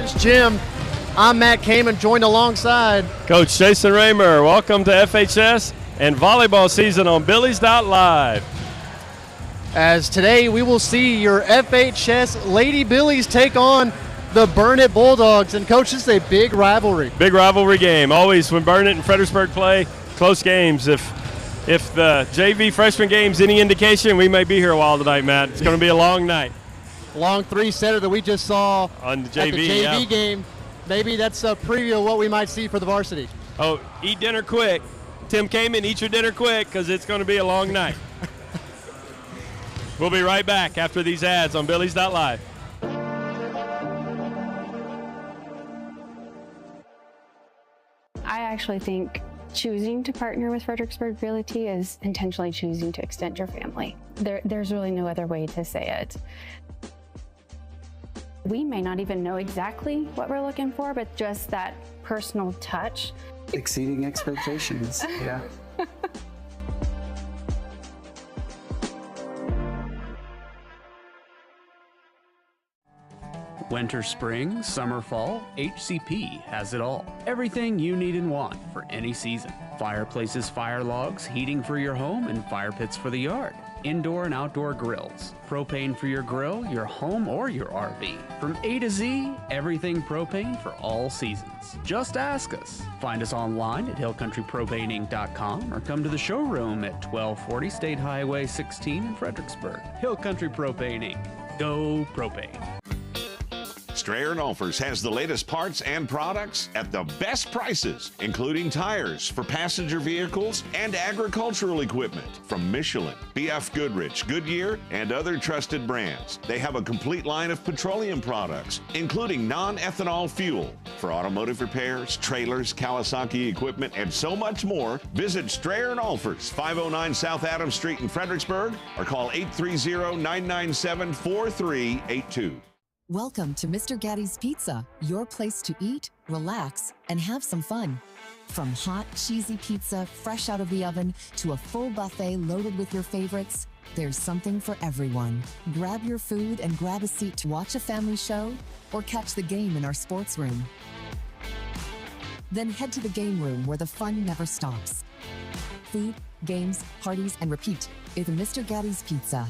Sports Gym. I'm Matt Kaman, joined alongside Coach Jason Roemer. Welcome to FHS and volleyball season on Billies.Live. As today we will see your FHS Lady Billies take on the Burnet Bulldogs. And Coach, this is a big rivalry. Big rivalry game. Always when Burnet and Fredericksburg play, close games. If the JV freshman game's any indication, we may be here a while tonight, Matt. It's going to be a long night. Long three-setter that we just saw on the at the JV game. Maybe that's a preview of what we might see for the varsity. Oh, eat dinner quick. Tim Kaman, eat your dinner quick because it's going to be a long night. We'll be right back after these ads on Billies.Live. I actually think choosing to partner with Fredericksburg Realty is intentionally choosing to extend your family. There's really no other way to say it. We may not even know exactly what we're looking for, but just that personal touch. Exceeding expectations, yeah. Winter, spring, summer, fall, HCP has it all. Everything you need and want for any season. Fireplaces, fire logs, heating for your home, and fire pits for the yard. Indoor and outdoor grills. Propane for your grill, your home, or your RV. From A to Z, everything propane for all seasons. Just ask us. Find us online at hillcountrypropaneinc.com or come to the showroom at 1240 State Highway 16 in Fredericksburg. Hill Country Propane Inc. Go propane. Strayer & Olfers has the latest parts and products at the best prices, including tires for passenger vehicles and agricultural equipment from Michelin, BF Goodrich, Goodyear, and other trusted brands. They have a complete line of petroleum products, including non-ethanol fuel for automotive repairs, trailers, Kawasaki equipment, and so much more. Visit Strayer & Olfers, 509 South Adams Street in Fredericksburg, or call 830-997-4382. Welcome to Mr. Gatti's Pizza, your place to eat, relax, and have some fun. From hot, cheesy pizza fresh out of the oven to a full buffet loaded with your favorites, there's something for everyone. Grab your food and grab a seat to watch a family show or catch the game in our sports room. Then head to the game room where the fun never stops. Food, games, parties, and repeat is Mr. Gatti's Pizza.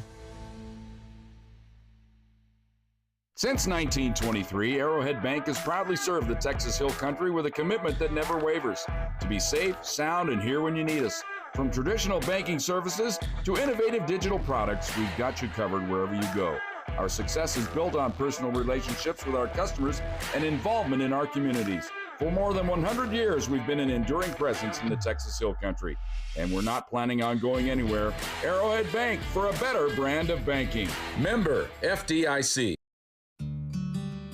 Since 1923, Arrowhead Bank has proudly served the Texas Hill Country with a commitment that never wavers, to be safe, sound, and here when you need us. From traditional banking services to innovative digital products, we've got you covered wherever you go. Our success is built on personal relationships with our customers and involvement in our communities. For more than 100 years, we've been an enduring presence in the Texas Hill Country, and we're not planning on going anywhere. Arrowhead Bank, for a better brand of banking. Member FDIC.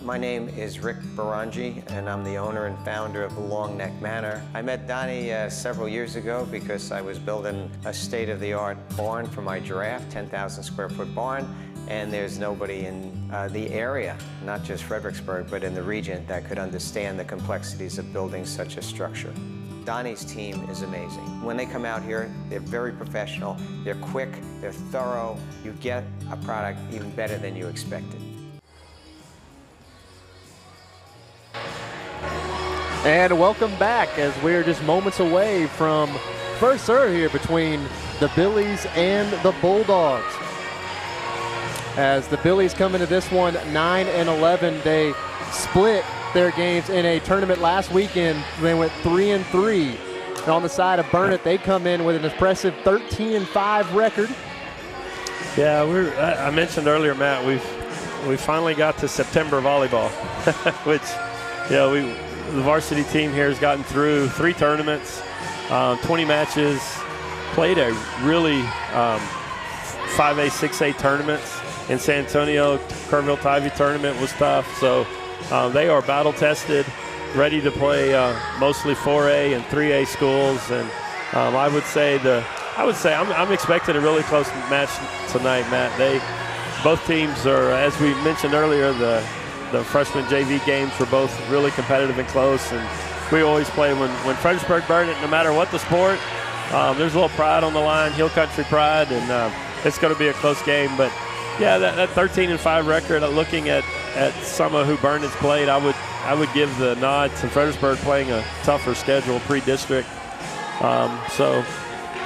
My name is Rick Barangi, and I'm the owner and founder of the Long Neck Manor. I met Donnie several years ago because I was building a state-of-the-art barn for my giraffe, 10,000 square foot barn, and there's nobody in the area, not just Fredericksburg, but in the region that could understand the complexities of building such a structure. Donnie's team is amazing. When they come out here, they're very professional, they're quick, they're thorough. You get a product even better than you expected. And welcome back as we're just moments away from first serve here between the Billies and the Bulldogs. As the Billies come into this one 9-11, they split their games in a tournament last weekend. They went 3-3. And on the side of Burnet, they come in with an impressive 13-5 record. Yeah, I mentioned earlier, Matt, we finally got to September volleyball, which, the varsity team here has gotten through 3 tournaments, 20 matches, played a really 5A, 6A tournaments in San Antonio. Kerrville-Tivy tournament was tough, so they are battle-tested, ready to play mostly 4A and 3A schools, and I would say I'm expecting a really close match tonight, Matt. Both teams are, as we mentioned earlier, the freshman JV games were both really competitive and close, and we always play when Fredericksburg Burnet, no matter what the sport, there's a little pride on the line, Hill Country pride, and it's going to be a close game. But yeah, that 13-5 record, looking at at some of who Burnet's played, I would give the nod to Fredericksburg playing a tougher schedule pre-district. So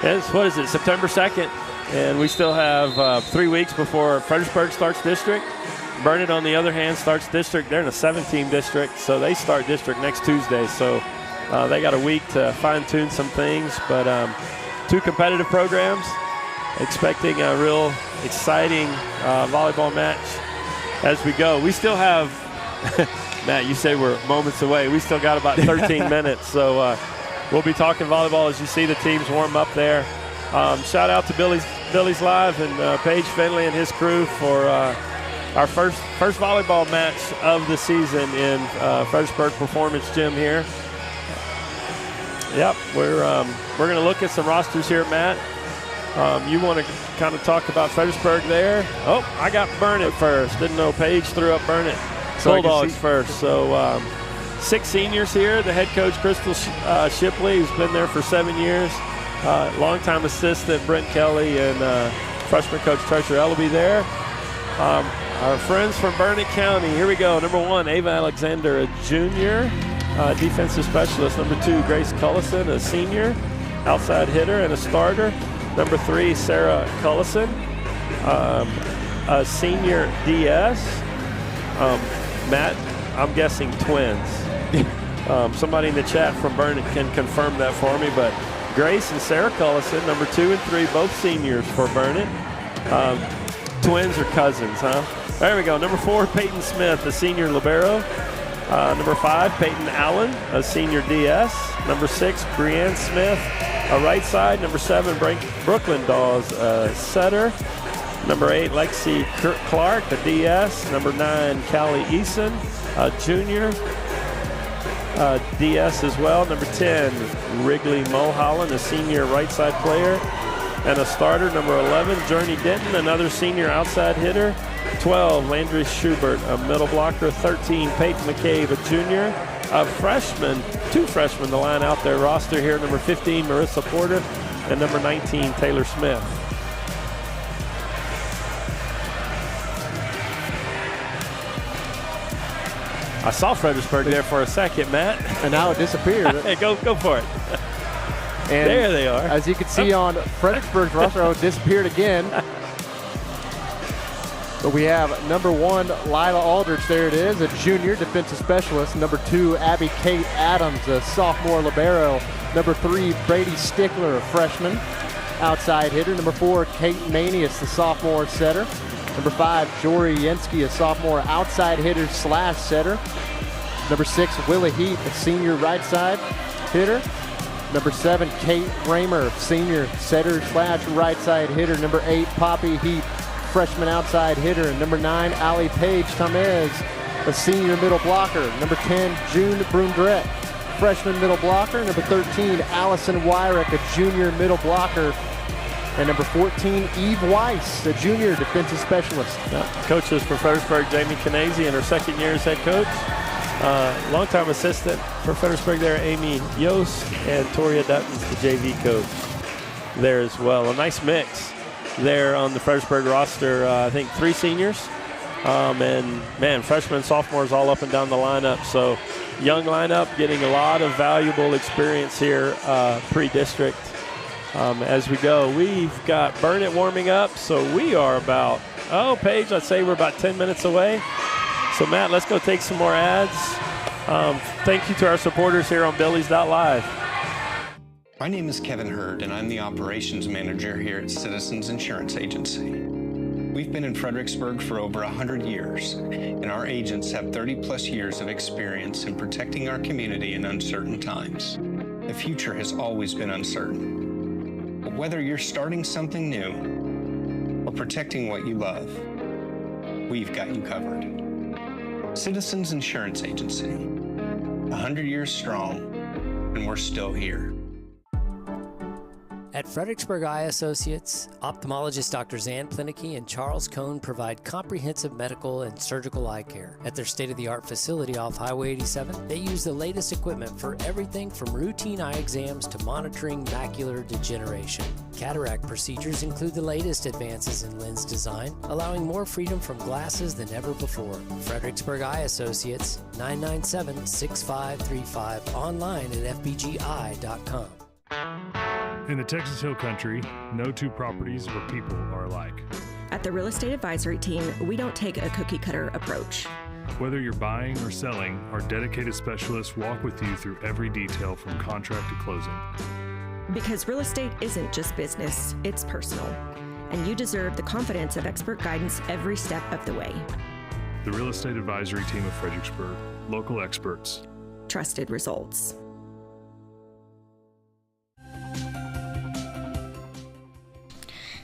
it's, what is it, September 2nd, and we still have 3 weeks before Fredericksburg starts district. Burnet, on the other hand, starts district. They're in a 7-team district, so they start district next Tuesday. So they got a week to fine-tune some things, but 2 competitive programs. Expecting a real exciting volleyball match as we go. We still have, Matt, you say we're moments away. We still got about 13 minutes, so we'll be talking volleyball as you see the teams warm up there. Shout out to Billies.Live and Paige Finley and his crew for our first volleyball match of the season in Fredericksburg Performance Gym here. Yep, we're going to look at some rosters here, Matt. You want to kind of talk about Fredericksburg there? Oh, I got Burnet first. Didn't know Paige threw up Burnet. Bulldogs first. So 6 seniors here. The head coach, Crystal Shipley, who's been there for 7 years. Longtime assistant, Brent Kelly, and freshman coach, Treasure Ellaby there. Our friends from Burnet County. Here we go. Number 1, Ava Alexander, a junior. Defensive specialist. Number 2, Grace Cullison, a senior. Outside hitter and a starter. Number 3, Sarah Cullison, a senior DS. Matt, I'm guessing twins. Somebody in the chat from Burnet can confirm that for me, but Grace and Sarah Cullison, number 2 and 3, both seniors for Burnet. Twins or cousins, huh? There we go. Number 4, Peyton Smith, a senior libero. Number 5, Peyton Allen, a senior DS. Number 6, Brianne Smith, a right side. Number 7, Brooklyn Dawes, a setter. Number 8, Lexi Clark, a DS. Number 9, Callie Eason, a junior, DS as well. Number 10, Wrigley Mulholland, a senior right side player and a starter. Number 11, Journey Denton, another senior outside hitter. 12, Landry Schubert, a middle blocker. 13, Peyton McCabe, a junior. A freshman, 2 freshmen to line out their roster here. Number 15, Marissa Porter, and number 19, Taylor Smith. I saw Fredericksburg there for a second, Matt. And now it disappeared. Hey, go for it. And there they are. As you can see on Fredericksburg's roster, it disappeared again. But we have number 1, Lila Aldrich, there it is, a junior defensive specialist. Number 2, Abby Kate Adams, a sophomore libero. Number 3, Brady Stickler, a freshman outside hitter. Number 4, Kate Manius, the sophomore setter. Number 5, Jory Yensky, a sophomore outside hitter / setter. Number 6, Willa Heath, a senior right side hitter. Number 7, Kate Raymer, senior setter / right side hitter. Number 8, Poppy Heath, freshman outside hitter. And number 9, Allie Page Tamez, a senior middle blocker. Number 10, June Brundrett, freshman middle blocker. Number 13, Allison Wyrick, a junior middle blocker. And number 14, Eve Weiss, a junior defensive specialist. Coaches for Fredericksburg, Jamie Canese, in her 2nd year as head coach. Longtime assistant for Fredericksburg there, Amy Yost, and Toria Dutton's the JV coach there as well. A nice mix there on the Fredericksburg roster. I think 3 seniors. And, man, freshmen, sophomores all up and down the lineup. So, young lineup getting a lot of valuable experience here pre-district. As we go, we've got Burnet warming up. So, we are about, Paige, I'd say we're about 10 minutes away. So, Matt, let's go take some more ads. Thank you to our supporters here on Billies.Live. My name is Kevin Hurd, and I'm the operations manager here at Citizens Insurance Agency. We've been in Fredericksburg for over 100 years, and our agents have 30-plus years of experience in protecting our community in uncertain times. The future has always been uncertain. But whether you're starting something new or protecting what you love, we've got you covered. Citizens Insurance Agency, 100 years strong, and we're still here. At Fredericksburg Eye Associates, ophthalmologist Dr. Zan Plinicky and Charles Cohn provide comprehensive medical and surgical eye care. At their state-of-the-art facility off Highway 87, they use the latest equipment for everything from routine eye exams to monitoring macular degeneration. Cataract procedures include the latest advances in lens design, allowing more freedom from glasses than ever before. Fredericksburg Eye Associates, 997-6535, online at fbgi.com. In the Texas Hill Country, no two properties or people are alike. At the Real Estate Advisory Team, we don't take a cookie-cutter approach. Whether you're buying or selling, our dedicated specialists walk with you through every detail from contract to closing. Because real estate isn't just business, it's personal. And you deserve the confidence of expert guidance every step of the way. The Real Estate Advisory Team of Fredericksburg. Local experts. Trusted results.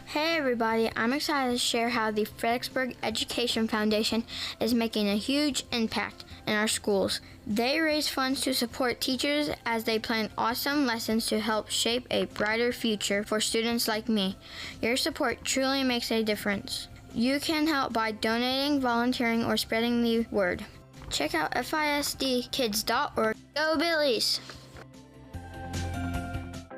Hey everybody, I'm excited to share how the Fredericksburg Education Foundation is making a huge impact in our schools. They raise funds to support teachers as they plan awesome lessons to help shape a brighter future for students like me. Your support truly makes a difference. You can help by donating, volunteering, or spreading the word. Check out FISDkids.org. Go Billies!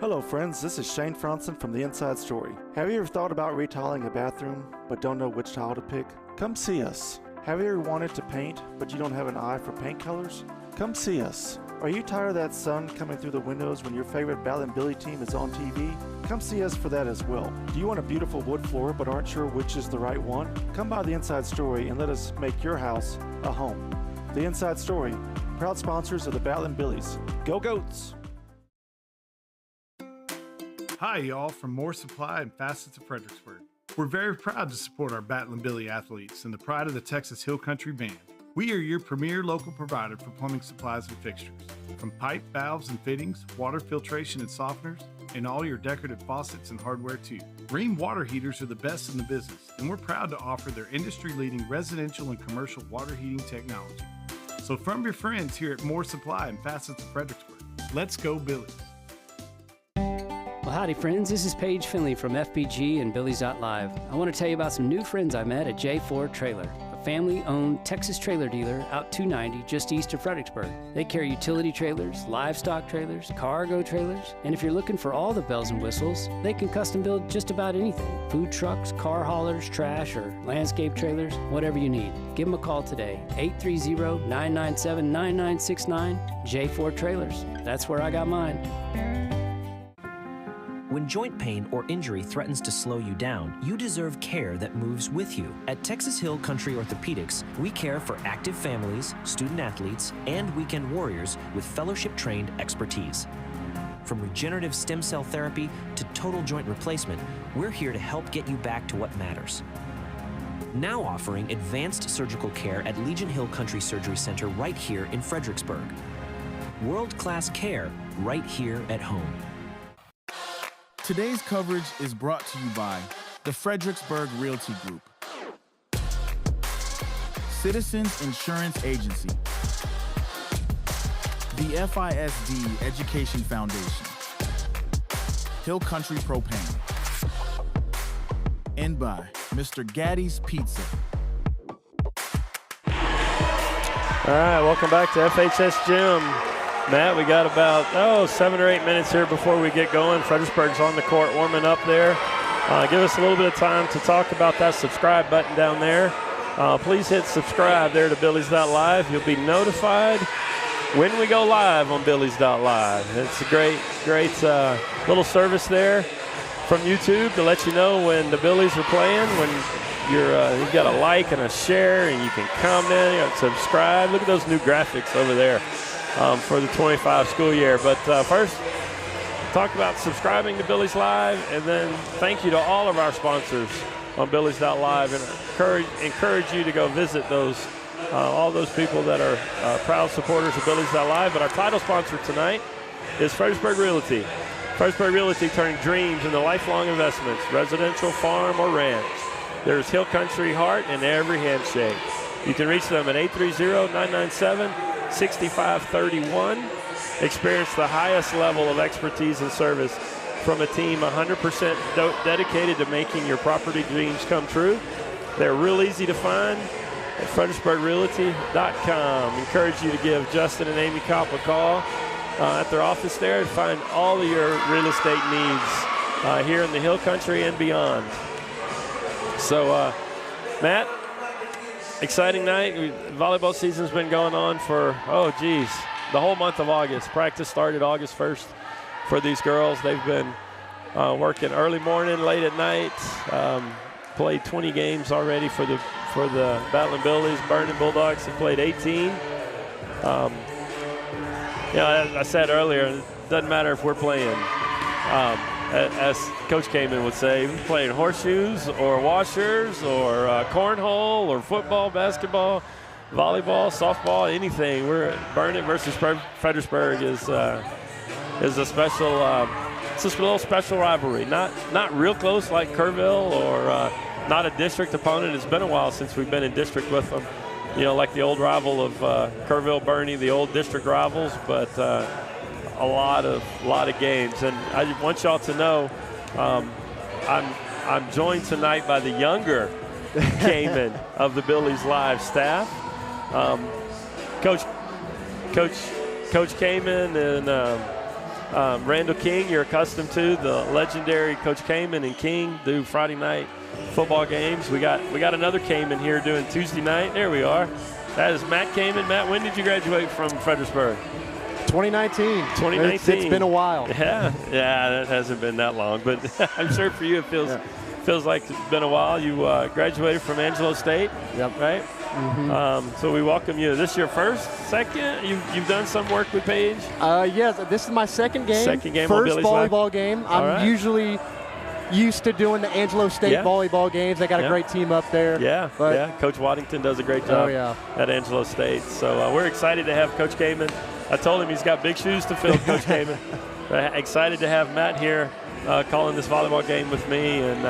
Hello friends, this is Shane Franson from The Inside Story. Have you ever thought about retiling a bathroom but don't know which tile to pick? Come see us. Have you ever wanted to paint but you don't have an eye for paint colors? Come see us. Are you tired of that sun coming through the windows when your favorite Bal and Billy team is on TV? Come see us for that as well. Do you want a beautiful wood floor but aren't sure which is the right one? Come by The Inside Story and let us make your house a home. The Inside Story, proud sponsors of the Bal and Billies. Go Goats! Hi, y'all, from More Supply and Facets of Fredericksburg. We're very proud to support our Battle and Billy athletes and the pride of the Texas Hill Country Band. We are your premier local provider for plumbing supplies and fixtures. From pipe, valves, and fittings, water filtration and softeners, and all your decorative faucets and hardware too. Rheem water heaters are the best in the business, and we're proud to offer their industry-leading residential and commercial water heating technology. So from your friends here at More Supply and Facets of Fredericksburg, let's go Billies. Well, howdy friends, this is Paige Finley from FBG and Billies.Live. I want to tell you about some new friends I met at J4 Trailer, a family-owned Texas trailer dealer out 290 just east of Fredericksburg. They carry utility trailers, livestock trailers, cargo trailers, and if you're looking for all the bells and whistles, they can custom build just about anything. Food trucks, car haulers, trash, or landscape trailers, whatever you need. Give them a call today, 830-997-9969, J4 Trailers. That's where I got mine. When joint pain or injury threatens to slow you down, you deserve care that moves with you. At Texas Hill Country Orthopedics, we care for active families, student athletes, and weekend warriors with fellowship-trained expertise. From regenerative stem cell therapy to total joint replacement, we're here to help get you back to what matters. Now offering advanced surgical care at Legion Hill Country Surgery Center right here in Fredericksburg. World-class care right here at home. Today's coverage is brought to you by the Fredericksburg Realty Group, Citizens Insurance Agency, the FISD Education Foundation, Hill Country Propane, and by Mr. Gaddy's Pizza. All right, welcome back to FHS Gym. Matt, we got about 7 or 8 minutes here before we get going. Fredericksburg's on the court warming up there. Give us a little bit of time to talk about that subscribe button down there. Please hit subscribe there to Billies.Live. You'll be notified when we go live on Billies.Live. It's a great little service there from YouTube to let you know when the Billies are playing, when you've got a like and a share, and you can comment, you can subscribe. Look at those new graphics over there. For the 25 school year. But first, talk about subscribing to Billies Live, and then thank you to all of our sponsors on Billies.Live, and encourage you to go visit all those people that are proud supporters of Billies.Live. But our title sponsor tonight is Fredericksburg Realty. Fredericksburg Realty, turning dreams into lifelong investments, residential, farm, or ranch. There's Hill Country heart in every handshake. You can reach them at 830-997-6531. Experience the highest level of expertise and service from a team 100% dedicated to making your property dreams come true. They're real easy to find at FredericksburgRealty.com. Encourage you to give Justin and Amy Kopp a call at their office there and find all of your real estate needs here in the Hill Country and beyond. So, Matt, exciting night. Volleyball season's been going on for, the whole month of August. Practice started August 1st for these girls. They've been working early morning, late at night. Played 20 games already for the Battling Billies. Burnet Bulldogs have played 18. As I said earlier, it doesn't matter if we're playing, as Coach Kaman would say, we're playing horseshoes or washers or cornhole or football, basketball, volleyball, softball, anything. We're Burnet versus Fredericksburg is a special. It's a little special rivalry. Not real close like Kerrville or not a district opponent. It's been a while since we've been in district with them. Like the old rival of Kerrville, Bernie, the old district rivals, but a lot of games. And I want y'all to know, I'm joined tonight by the younger Kaman of the Billies.Live staff. Coach Kaman and Randall King, you're accustomed to. The legendary Coach Kaman and King do Friday night football games. We got another Kaman here doing Tuesday night. There we are. That is Matt Kaman. Matt, when did you graduate from Fredericksburg? 2019. 2019. It's been a while. Yeah, that hasn't been that long, but I'm sure for you it feels like it's been a while. You graduated from Angelo State. Yep. Right. Mm-hmm. So we welcome you. Is this your first, second? You've done some work with Paige? Yes, this is my second game. First volleyball game. I'm usually used to doing the Angelo State volleyball games. They got a great team up there. Yeah. Coach Waddington does a great job at Angelo State. So we're excited to have Coach Kaman. I told him he's got big shoes to fill, Coach Kaman. Excited to have Matt here calling this volleyball game with me. And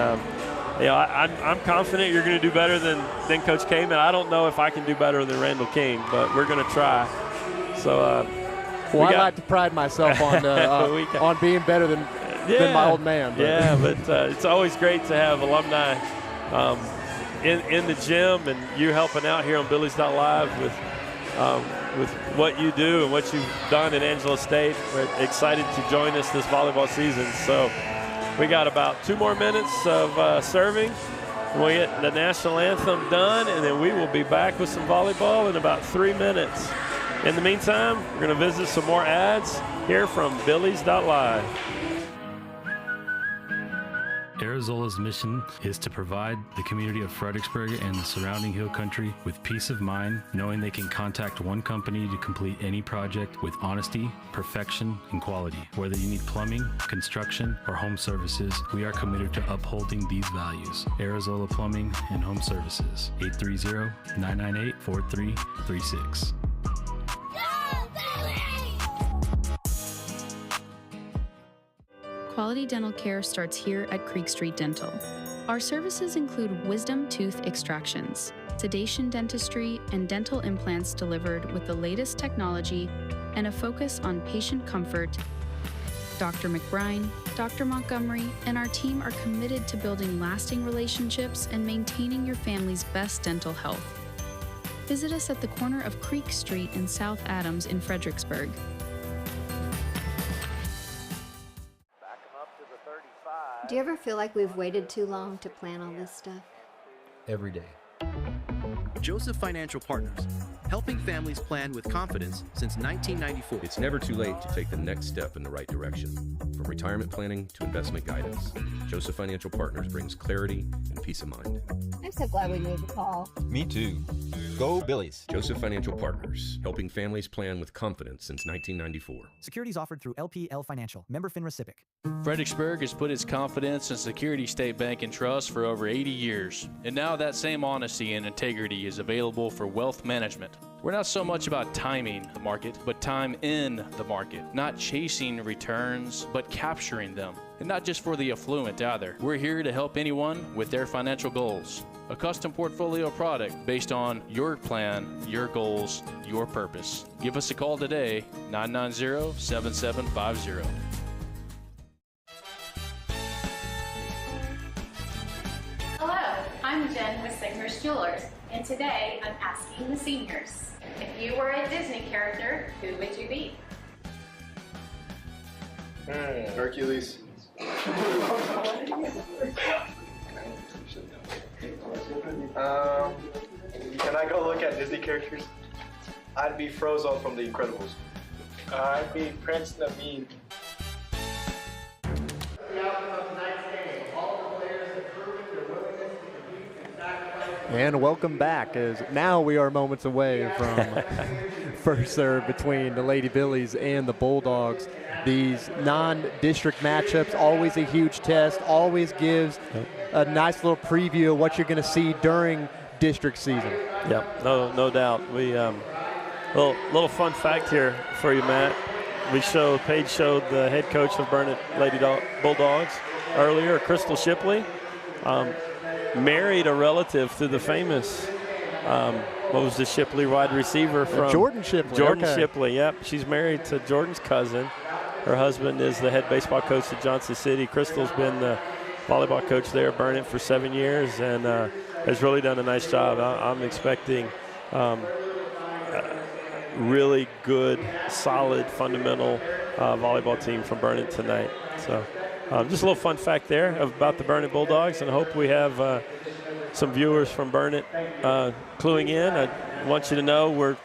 I'm confident you're going to do better than Coach Kaman. I don't know if I can do better than Randall King, but we're going to try. So, I like to pride myself on being better than my old man. But it's always great to have alumni in the gym and you helping out here on Billies.Live with what you do and what you've done at Angelo State. We're excited to join us this volleyball season. So we got about 2 more minutes of serving. We'll get the national anthem done, and then we will be back with some volleyball in about 3 minutes. In the meantime, we're going to visit some more ads here from Billies.Live. Arizola's mission is to provide the community of Fredericksburg and the surrounding hill country with peace of mind, knowing they can contact one company to complete any project with honesty, perfection, and quality. Whether you need plumbing, construction, or home services, we are committed to upholding these values. Arizola Plumbing and Home Services, 830-998-4336. Quality dental care starts here at Creek Street Dental. Our services include wisdom tooth extractions, sedation dentistry, and dental implants delivered with the latest technology and a focus on patient comfort. Dr. McBride, Dr. Montgomery, and our team are committed to building lasting relationships and maintaining your family's best dental health. Visit us at the corner of Creek Street and South Adams in Fredericksburg. Do you ever feel like we've waited too long to plan all this stuff? Every day. Joseph Financial Partners, helping families plan with confidence since 1994. It's never too late to take the next step in the right direction. From retirement planning to investment guidance, Joseph Financial Partners brings clarity and peace of mind. I'm so glad we made the call. Me too. Go Billies. Joseph Financial Partners, helping families plan with confidence since 1994. Securities offered through LPL Financial, member FINRA SIPC. Fredericksburg has put its confidence in Security State Bank and Trust for over 80 years. And now that same honesty and integrity is available for wealth management. We're not so much about timing the market, but time in the market. Not chasing returns, but capturing them. And not just for the affluent either. We're here to help anyone with their financial goals. A custom portfolio product based on your plan, your goals, your purpose. Give us a call today, 990-7750. Jewelers, and today I'm asking the seniors, if you were a Disney character, who would you be? Hercules. Can I go look at Disney characters? I'd be Frozone from The Incredibles. I'd be Prince Naveen. And welcome back, as now we are moments away from first serve between the Lady Billies and the Bulldogs. These non-district matchups, always a huge test, always gives a nice little preview of what you're going to see during district season. Yep, no doubt. We little fun fact here for you, Matt. Paige showed the head coach of Burnet Lady Bulldogs earlier, Crystal Shipley. Married a relative to the famous, what was the Shipley wide receiver from? Jordan Shipley. Jordan okay. Shipley, yep. She's married to Jordan's cousin. Her husband is the head baseball coach at Johnson City. Crystal's been the volleyball coach there at Burnet for 7 years and has really done a nice job. I'm expecting really good, solid, fundamental volleyball team from Burnet tonight. So. Just a little fun fact there about the Burnet Bulldogs, and I hope we have some viewers from Burnet cluing in. I want you to know we're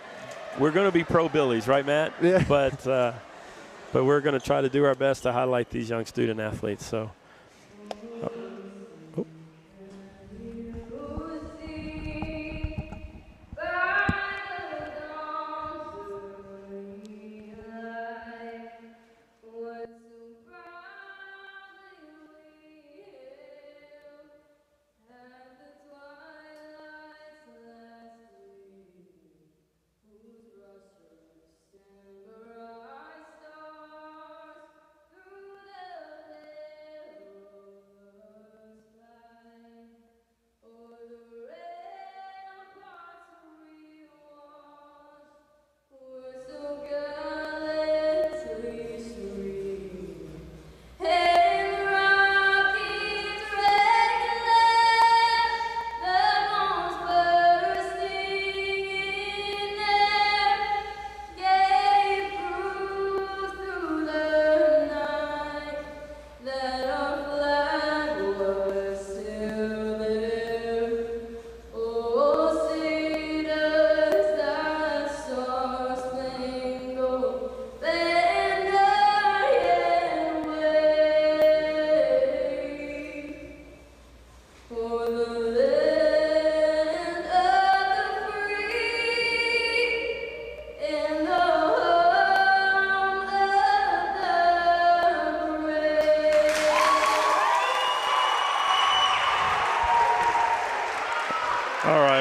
going to be pro Billies, right, Matt? Yeah. But we're going to try to do our best to highlight these young student athletes. So.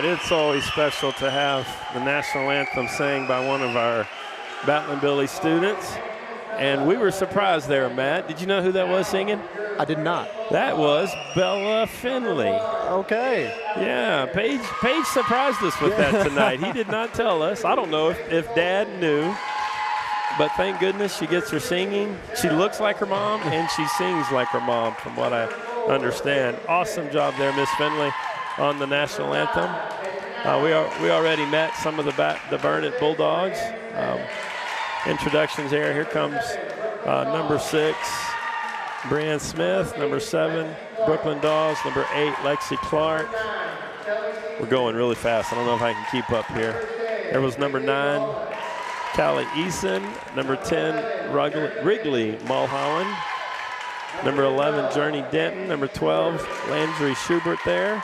It's always special to have the national anthem sang by one of our Battling Billy students. And we were surprised there, Matt. Did you know who that was singing? I did not. That was Bella Finley. Okay. Yeah, Paige surprised us with that tonight. He did not tell us. I don't know if Dad knew, but thank goodness she gets her singing. She looks like her mom, and she sings like her mom, from what I understand. Awesome job there, Miss Finley, on the national anthem. We already met some of the Burnet Bulldogs. Introductions here. Here comes number 6, Brianne Smith. Number 7, Brooklyn Dawes. Number 8, Lexi Clark. We're going really fast. I don't know if I can keep up here. There was number 9, Callie Eason. Number 10, Wrigley Mulholland. Number 11, Journey Denton. Number 12, Landry Schubert there.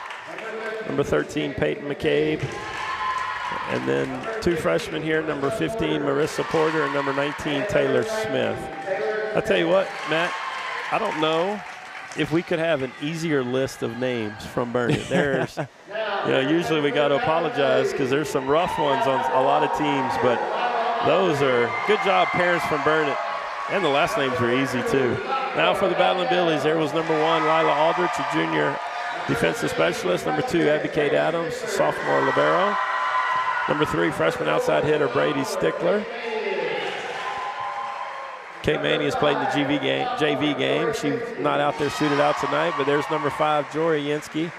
Number 13, Peyton McCabe. And then 2 freshmen here, number 15, Marissa Porter, and number 19, Taylor Smith. I'll tell you what, Matt, I don't know if we could have an easier list of names from Burnet. There's, usually we got to apologize because there's some rough ones on a lot of teams, but those are good job, parents from Burnet. And the last names are easy, too. Now for the Battling Billies, there was number 1, Lila Aldrich, a junior defensive specialist. Number 2, Abby Kate Adams, sophomore libero. Number 3, freshman outside hitter Brady Stickler. Kate Maney has played in the JV game. She's not out there suited out tonight, but there's number 5, Jory Yinsky,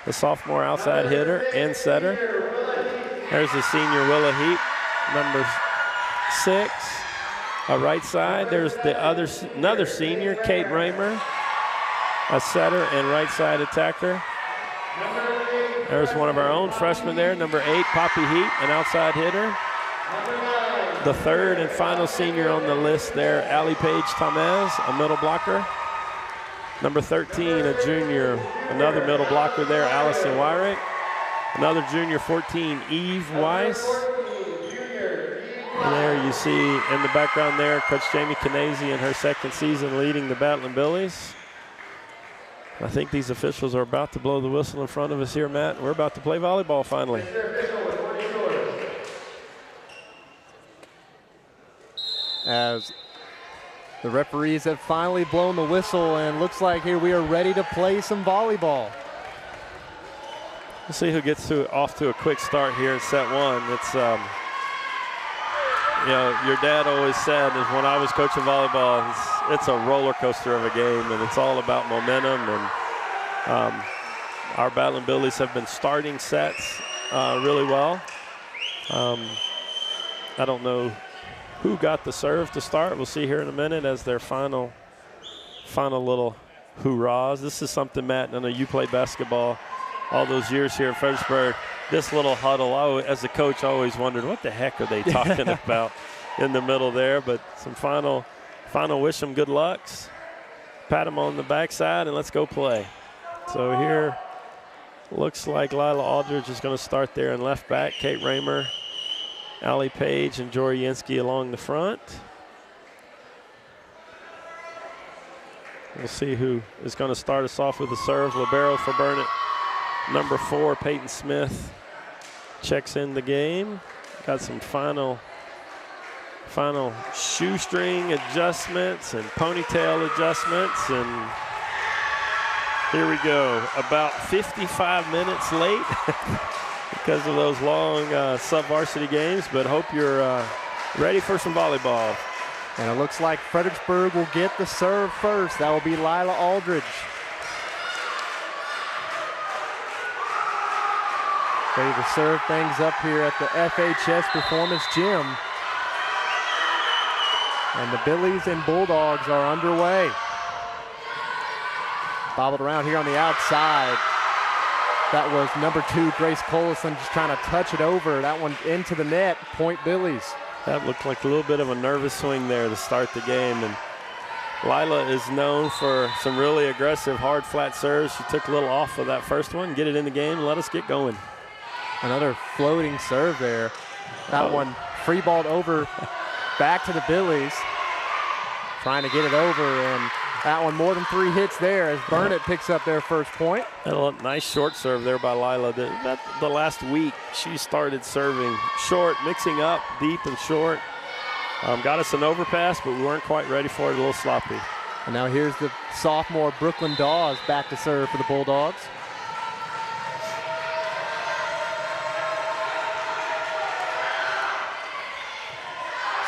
the sophomore outside hitter and setter. There's the senior Willa Heap, number 6, right side. There's the another senior, Kate Roemer, a setter and right side attacker. There's one of our own freshmen there, number 8, Poppy Heap, an outside hitter. The third and final senior on the list there, Allie Page Tamez, a middle blocker. Number 13, a junior, another middle blocker there, Allison Wyrick. Another junior, 14, Eve Weiss. And there you see in the background there, Coach Jamie Canesi in her second season leading the Battling Billies. I think these officials are about to blow the whistle in front of us here, Matt. We're about to play volleyball finally. As the referees have finally blown the whistle, and looks like here we are ready to play some volleyball. We'll see who gets off to a quick start here in set 1. It's, you know, your dad always said is when I was coaching volleyball, it's a roller coaster of a game, and it's all about momentum. And our Battling Billies have been starting sets really well. I don't know who got the serve to start. We'll see here in a minute as their final little hoorahs. This is something, Matt, I know you played basketball all those years here at Fredericksburg. This little huddle, as a coach, I always wondered what the heck are they talking about in the middle there. But some final wish them good lucks. Pat them on the backside and let's go play. So here looks like Lila Aldridge is going to start there in left back. Kate Roemer, Allie Page, and Jory Yansky along the front. We'll see who is going to start us off with the serve. Libero for Burnet. Number 4, Peyton Smith, checks in the game. Got some final shoestring adjustments and ponytail adjustments, and here we go. About 55 minutes late because of those long sub-varsity games, but hope you're ready for some volleyball. And it looks like Fredericksburg will get the serve first. That will be Lila Aldridge. Ready to serve things up here at the FHS Performance Gym. And the Billies and Bulldogs are underway. Bobbled around here on the outside. That was number 2, Grace Collison, just trying to touch it over. That one into the net, point Billies. That looked like a little bit of a nervous swing there to start the game. And Lila is known for some really aggressive, hard, flat serves. She took a little off of that first one, get it in the game, and let us get going. Another floating serve there. That one free balled over back to the Billies. Trying to get it over, and that one more than 3 hits there as Burnet picks up their first point. A nice short serve there by Lila. The last week she started serving short, mixing up deep and short. Got us an overpass, but we weren't quite ready for it, a little sloppy. And now here's the sophomore Brooklyn Dawes back to serve for the Bulldogs.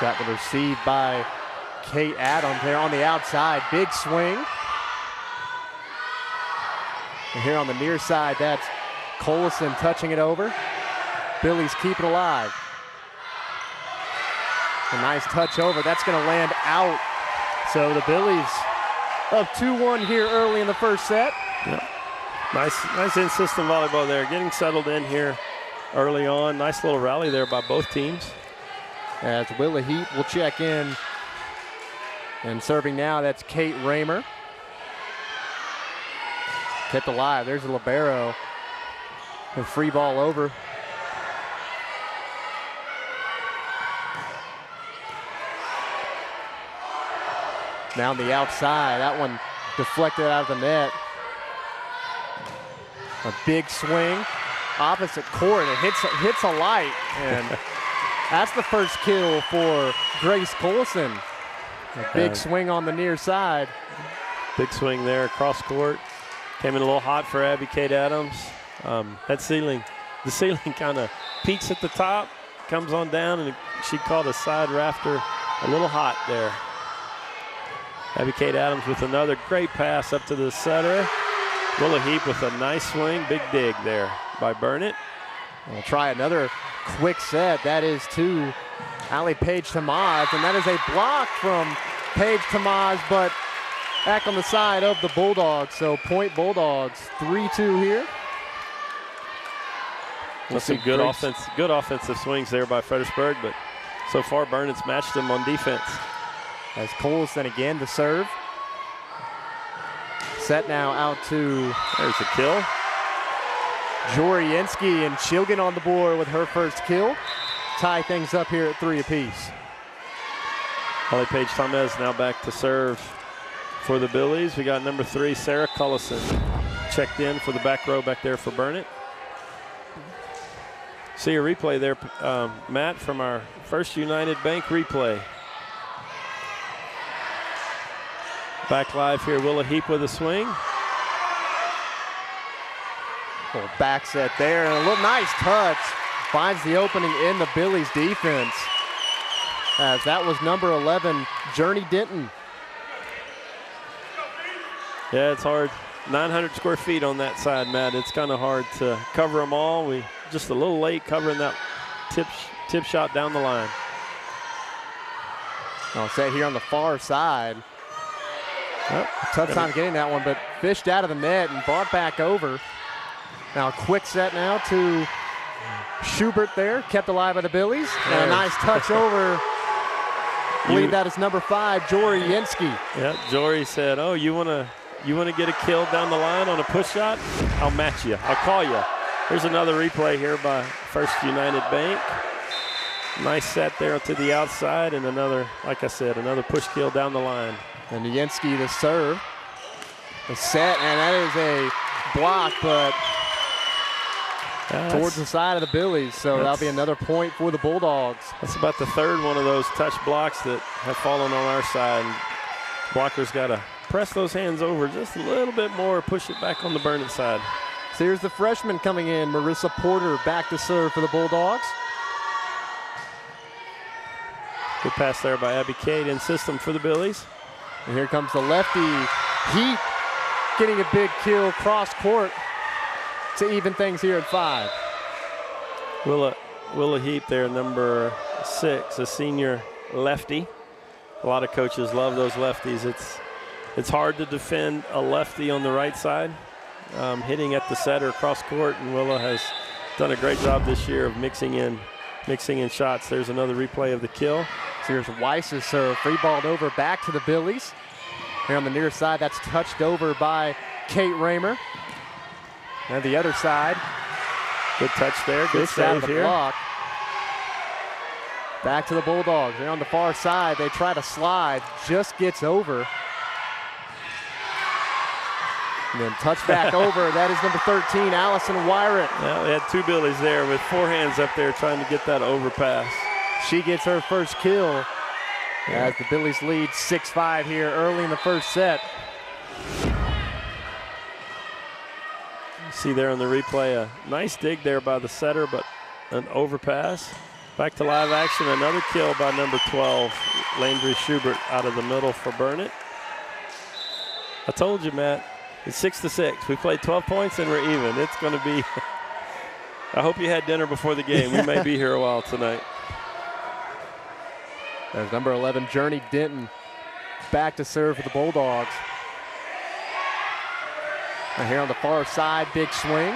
That was received by Kate Adams there on the outside. Big swing. And here on the near side, that's Collison touching it over. Billies keep it alive. A nice touch over. That's going to land out. So the Billies up 2-1 here early in the first set. Yep. Nice in-system volleyball there. Getting settled in here early on. Nice little rally there by both teams. As Willa Heat will check in. And serving now, that's Kate Roemer. Kept alive. There's a libero. A free ball over. Now on the outside. That one deflected out of the net. A big swing. Opposite court. It hits a light. And that's the first kill for Grace Collison. A big swing on the near side. Big swing there across court. Came in a little hot for Abby Kate Adams. The ceiling kind of peaks at the top, comes on down, and she caught a side rafter a little hot there. Abby Kate Adams with another great pass up to the setter. Willa Heap with a nice swing. Big dig there by Burnet. We'll try another quick set. That is to Allie Paige Tamaz, and that is a block from Paige Tamaz, but back on the side of the Bulldogs. So point Bulldogs, 3-2 here. We'll see good offensive swings there by Fredericksburg, but so far Burnet's matched them on defense. As Colson again to serve. Set now out to, there's a kill. Jorienski, and she'll get on the board with her first kill. Tie things up here at 3 apiece. Holly Paige Tamez now back to serve for the Billies. We got number 3, Sarah Cullison, checked in for the back row back there for Burnet. See a replay there, Matt, from our First United Bank replay. Back live here, Willa Heap with a swing. Little back set there, and a little nice touch. Finds the opening in the Billies defense. As that was number 11, Journey Denton. Yeah, it's hard. 900 square feet on that side, Matt. It's kind of hard to cover them all. We just a little late covering that tip shot down the line. I'll say here on the far side. Tough time getting that one, but fished out of the net and brought back over. Now a quick set now to Schubert there, kept alive by the Billies. And a nice touch over. I believe that is number 5, Jorienski. Yeah, Jory said, oh, you wanna get a kill down the line on a push shot? I'll match you, I'll call you. Here's another replay here by First United Bank. Nice set there to the outside, and another, like I said, another push kill down the line. And Jensky to serve. The set, and that is a block, but towards the side of the Billies, so that'll be another point for the Bulldogs. That's about the third one of those touch blocks that have fallen on our side. Blocker's got to press those hands over just a little bit more, push it back on the Burnet side. So here's the freshman coming in, Marissa Porter, back to serve for the Bulldogs. Good pass there by Abby Cade in system for the Billies. And here comes the lefty. Heap getting a big kill cross court to even things here at 5. Willa Heap there, number 6, a senior lefty. A lot of coaches love those lefties. It's hard to defend a lefty on the right side, hitting at the setter cross court, and Willa has done a great job this year of mixing in shots. There's another replay of the kill. So here's Weiss's serve, free balled over back to the Billies. Here on the near side, that's touched over by Kate Raymer. And the other side. Good touch there, good save out of the here. Block. Back to the Bulldogs. They're on the far side. They try to slide, just gets over. And then touch back over. That is number 13, Allison Wyrick. Yeah, we had 2 Billies there with 4 hands up there trying to get that overpass. She gets her first kill as the Billies lead 6-5 here early in the first set. See there on the replay, a nice dig there by the setter, but an overpass. Back to live action, another kill by number 12, Landry Schubert out of the middle for Burnet. I told you, Matt, it's 6-6. We played 12 points and we're even. It's going to be, I hope you had dinner before the game. We may be here a while tonight. There's number 11, Journey Denton, back to serve for the Bulldogs. And here on the far side, big swing.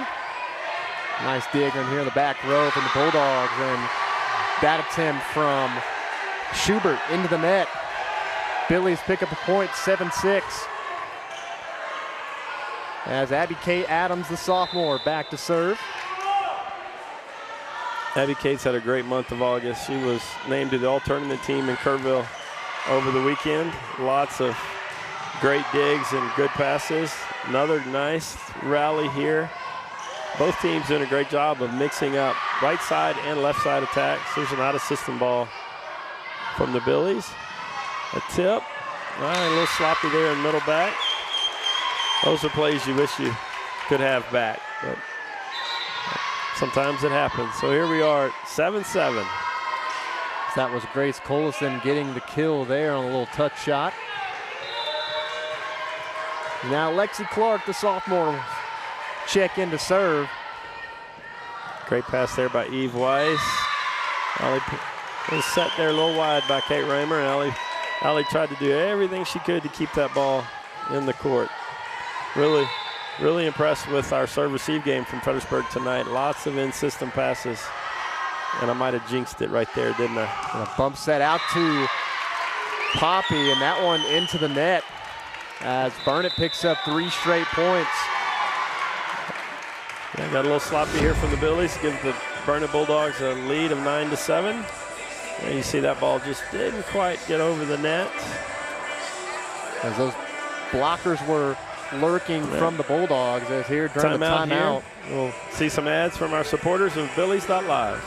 Nice dig in here in the back row from the Bulldogs. And that attempt from Schubert into the net. Billies pick up a point, 7-6. As Abby Kate Adams, the sophomore, back to serve. Abby Cates had a great month of August. She was named to the all-tournament team in Kerrville over the weekend. Lots of great digs and good passes. Another nice rally here. Both teams doing a great job of mixing up right side and left side attacks. There's an out-of-system ball from the Billies. A tip. All right, a little sloppy there in middle back. Those are plays you wish you could have back, but sometimes it happens. So here we are, 7-7. So that was Grace Collison getting the kill there on a little touch shot. Now Lexi Clark, the sophomore, check in to serve. Great pass there by Eve Weiss. Allie was set there a little wide by Kate Raymer, and Allie tried to do everything she could to keep that ball in the court. Really, really impressed with our serve-receive game from Fredericksburg tonight. Lots of in-system passes, and I might have jinxed it right there, didn't I? And a bump set out to Poppy, and that one into the net as Burnet picks up 3 straight points. Yeah, got a little sloppy here from the Billies. Give the Burnet Bulldogs a lead of 9-7. And you see that ball just didn't quite get over the net. As those blockers were lurking from the Bulldogs as here during the timeout. We'll see some ads from our supporters of Billies.Live.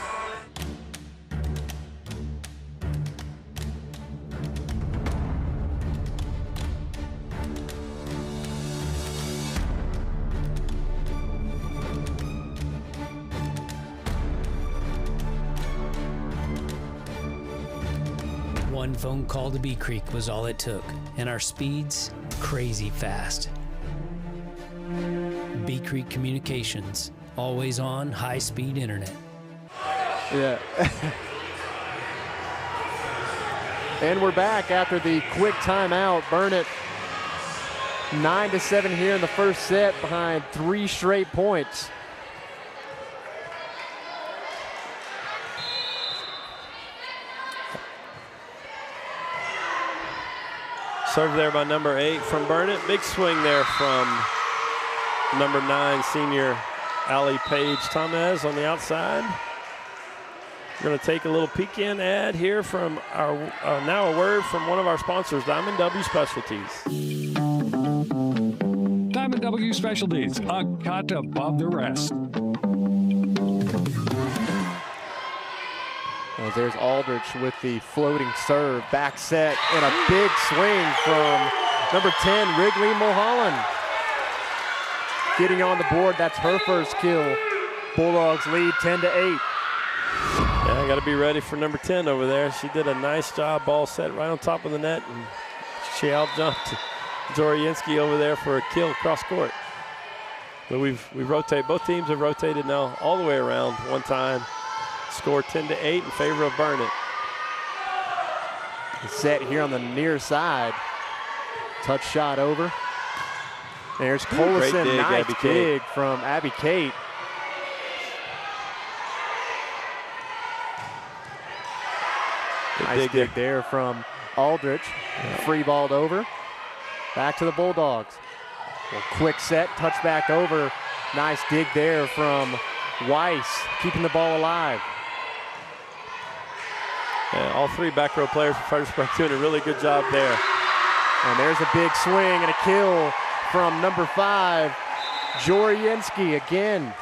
One phone call to Bee Creek was all it took, and our speeds crazy fast. Bee Creek Communications, always on high-speed internet. Yeah. And we're back after the quick timeout. Burnet 9-7 here in the first set behind 3 straight points. Serve there by number 8 from Burnet. Big swing there from number 9 senior Allie Page Tomez on the outside. We're going to take a little peek in ad here from our now a word from one of our sponsors, Diamond W Specialties. Diamond W Specialties, a cut above the rest. Well, there's Aldrich with the floating serve, back set, and a big swing from number 10, Wrigley Mulholland. Getting on the board, that's her first kill. Bulldogs lead 10-8. Yeah, got to be ready for number 10 over there. She did a nice job, ball set right on top of the net, and she out-jumped Jorienski over there for a kill cross court. But we've rotated, both teams have rotated now all the way around one time. Score 10-8 in favor of Burnet. Set here on the near side. Touch shot over. There's Colison, nice dig from Abby Kate. Nice dig there from Aldrich. Free balled over. Back to the Bulldogs. Well, quick set, touch back over. Nice dig there from Weiss, keeping the ball alive. Yeah, all 3 back row players for Fredericksburg doing a really good job there. And there's a big swing and a kill from number 5, Jorienski again.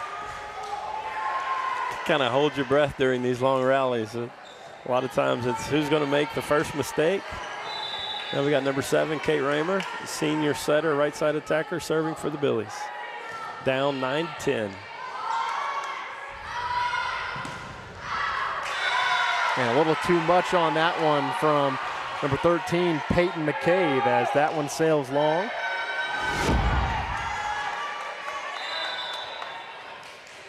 Kind of hold your breath during these long rallies. A lot of times it's who's going to make the first mistake. Now we got number 7, Kate Raymer, senior setter, right side attacker, serving for the Billies. Down 9-10. And a little too much on that one from number 13, Peyton McCabe, as that one sails long.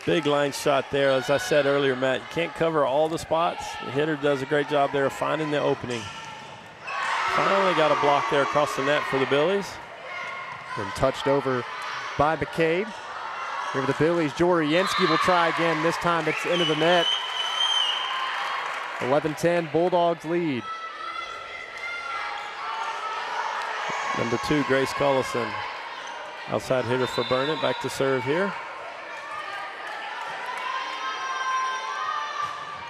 Big line shot there. As I said earlier, Matt, you can't cover all the spots. The hitter does a great job there of finding the opening. Finally got a block there across the net for the Billies. And touched over by McCabe. Here for the Billies, Jorienski will try again. This time it's into the net. 11-10, Bulldogs lead. Number 2, Grace Collison. Outside hitter for Burnet, back to serve here.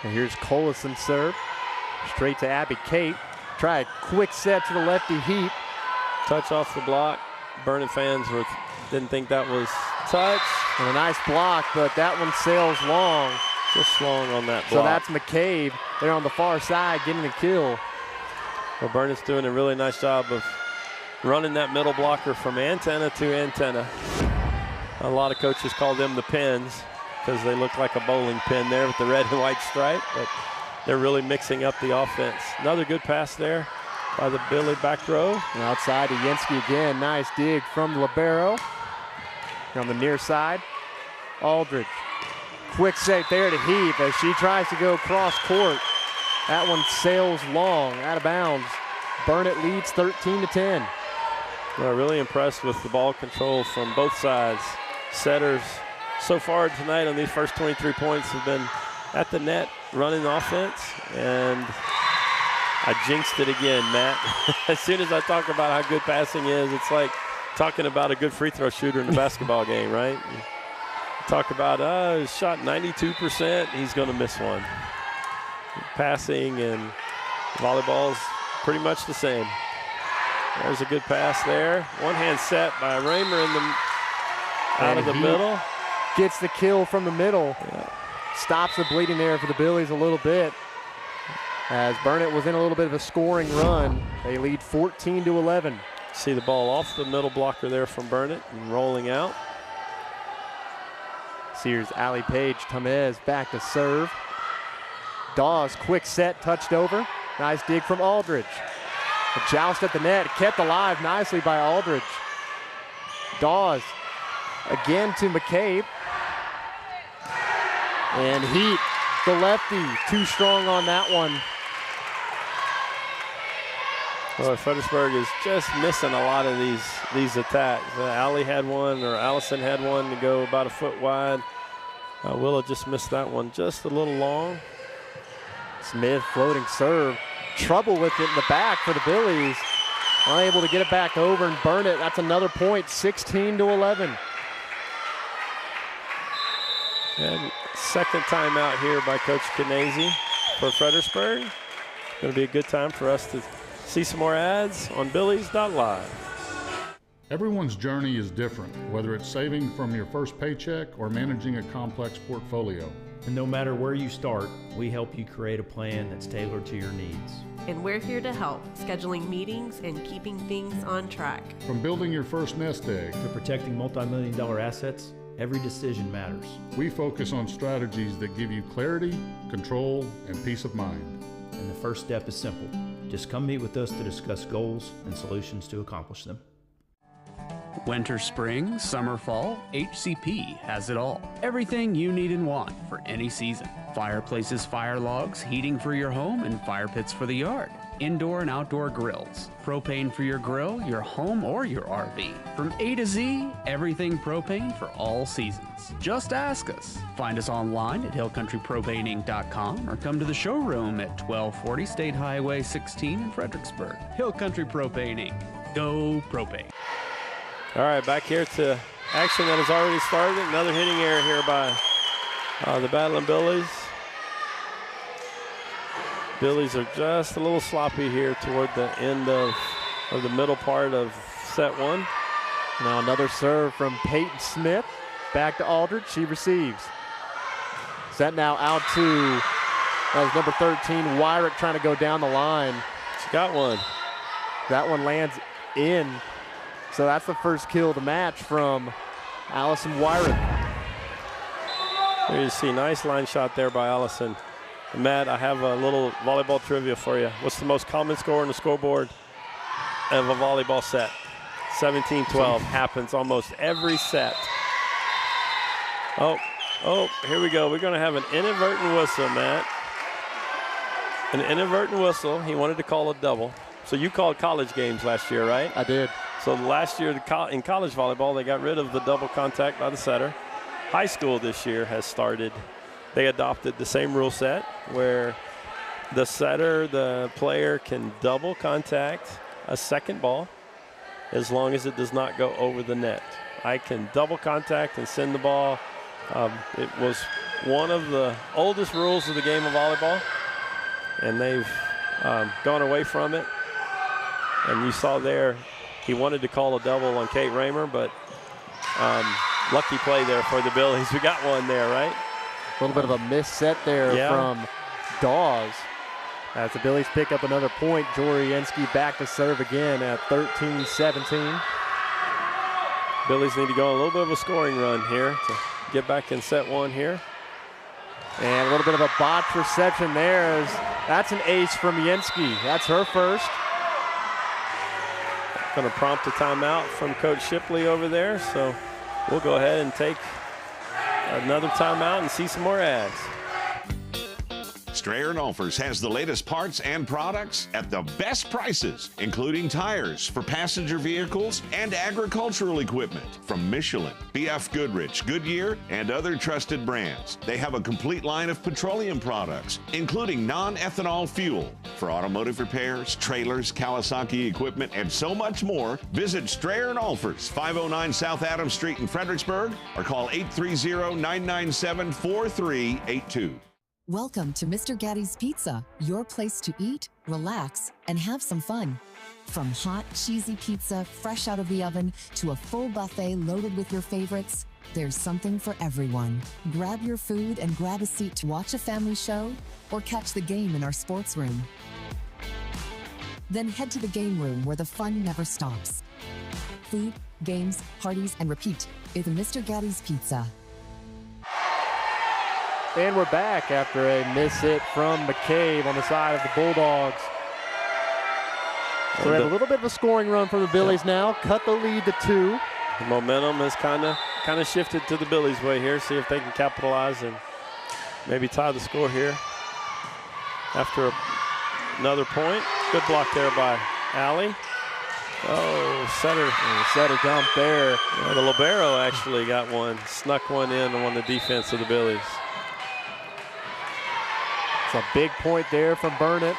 And here's Collison's serve. Straight to Abby Kate. Try a quick set to the lefty heap. Touch off the block. Burnet fans didn't think that was touch. And a nice block, but that one sails long. Just long on that block. So that's McCabe there on the far side getting the kill. Well, Burnet's doing a really nice job of running that middle blocker from antenna to antenna. A lot of coaches call them the pins because they look like a bowling pin there with the red and white stripe, but they're really mixing up the offense. Another good pass there. by the Billy back row. And outside to Yansky again. Nice dig from the libero. On the near side, Aldridge. Quick save there to Heath as she tries to go cross court. That one sails long, out of bounds. Burnet leads 13-10. Well, really impressed with the ball control from both sides. Setters so far tonight on these first 23 points have been at the net running offense, and I jinxed it again, Matt. As soon as I talk about how good passing is, it's like talking about a good free throw shooter in a basketball game, right? You talk about shot 92%, he's going to miss one. Passing and volleyball's pretty much the same. There's a good pass there. One hand set by Roemer in the out of the middle. Gets the kill from the middle. Yeah. Stops the bleeding there for the Billies a little bit. As Burnet was in a little bit of a scoring run. They lead 14-11. See the ball off the middle blocker there from Burnet and rolling out. Here's Allie Page Tamez back to serve. Dawes, quick set, touched over. Nice dig from Aldridge. A joust at the net, kept alive nicely by Aldridge. Dawes again to McCabe. And Heat, the lefty, too strong on that one. Well, Fredericksburg is just missing a lot of these attacks. Allie had one, or Allison had one to go about a foot wide. Willow just missed that one just a little long. Smith floating serve. Trouble with it in the back for the Billies. Unable to get it back over and burn it. That's another point, 16-11. And second timeout here by Coach Kanazy for Fredericksburg. Going to be a good time for us to see some more ads on Billies.Live. Everyone's journey is different, whether it's saving from your first paycheck or managing a complex portfolio. And no matter where you start, we help you create a plan that's tailored to your needs. And we're here to help, scheduling meetings and keeping things on track. From building your first nest egg to protecting multi-million-dollar assets, every decision matters. We focus on strategies that give you clarity, control, and peace of mind. And the first step is simple. Just come meet with us to discuss goals and solutions to accomplish them. Winter, spring, summer, fall, HCP has it all. Everything you need and want for any season. Fireplaces, fire logs, heating for your home, and fire pits for the yard. Indoor and outdoor grills. Propane for your grill, your home, or your RV. From A to Z, everything propane for all seasons. Just ask us. Find us online at hillcountrypropaneinc.com or come to the showroom at 1240 State Highway 16 in Fredericksburg. Hill Country Propane Inc. Go propane. All right, back here to action that has already started. Another hitting error here by the Battling Billies. Billies are just a little sloppy here toward the end of the middle part of set one. Now another serve from Peyton Smith. Back to Aldridge, she receives. Set now out to, that was number 13, Wyrick trying to go down the line. She got one. That one lands in. So that's the first kill of the match from Allison Wyrick. There you see, nice line shot there by Allison. And Matt, I have a little volleyball trivia for you. What's the most common score on the scoreboard of a volleyball set? 17-12 happens almost every set. Oh, here we go. We're going to have an inadvertent whistle, Matt. An inadvertent whistle. He wanted to call a double. So you called college games last year, right? I did. So last year in college volleyball, they got rid of the double contact by the setter. High school this year has started. They adopted the same rule set where the setter, the player, can double contact a second ball as long as it does not go over the net. I can double contact and send the ball. It was one of the oldest rules of the game of volleyball, and they've gone away from it. And you saw there, he wanted to call a double on Kate Roemer, but lucky play there for the Billies. We got one there, right? A little bit of a miss set there from Dawes. As the Billies pick up another point, Jorienski back to serve again at 13-17. Billies need to go on a little bit of a scoring run here to get back in set one here. And a little bit of a botch reception there. That's an ace from Jensky. That's her first. going to prompt a timeout from Coach Shipley over there. So we'll go ahead and take another timeout and see some more ads. Strayer & Olfers has the latest parts and products at the best prices, including tires for passenger vehicles and agricultural equipment from Michelin, BF Goodrich, Goodyear, and other trusted brands. They have a complete line of petroleum products, including non-ethanol fuel for automotive repairs, trailers, Kawasaki equipment, and so much more. Visit Strayer & Olfers, 509 South Adams Street in Fredericksburg, or call 830-997-4382. Welcome to Mr. Gatti's Pizza, your place to eat, relax, and have some fun. From hot, cheesy pizza fresh out of the oven to a full buffet loaded with your favorites, there's something for everyone. Grab your food and grab a seat to watch a family show or catch the game in our sports room. Then head to the game room where the fun never stops. Food, games, parties, and repeat is Mr. Gatti's Pizza. And we're back after a miss hit from McCabe on the side of the Bulldogs. So we have a little bit of a scoring run for the Billies now. Cut the lead to 2. The momentum has kind of shifted to the Billies' way here. See if they can capitalize and maybe tie the score here. After another point. Good block there by Alley. Oh, Setter dumped there. Yeah, the libero actually got one, snuck one in on the defense of the Billies. It's a big point there from Burnet.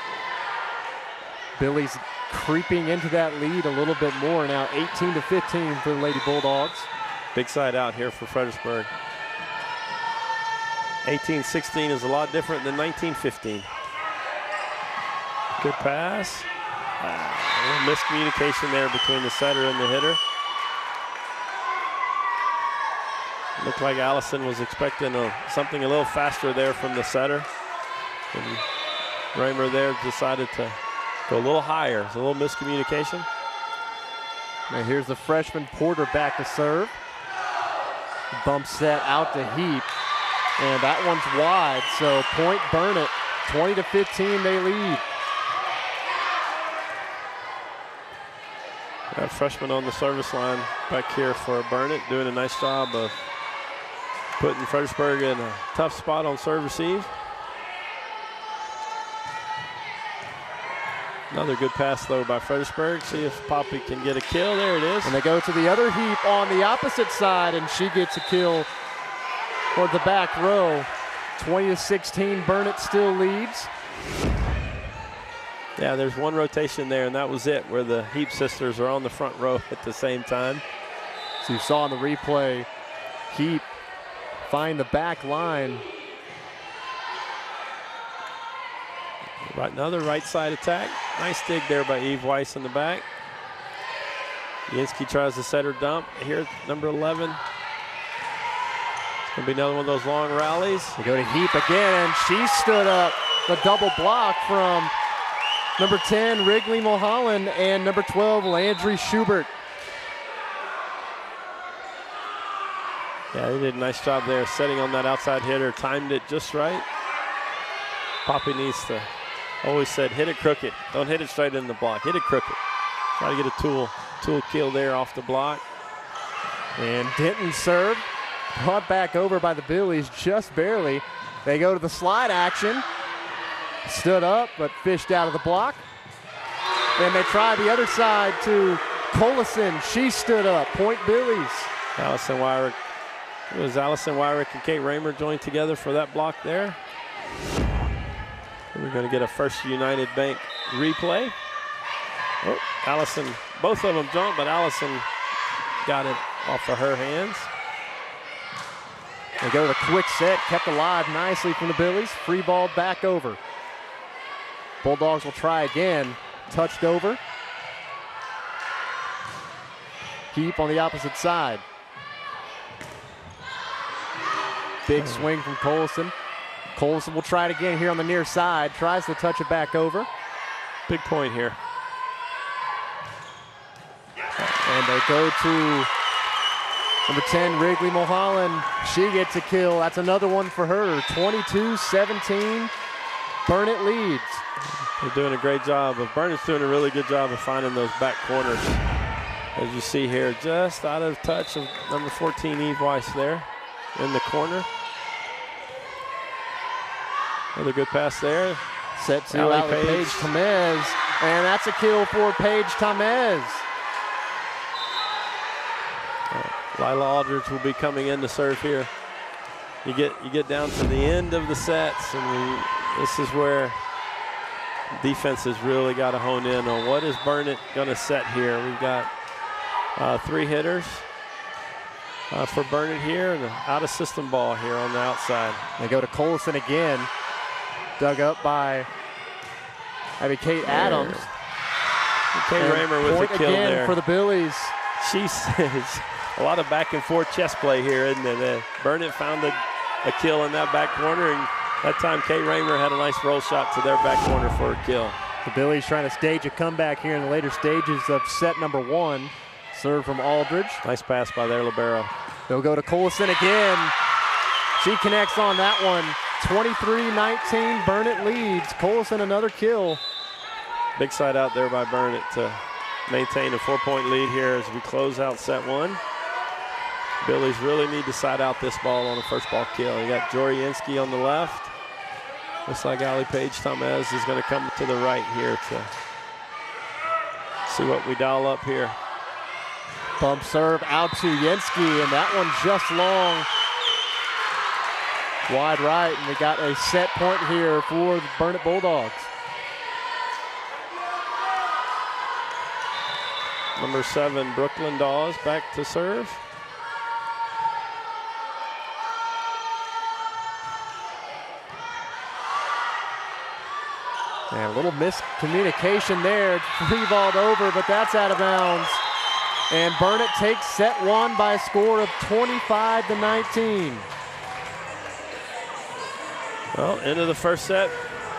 Billy's creeping into that lead a little bit more now, 18-15 for the Lady Bulldogs. Big side out here for Fredericksburg. 18-16 is a lot different than 19-15. Good pass. A little miscommunication there between the setter and the hitter. Looked like Allison was expecting something a little faster there from the setter. And Roemer there decided to go a little higher. It's a little miscommunication. Now here's the freshman Porter back to serve. Bump set out to Heap. And that one's wide, so point Burnet. 20-15 they lead. Got freshman on the service line back here for Burnet, doing a nice job of putting Fredericksburg in a tough spot on serve receive. Another good pass, though, by Fredericksburg. See if Poppy can get a kill. There it is. And they go to the other Heap on the opposite side, and she gets a kill toward the back row. 20-16, Burnet still leads. Yeah, there's one rotation there, and that was it, where the Heap sisters are on the front row at the same time. So you saw in the replay, Heap find the back line. Right, another right side attack. Nice dig there by Eve Weiss in the back. Yansky tries to set her dump. Here, number 11. It's going to be another one of those long rallies. We go to Heap again, and she stood up. The double block from number 10, Wrigley Mulholland, and number 12, Landry Schubert. Yeah, they did a nice job there setting on that outside hitter. Timed it just right. Poppy needs to, always said, hit it crooked. Don't hit it straight in the block. Hit it crooked. Try to get a tool kill there off the block. And Denton served. Brought back over by the Billies just barely. They go to the slide action. Stood up, but fished out of the block. Then they try the other side to Collison. She stood up. Point Billies. Allison Wyrick. It was Allison Wyrick and Kate Roemer joined together for that block there. And we're going to get a First United Bank replay. Oh, Allison, both of them jumped, but Allison got it off of her hands. They go to the quick set, kept alive nicely from the Billies. Free ball back over. Bulldogs will try again. Touched over. Heap on the opposite side. Big swing from Collison. Collison will try it again here on the near side. Tries to touch it back over. Big point here. And they go to number 10, Wrigley Mulholland. She gets a kill. That's another one for her. 22-17. Burnet leads. They're doing a great job. Burnet's doing a really good job of finding those back corners. As you see here, just out of touch of number 14, Eve Weiss there in the corner. Another good pass there. Set to Paige Tamez, and that's a kill for Paige Tamez. Lila Aldridge will be coming in to serve here. You get down to the end of the sets, and this is where defense has really got to hone in on what is Burnet going to set here. We've got 3 hitters for Burnet here, and an out-of-system ball here on the outside. They go to Colson again, dug up by Kate Adams. Kate Raymer with the kill there for the Billies. She says a lot of back and forth chess play here, isn't it? Burnet found a kill in that back corner, and that time Kate Raymer had a nice roll shot to their back corner for a kill. The Billies trying to stage a comeback here in the later stages of set number 1. Serve from Aldridge. Nice pass by their libero. They'll go to Colson again. She connects on that one. 23-19, Burnet leads. Colson another kill. Big side out there by Burnet to maintain a 4-point lead here as we close out set 1. Billies really need to side out this ball on a first ball kill. You got Jorienski on the left. Looks like Ali Paige Tamez is going to come to the right here to see what we dial up here. Bump serve out to Jensky, and that one just long. Wide right, and we got a set point here for the Burnet Bulldogs. Number 7, Brooklyn Dawes back to serve. And a little miscommunication there. Free-balled over, but that's out of bounds. And Burnet takes set 1 by a score of 25-19. Well, end of the first set.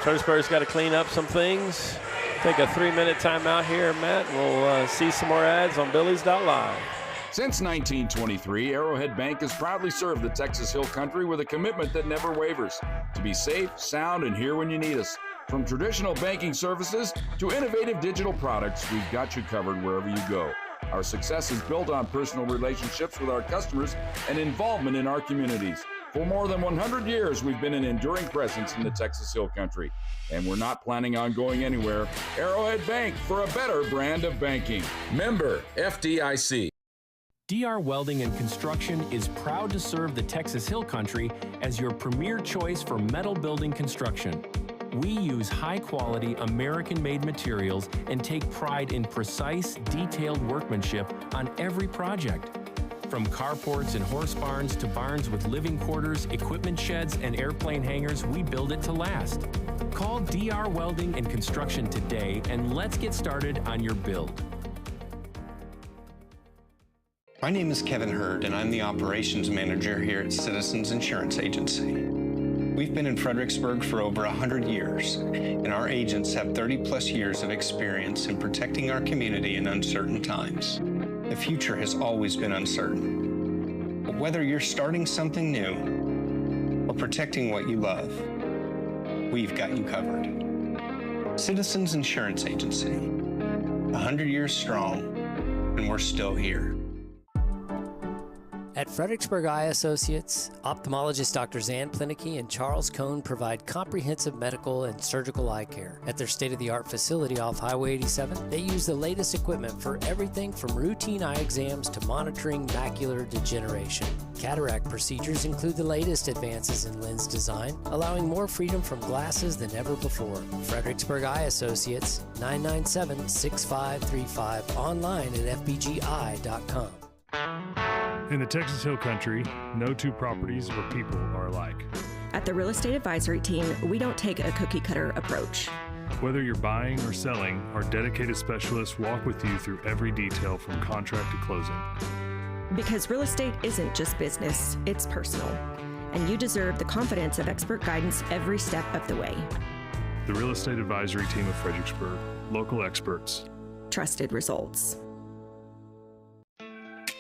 Fredericksburg's got to clean up some things. Take a 3-minute timeout here, Matt. We'll see some more ads on Billies.Live. Since 1923, Arrowhead Bank has proudly served the Texas Hill Country with a commitment that never wavers. To be safe, sound, and here when you need us. From traditional banking services to innovative digital products, we've got you covered wherever you go. Our success is built on personal relationships with our customers and involvement in our communities. For more than 100 years, we've been an enduring presence in the Texas Hill Country, and we're not planning on going anywhere. Arrowhead Bank, for a better brand of banking. Member FDIC. DR Welding and Construction is proud to serve the Texas Hill Country as your premier choice for metal building construction. We use high-quality, American-made materials and take pride in precise, detailed workmanship on every project. From carports and horse barns to barns with living quarters, equipment sheds, and airplane hangars, we build it to last. Call DR Welding and Construction today, and let's get started on your build. My name is Kevin Hurd, and I'm the operations manager here at Citizens Insurance Agency. We've been in Fredericksburg for over 100 years, and our agents have 30-plus years of experience in protecting our community in uncertain times. The future has always been uncertain. But whether you're starting something new or protecting what you love, we've got you covered. Citizens Insurance Agency, 100 years strong, and we're still here. At Fredericksburg Eye Associates, ophthalmologist Drs. Ann Plinicky and Charles Cohn provide comprehensive medical and surgical eye care. At their state-of-the-art facility off Highway 87, they use the latest equipment for everything from routine eye exams to monitoring macular degeneration. Cataract procedures include the latest advances in lens design, allowing more freedom from glasses than ever before. Fredericksburg Eye Associates, 997-6535, online at fbgi.com. In the Texas Hill Country, no two properties or people are alike. At the Real Estate Advisory Team, we don't take a cookie-cutter approach. Whether you're buying or selling, our dedicated specialists walk with you through every detail from contract to closing. Because real estate isn't just business, it's personal. And you deserve the confidence of expert guidance every step of the way. The Real Estate Advisory Team of Fredericksburg. Local experts. Trusted results.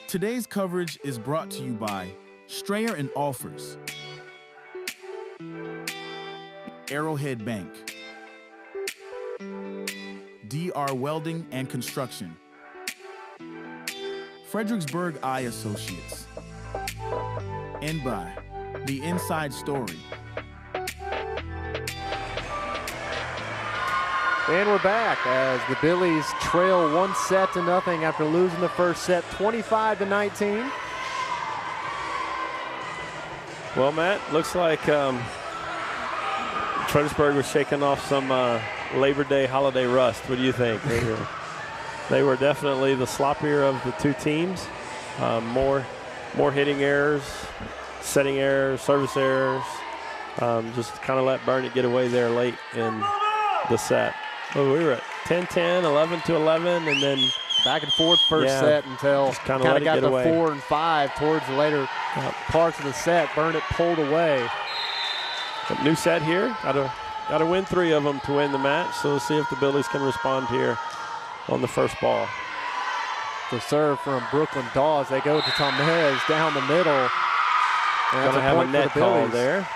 Today's coverage is brought to you by Strayer and Offers, Arrowhead Bank, DR Welding and Construction, Fredericksburg Eye Associates. And by The Inside Story. And we're back as the Billies trail 1-0 after losing the first set, 25-19. Well, Matt, looks like Fredericksburg was shaking off some Labor Day holiday rust. What do you think? They were definitely the sloppier of the two teams. More hitting errors, setting errors, service errors. Just kind of let Burnet get away there late in the set. Well, we were at 10-10, 11-11, and then back and forth first set until kind of got to 4 and 5 towards the later parts of the set. Burnet pulled away. A new set here. Got to win 3 of them to win the match. So we'll see if the Billies can respond here on the first ball. The serve from Brooklyn Dawes. They go to Tomez down the middle. Going to have a net call there.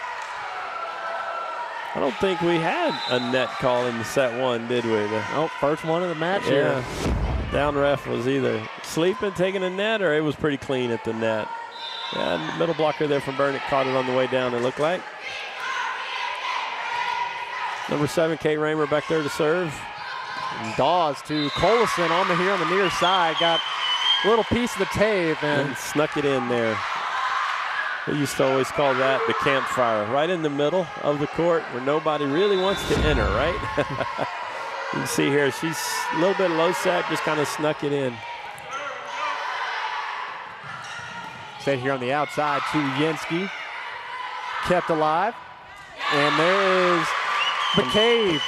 I don't think we had a net call in the set 1, did we? First one of the match here. Down ref was either sleeping, taking a net, or it was pretty clean at the net. Yeah, middle blocker there from Burnet caught it on the way down, it looked like. Number 7, Kate Roemer back there to serve. And Dawes to Collison on the near side. Got a little piece of the tape and snuck it in there. We used to always call that the campfire, right in the middle of the court where nobody really wants to enter, right? You can see here, she's a little bit low set, just kind of snuck it in. Set here on the outside to Yansky. Kept alive. And there is McCabe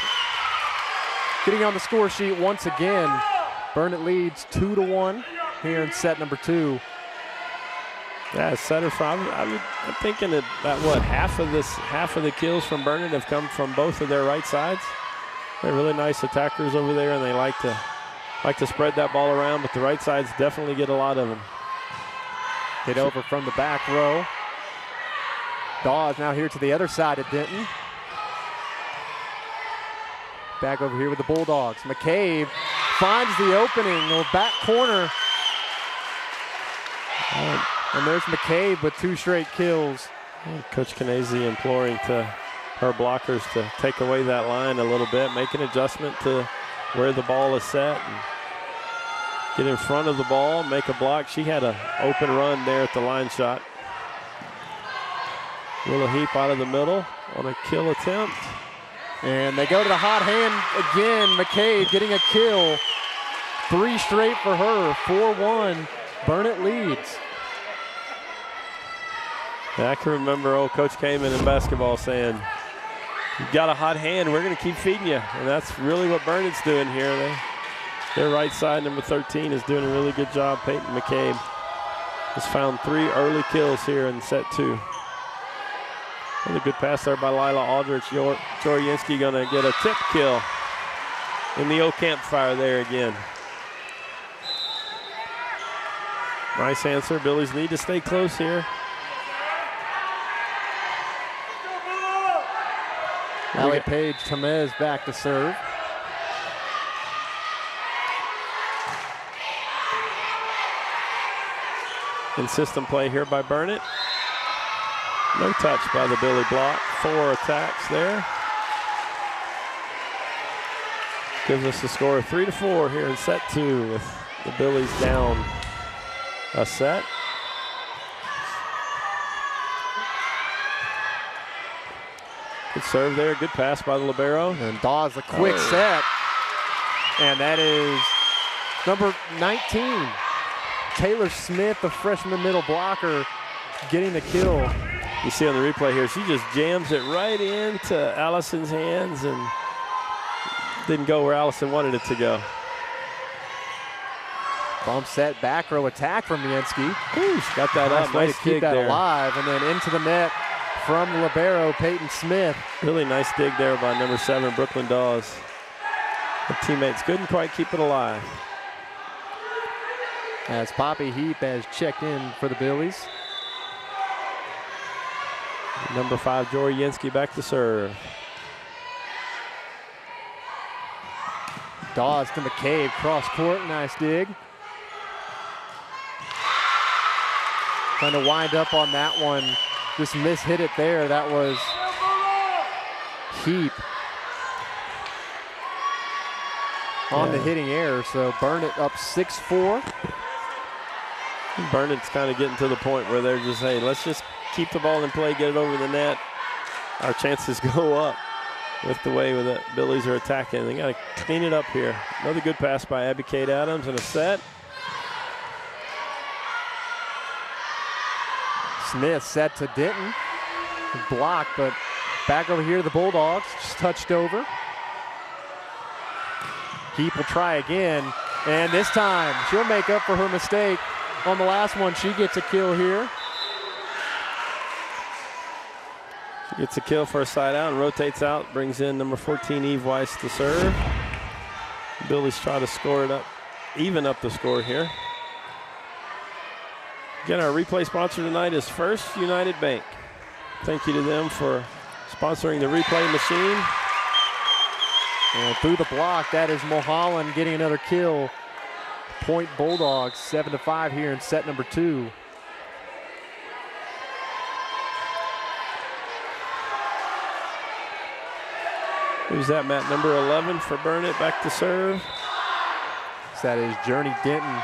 getting on the score sheet once again. Burnet leads 2-1 here in set number 2. Yeah, setter from. I'm thinking that half of the kills from Burnet have come from both of their right sides. They're really nice attackers over there, and they like to spread that ball around. But the right sides definitely get a lot of them. Hit over from the back row. Dawes now here to the other side of Denton. Back over here with the Bulldogs. McCabe finds the opening, or back corner. And there's McCabe with 2 straight kills. Coach Canese imploring to her blockers to take away that line a little bit, make an adjustment to where the ball is set, and get in front of the ball, make a block. She had an open run there at the line shot. Little heap out of the middle on a kill attempt. And they go to the hot hand again. McCabe getting a kill. 3 straight for her, 4-1. Burnet leads. Yeah, I can remember old Coach Kaman in basketball saying, "You've got a hot hand, we're going to keep feeding you." And that's really what Burnet's doing here. Their right side, number 13, is doing a really good job. Peyton McCabe has found 3 early kills here in set 2. Another good pass there by Lila Aldrich. Joryansky going to get a tip kill in the old campfire there again. Nice answer. Billies need to stay close here. Allie Page Tomez back to serve. Consistent play here by Burnet. No touch by the Billy block. 4 attacks there. Gives us a score of 3-4 here in set 2 with the Billies down a set. Good serve there, good pass by the libero. And Dawes a quick set. And that is number 19. Taylor Smith, the freshman middle blocker, getting the kill. You see on the replay here, she just jams it right into Allison's hands and didn't go where Allison wanted it to go. Bump set, back row attack from Yansky. Got that up, nice to keep that there. alive. And then into the net from the libero, Peyton Smith. Really nice dig there by number 7, Brooklyn Dawes. The teammates couldn't quite keep it alive. As Poppy Heap has checked in for the Billies. Number 5, Jory Yansky back to serve. Dawes to McCabe, cross court, nice dig. Trying to wind up on that one. Just mishit it there. That was Heap on the hitting error. So Burnet up 6-4. Burnet's kind of getting to the point where they're just, hey, let's just keep the ball in play, get it over the net. Our chances go up with the way the Billies are attacking. They got to clean it up here. Another good pass by Abby Kate Adams and a set. Smith set to Denton. Blocked, but back over here to the Bulldogs. Just touched over. Heap will try again. And this time, she'll make up for her mistake. On the last one, she gets a kill here. She gets a kill for a side out and rotates out. Brings in number 14, Eve Weiss to serve. Billy's try to score it up, even up the score here. Again, our replay sponsor tonight is First United Bank. Thank you to them for sponsoring the replay machine. And through the block, that is Mulholland getting another kill. Point Bulldogs, 7-5 here in set number 2. Who's that, Matt? Number 11 for Burnet, back to serve. So that is Journey Denton.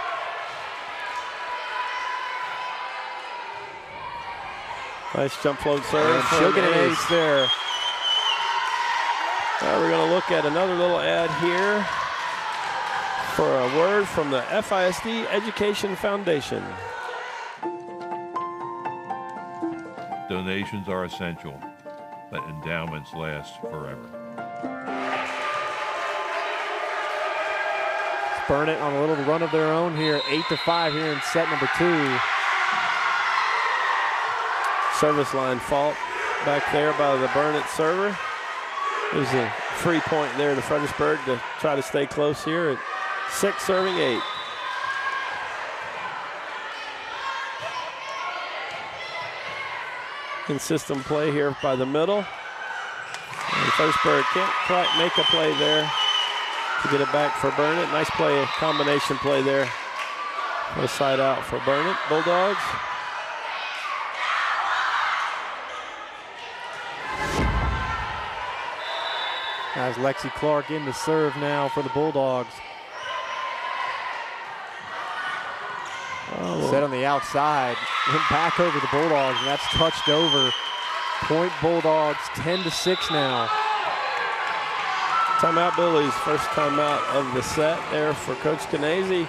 Nice jump float serve. And she'll get an ace there. We're going to look at another little ad here for a word from the FISD Education Foundation. Donations are essential, but endowments last forever. Burnet on a little run of their own here, 8-5 here in set number 2. Service line fault back there by the Burnet server. There's a free point there to Fredericksburg to try to stay close here at 6 serving 8. Consistent play here by the middle. And Fredericksburg can't quite make a play there to get it back for Burnet. Nice play, combination play there. A side out for Burnet Bulldogs. As Lexi Clark in to serve now for the Bulldogs. Set on the outside, went back over the Bulldogs, and that's touched over. Point Bulldogs 10-6 now. Timeout Billies, first timeout of the set there for Coach Canese.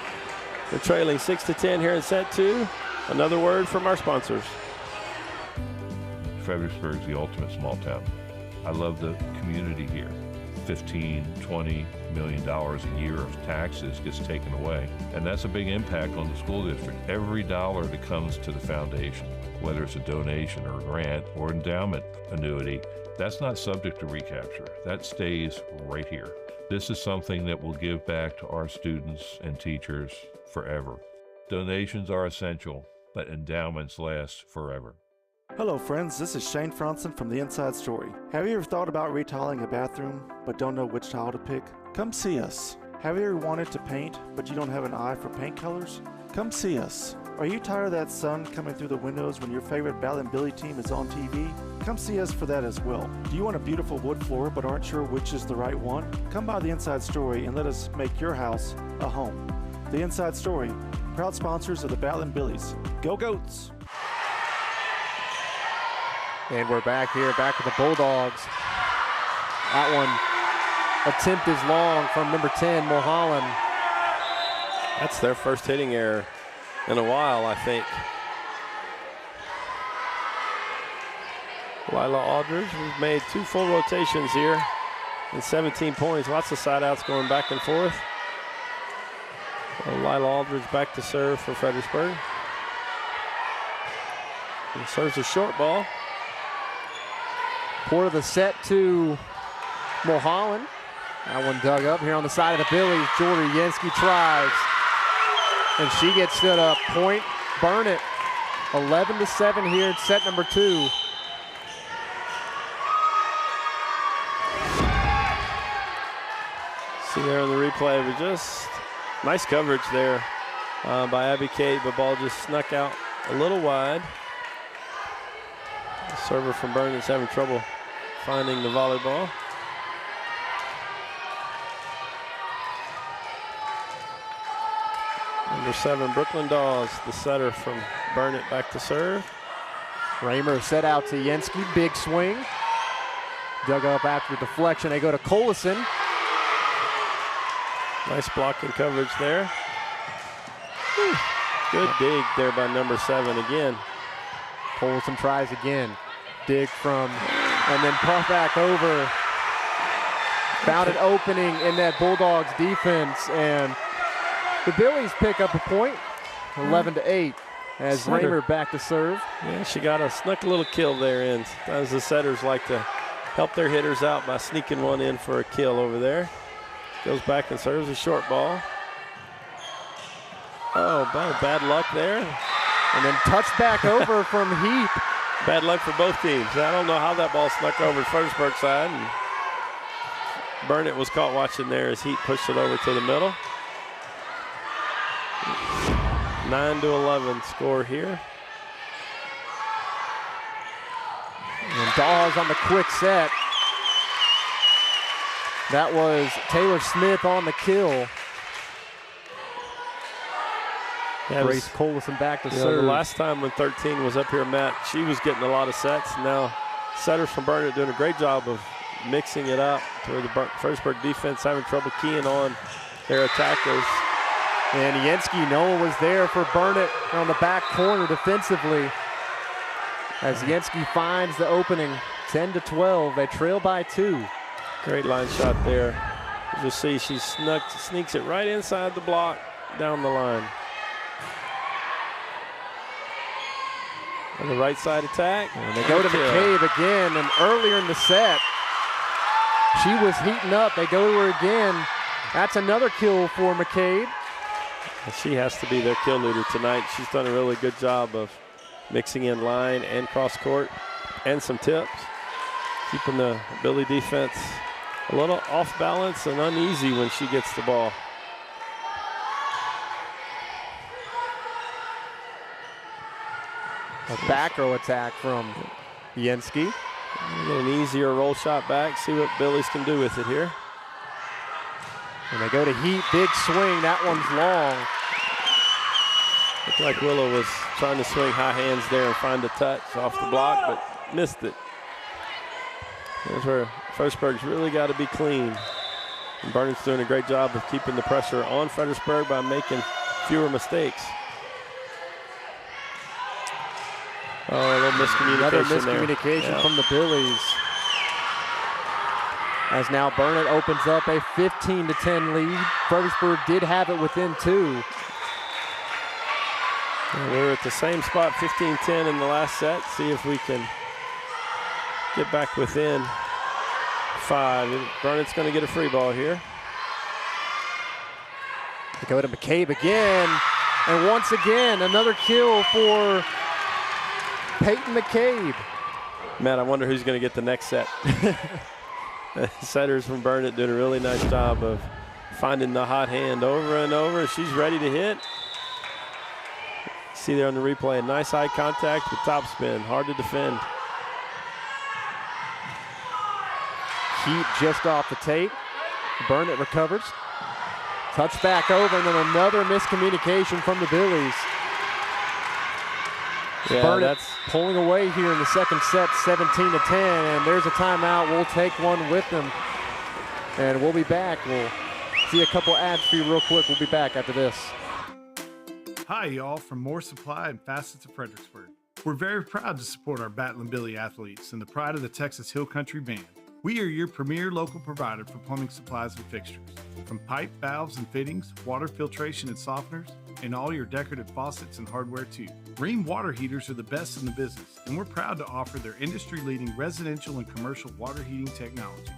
They're trailing 6-10 here in set 2. Another word from our sponsors. Fredericksburg's the ultimate small town. I love the community here. $15, $20 million a year of taxes gets taken away. And that's a big impact on the school district. Every dollar that comes to the foundation, whether it's a donation or a grant or endowment annuity, that's not subject to recapture. That stays right here. This is something that will give back to our students and teachers forever. Donations are essential, but endowments last forever. Hello friends, this is Shane Franson from The Inside Story. Have you ever thought about retiling a bathroom but don't know which tile to pick? Come see us. Have you ever wanted to paint but you don't have an eye for paint colors? Come see us. Are you tired of that sun coming through the windows when your favorite Bal and Billy team is on TV? Come see us for that as well. Do you want a beautiful wood floor but aren't sure which is the right one? Come by The Inside Story and let us make your house a home. The Inside Story, proud sponsors of the Bal and Billies. Go Goats! And we're back here, back with the Bulldogs. That one, attempt is long from number 10, Mulholland. That's their first hitting error in a while, I think. Lila Aldridge has made 2 full rotations here and 17 points. Lots of side outs going back and forth. So Lila Aldridge back to serve for Fredericksburg. And serves a short ball. Port of the set to Mulholland. That one dug up here on the side of the Billies. Jordy Yansky tries. And she gets stood up. Point Burnet. 11-7 here in set number 2. See there on the replay, but just nice coverage there by Abby Kate, but ball just snuck out a little wide. The server from Burnet's having trouble finding the volleyball. Number 7, Brooklyn Dawes, the setter from Burnet, back to serve. Roemer set out to Yenski, big swing. Dug up after deflection. They go to Collison. Nice blocking coverage there. Whew. Good dig there by number 7 again. Collison tries again. Dig from, and then puff back over. Found an opening in that Bulldogs defense, and the Billies pick up a point, 11-8, as Roemer back to serve. Yeah, she snuck a little kill there in. Sometimes the setters like to help their hitters out by sneaking one in for a kill over there. Goes back and serves a short ball. Oh, bad luck there. And then touched back over from Heath. Bad luck for both teams. I don't know how that ball snuck over Fredericksburg side. And Burnet was caught watching there as Heath pushed it over to the middle. 9-11 score here. And Dawes on the quick set. That was Taylor Smith on the kill. Grace Collison back to serve. The last time when 13 was up here, Matt, she was getting a lot of sets. Now setters from Burnet doing a great job of mixing it up to where the Fredericksburg defense having trouble keying on their attackers. And Yenski, no one was there for Burnet on the back corner defensively. As Yenski finds the opening, 10-12, they trail by 2. Great line shot there. As you see, she sneaks it right inside the block, down the line. On the right side attack. And they go to McCabe again, and earlier in the set, she was heating up. They go to her again. That's another kill for McCabe. She has to be their kill leader tonight. She's done a really good job of mixing in line and cross court and some tips, keeping the Billy defense a little off balance and uneasy when she gets the ball. A back row attack from Yenski. Get an easier roll shot back, see what Billy's can do with it here. And they go to Heat, big swing, that one's long. Looked like Willow was trying to swing high hands there and find a touch off the block, but missed it. That's where Fredericksburg's really got to be clean. And Burnet's doing a great job of keeping the pressure on Fredericksburg by making fewer mistakes. Oh, a little miscommunication. Another miscommunication from the Billies. As now Burnet opens up a 15-10 lead. Fredericksburg did have it within 2. And we're at the same spot, 15-10 in the last set. See if we can get back within 5. Burnet's going to get a free ball here. They go to McCabe again. And once again, another kill for Peyton McCabe. Matt, I wonder who's going to get the next set. Setters from Burnet doing a really nice job of finding the hot hand over and over. She's ready to hit. See there on the replay, a nice eye contact with topspin. Hard to defend. Heat just off the tape. Burnet recovers. Touch back over, and then another miscommunication from the Billies. Yeah, Burnet pulling away here in the second set, 17-10, and there's a timeout. We'll take one with them, and we'll be back. We'll see a couple ads for you real quick. We'll be back after this. Hi, y'all, from More Supply and Facets of Fredericksburg. We're very proud to support our Battlin' Billy athletes and the pride of the Texas Hill Country Band. We are your premier local provider for plumbing supplies and fixtures. From pipe, valves, and fittings, water filtration and softeners, and all your decorative faucets and hardware too. Rheem water heaters are the best in the business, and we're proud to offer their industry-leading residential and commercial water heating technology.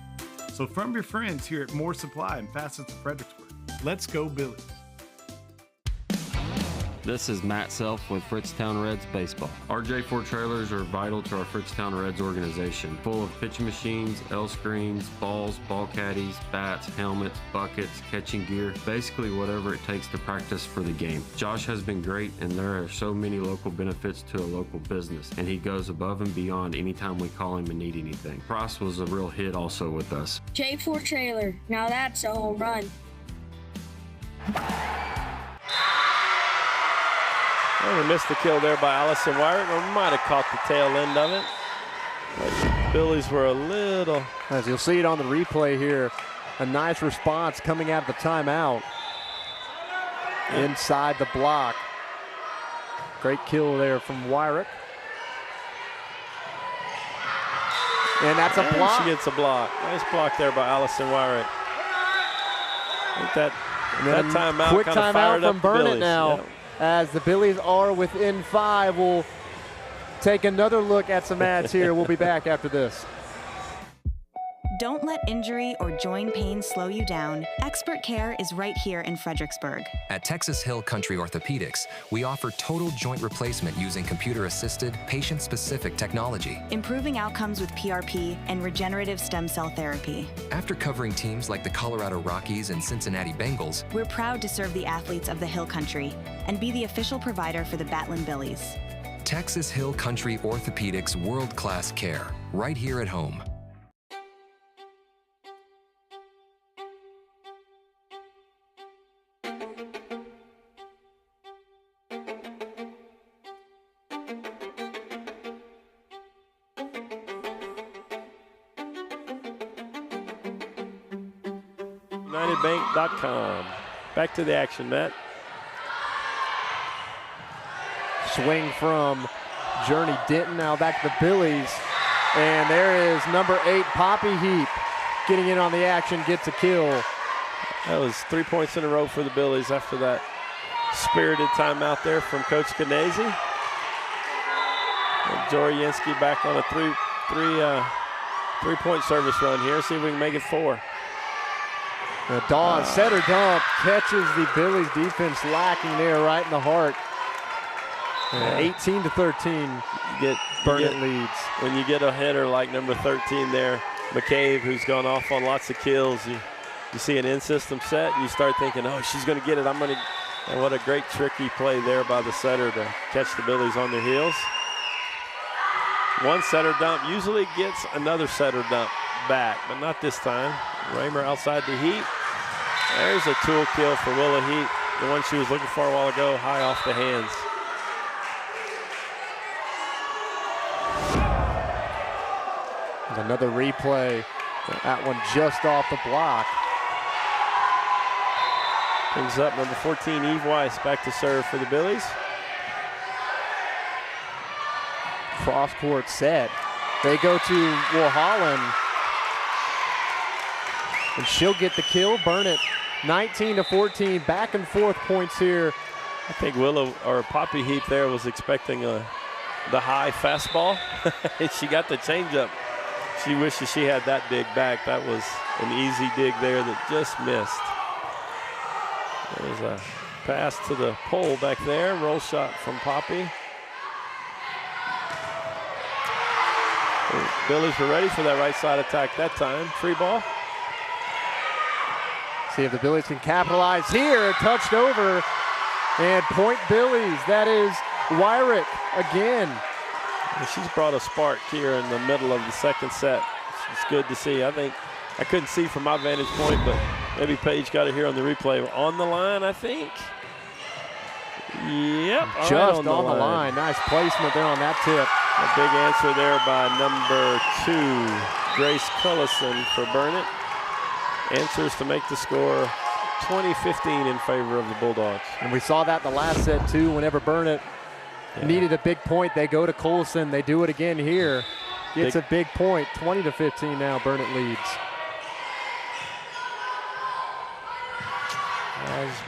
So from your friends here at More Supply and Facets of Fredericksburg, let's go Billies. This is Matt Self with Fritztown Reds Baseball. Our J4 trailers are vital to our Fritztown Reds organization, full of pitching machines, L screens, balls, ball caddies, bats, helmets, buckets, catching gear, basically whatever it takes to practice for the game. Josh has been great, and there are so many local benefits to a local business, and he goes above and beyond anytime we call him and need anything. Price was a real hit also with us. J4 trailer, now that's a home run. Oh, we missed the kill there by Allison Wyrick. We might have caught the tail end of it. But Billies were a little... As you'll see it on the replay here, a nice response coming out of the timeout. Inside the block. Great kill there from Wyrick. And that's a block. She gets a block. Nice block there by Allison Wyrick. I think that timeout quick kind of timeout fired from up the Burnet Billies. now. Yeah. As the Billies are within 5. We'll take another look at some ads here. We'll be back after this. Don't let injury or joint pain slow you down. Expert care is right here in Fredericksburg. At Texas Hill Country Orthopedics, we offer total joint replacement using computer-assisted, patient-specific technology. Improving outcomes with PRP and regenerative stem cell therapy. After covering teams like the Colorado Rockies and Cincinnati Bengals, we're proud to serve the athletes of the Hill Country and be the official provider for the Batlin Billies. Texas Hill Country Orthopedics world-class care, right here at home. UnitedBank.com. Back to the action, Matt. Swing from Journey Denton. Now back to the Billies. And there is number 8, Poppy Heap, getting in on the action, gets a kill. That was 3 points in a row for the Billies after that spirited timeout there from Coach Kanesi. Jory Yansky back on a three-point service run here. See if we can make it 4. Dawn setter dump catches the Billies defense lacking there right in the heart. 18-13, Burnet leads. When you get a hitter like number 13 there, McCabe, who's gone off on lots of kills, you see an in-system set, and you start thinking, oh, she's going to get it. And what a great tricky play there by the setter to catch the Billies on their heels. One setter dump usually gets another setter dump back, but not this time. Roemer outside the heat. There's a tool kill for Willa Heat, the one she was looking for a while ago, high off the hands. Another replay. That one just off the block. Brings up number 14, Eve Weiss, back to serve for the Billies. Cross court set. They go to Warholland. And she'll get the kill. Burnet 19-14, back and forth points here. I think Poppy Heap there was expecting the high fastball. And she got the changeup. She wishes she had that dig back. That was an easy dig there that just missed. There's a pass to the pole back there. Roll shot from Poppy. The Billies were ready for that right side attack that time. Free ball. See if the Billies can capitalize here. Touched over. And point Billies. That is Wyrick again. She's brought a spark here in the middle of the second set. It's good to see. I think I couldn't see from my vantage point, but maybe Paige got it here on the replay. On the line, I think. Yep. Just on the line. Nice placement there on that tip. A big answer there by number 2, Grace Cullison for Burnet. Answers to make the score 20-15 in favor of the Bulldogs. And we saw that in the last set too. Whenever Burnet needed a big point, they go to Colson. They do it again here. Gets a big point. 20-15 now. Burnet leads.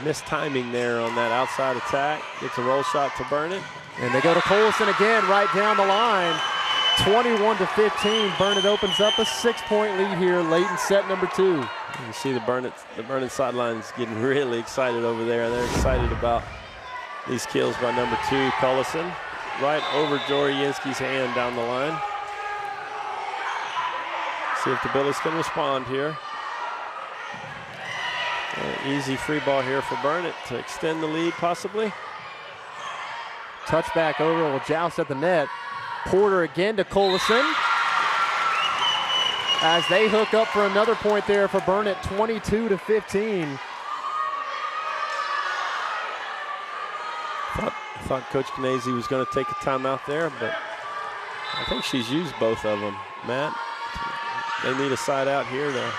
Missed timing there on that outside attack. Gets a roll shot to Burnet. And they go to Colson again right down the line. 21-15. Burnet opens up a 6-point lead here late in set number 2. You see the Burnet sidelines getting really excited over there. They're excited about These kills by number 2, Cullison, right over Jory Yansky's hand down the line. See if the Billies can respond here. Easy free ball here for Burnet to extend the lead possibly. Touchback over, will joust at the net. Porter again to Collison. As they hook up for another point there for Burnet, 22-15. I thought Coach Knese was going to take a timeout there, but I think she's used both of them. Matt, they need a side out here to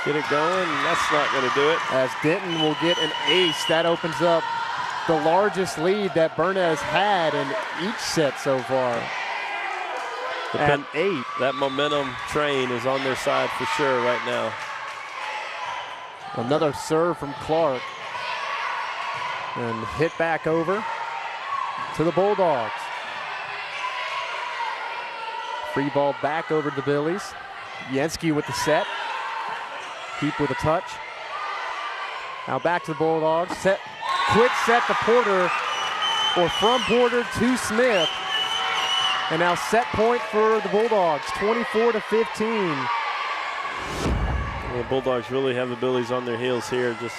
get it going. That's not going to do it. As Denton will get an ace, that opens up the largest lead that Burnet has had in each set so far. At 8. That momentum train is on their side for sure right now. Another serve from Clark. And hit back over to the Bulldogs. Free ball back over to the Billies. Yansky with the set. Keep with a touch. Now back to the Bulldogs. Set, quick set to Porter, or from Porter to Smith. And now set point for the Bulldogs, 24-15. The Bulldogs really have the Billies on their heels here. Just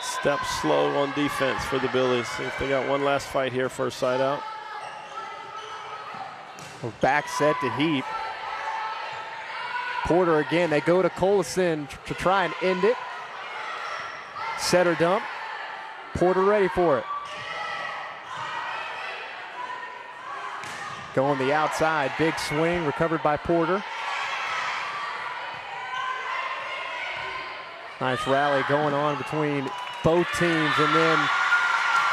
step slow on defense for the Billies. See if they got one last fight here for a side out. Back set to Heap. Porter again, they go to Collison to try and end it. Setter dump. Porter ready for it. Going the outside, big swing, recovered by Porter. Nice rally going on between both teams, and then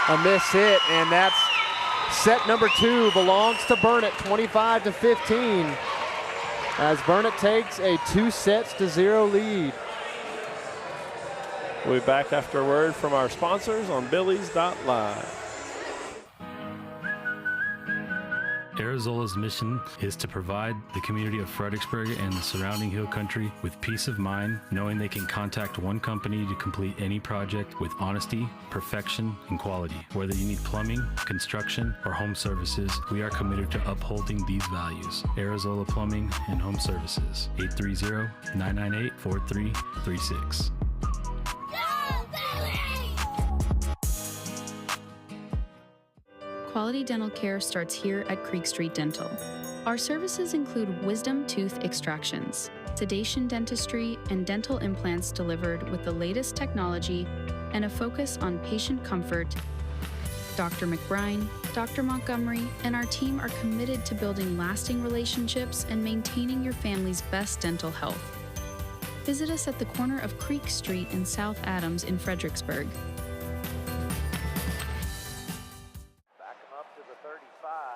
a miss hit, and that's set number 2 belongs to Burnet, 25-15, as Burnet takes a 2-0 lead. We'll be back after a word from our sponsors on Billies.Live. Arizola's mission is to provide the community of Fredericksburg and the surrounding hill country with peace of mind, knowing they can contact one company to complete any project with honesty, perfection, and quality. Whether you need plumbing, construction, or home services, we are committed to upholding these values. Arizola Plumbing and Home Services, 830-998-4336. Quality dental care starts here at Creek Street Dental. Our services include wisdom tooth extractions, sedation dentistry, and dental implants delivered with the latest technology and a focus on patient comfort. Dr. McBride, Dr. Montgomery, and our team are committed to building lasting relationships and maintaining your family's best dental health. Visit us at the corner of Creek Street and South Adams in Fredericksburg.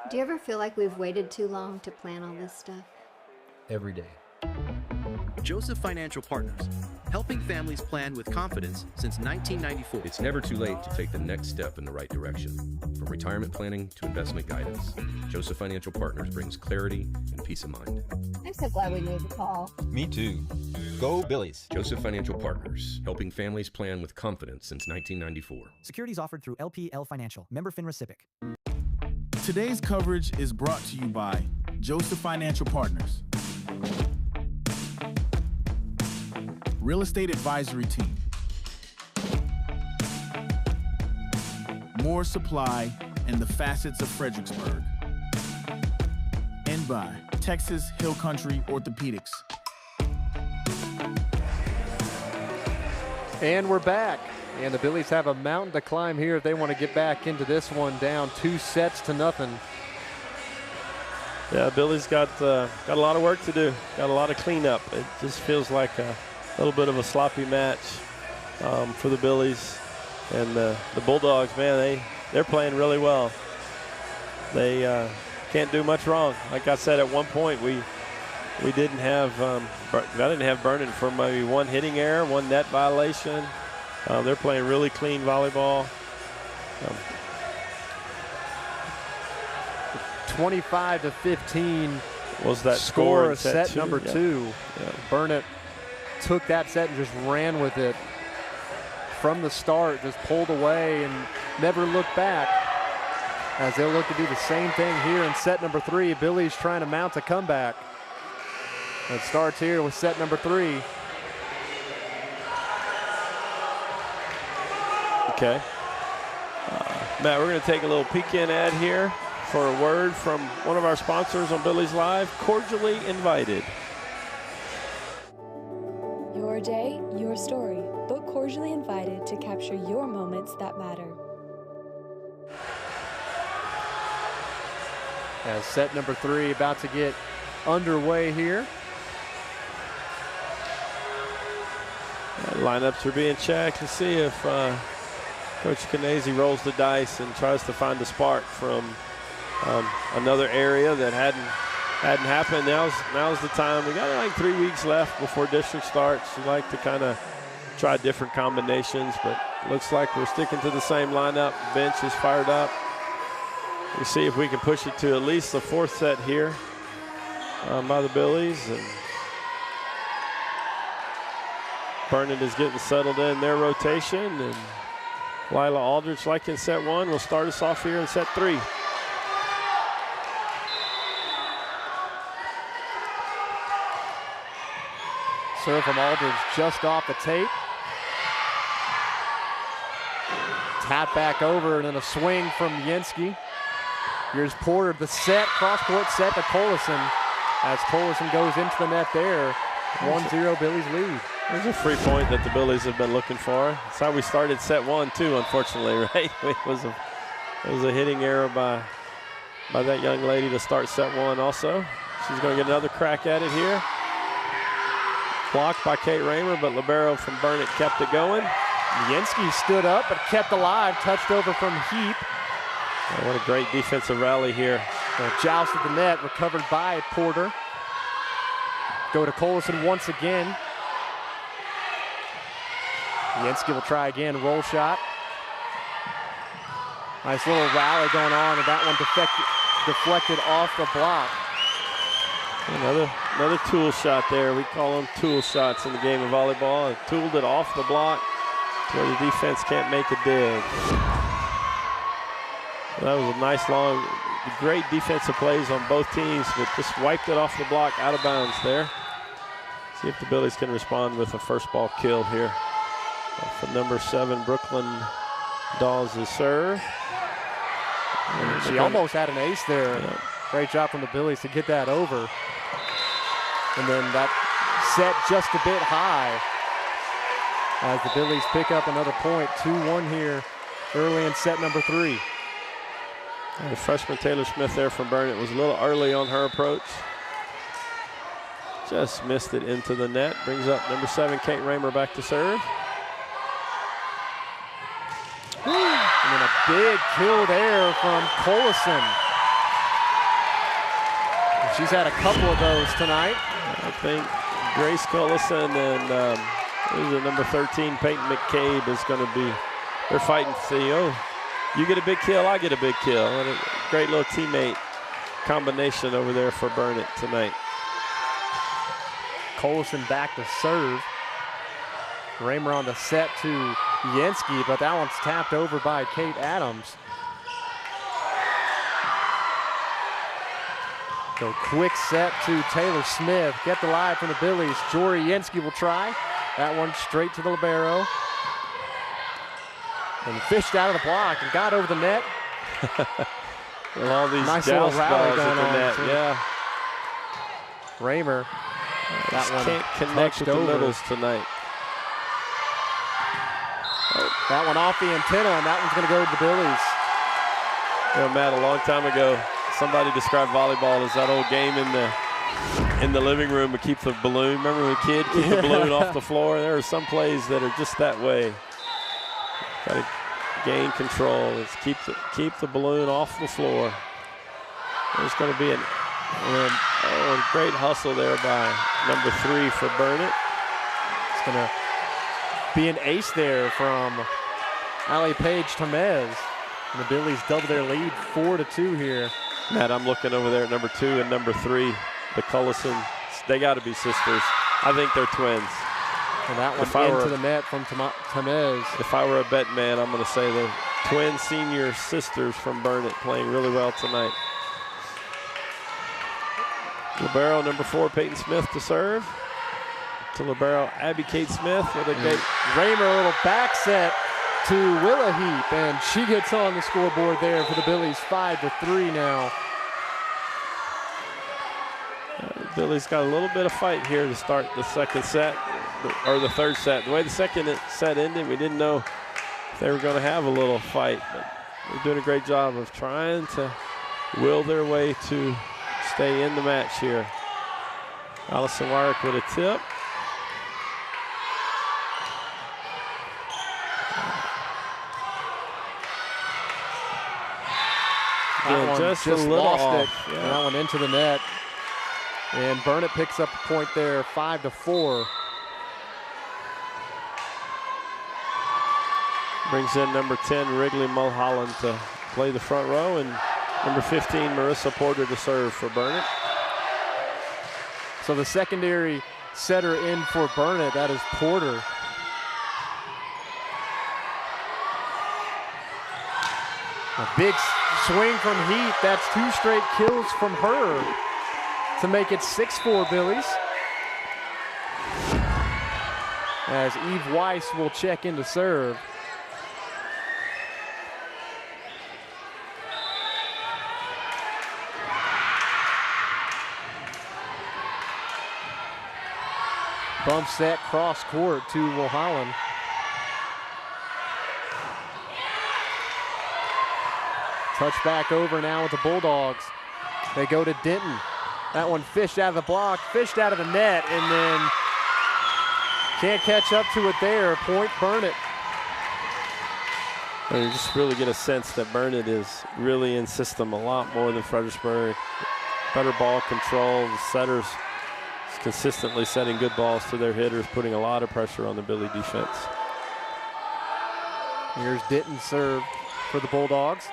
Do you ever feel like we've waited too long to plan all this stuff? Every day. Joseph Financial Partners, helping families plan with confidence since 1994. It's never too late to take the next step in the right direction. From retirement planning to investment guidance, Joseph Financial Partners brings clarity and peace of mind. I'm so glad we made the call. Me too. Go Billies. Joseph Financial Partners, helping families plan with confidence since 1994. Securities offered through LPL Financial, member FINRA SIPC. Today's coverage is brought to you by Joseph Financial Partners, Real Estate Advisory Team, More Supply and the Facets of Fredericksburg, and by Texas Hill Country Orthopedics. And we're back. And the Billies have a mountain to climb here if they want to get back into this one, down 2-0. Yeah, Billy's got a lot of work to do. Got a lot of cleanup. It just feels like a little bit of a sloppy match for the Billies. And the Bulldogs, man, they're playing really well. They can't do much wrong. Like I said, at one point we didn't have I didn't have Burnet for maybe one hitting error, one net violation. They're playing really clean volleyball. 25-15 was that score of set set number 2. Yeah. Burnet took that set and just ran with it from the start, just pulled away and never looked back. As they'll look to do the same thing here in set number 3. Billy's trying to mount a comeback. It starts here with set number 3. Okay. Matt, we're going to take a little peek-in ad here for a word from one of our sponsors on Billies.Live, Cordially Invited. Your day, your story. Book Cordially Invited to capture your moments that matter. As set number 3 about to get underway here. Lineups are being checked to see if Coach Canese rolls the dice and tries to find a spark from another area that hadn't happened. Now's the time. We got like 3 weeks left before district starts. We like to kind of try different combinations, but looks like we're sticking to the same lineup. Bench is fired up. We see if we can push it to at least the 4th set here by the Billies. And Burnet is getting settled in their rotation, and Lila Aldridge, like in set 1, will start us off here in set 3. Serve from Aldridge just off the tape. Tap back over and then a swing from Yansky. Here's Porter, the set, cross-court set to Colison. As Colison goes into the net there, 1-0 Billies lead. There's a free point that the Billies have been looking for. That's how we started set 1 too, unfortunately, right? It was a hitting error by that young lady to start set 1 also. She's going to get another crack at it here. Blocked by Kate Roemer, but libero from Burnet kept it going. Yansky stood up but kept alive, touched over from Heap. Oh, what a great defensive rally here. Joust at the net, recovered by Porter. Go to Colison once again. Yansky will try again, roll shot. Nice little rally going on, and that one deflected off the block. Another tool shot there. We call them tool shots in the game of volleyball. Tooled it off the block where the defense can't make a dig. That was a nice long, great defensive plays on both teams, but just wiped it off the block out of bounds there. See if the Billies can respond with a first ball kill here. For number 7, Brooklyn Dawes' serve. She almost had an ace there. Yeah. Great job from the Billies to get that over. And then that set just a bit high as the Billies pick up another point. 2-1 here early in set number 3. The freshman Taylor Smith there from Burnet was a little early on her approach. Just missed it into the net. Brings up number 7, Kate Roemer, back to serve. And then a big kill there from Colison. She's had a couple of those tonight. I think Grace Collison and number 13, Peyton McCabe, is going to be, they're fighting to see, oh, you get a big kill, I get a big kill. And a great little teammate combination over there for Burnet tonight. Colison back to serve. Roemer on the set to Yansky, but that one's tapped over by Kate Adams. So quick set to Taylor Smith. Get the live from the Billies. Jory Yansky will try. That one straight to the libero. And fished out of the block and got over the net. With all these nice little rally going on. Net. Yeah. Roemer. That one can't connect with the middles tonight. That one off the antenna, and that one's going to go to the Billies. You know, Matt, a long time ago, somebody described volleyball as that old game in the living room to keep the balloon. Remember when a kid keep the balloon off the floor? There are some plays that are just that way. Got to gain control. Let's keep the balloon off the floor. There's going to be a great hustle there by number 3 for Burnet. It's going to be an ace there from Ali Page Tamez. And the Billies double their lead 4-2 here. Matt, I'm looking over there at number 2 and number 3, the Cullisons. They got to be sisters. I think they're twins. And that one into the net from Tamez. If I were a bet man, I'm going to say the twin senior sisters from Burnet playing really well tonight. Libero number 4, Peyton Smith to serve. To Libero, Abby Kate Smith with a great Roemer, a little back set to Willa Heap, and she gets on the scoreboard there for the Billies, 5-3 now. Billy's got a little bit of fight here to start the second set, or the third set. The way the second set ended, we didn't know if they were going to have a little fight, but they're doing a great job of trying to will their way to stay in the match here. Allison Wyrick with a tip. That one just a little lost off. it. Yeah. That one into the net. And Burnet picks up a point there, 5-4. Brings in number 10, Wrigley Mulholland, to play the front row, and number 15, Marissa Porter, to serve for Burnet. So the secondary setter in for Burnet, that is Porter. A big swing from Heat. That's 2 straight kills from her to make it 6-4 Billies. As Eve Weiss will check in to serve. Bump set cross court to Mulholland. Touch back over now with the Bulldogs. They go to Denton. That one fished out of the block, fished out of the net, and then can't catch up to it there. Point Burnet. You just really get a sense that Burnet is really in system a lot more than Fredericksburg. Better ball control. The setters consistently setting good balls to their hitters, putting a lot of pressure on the Billy defense. Here's Denton serve for the Bulldogs.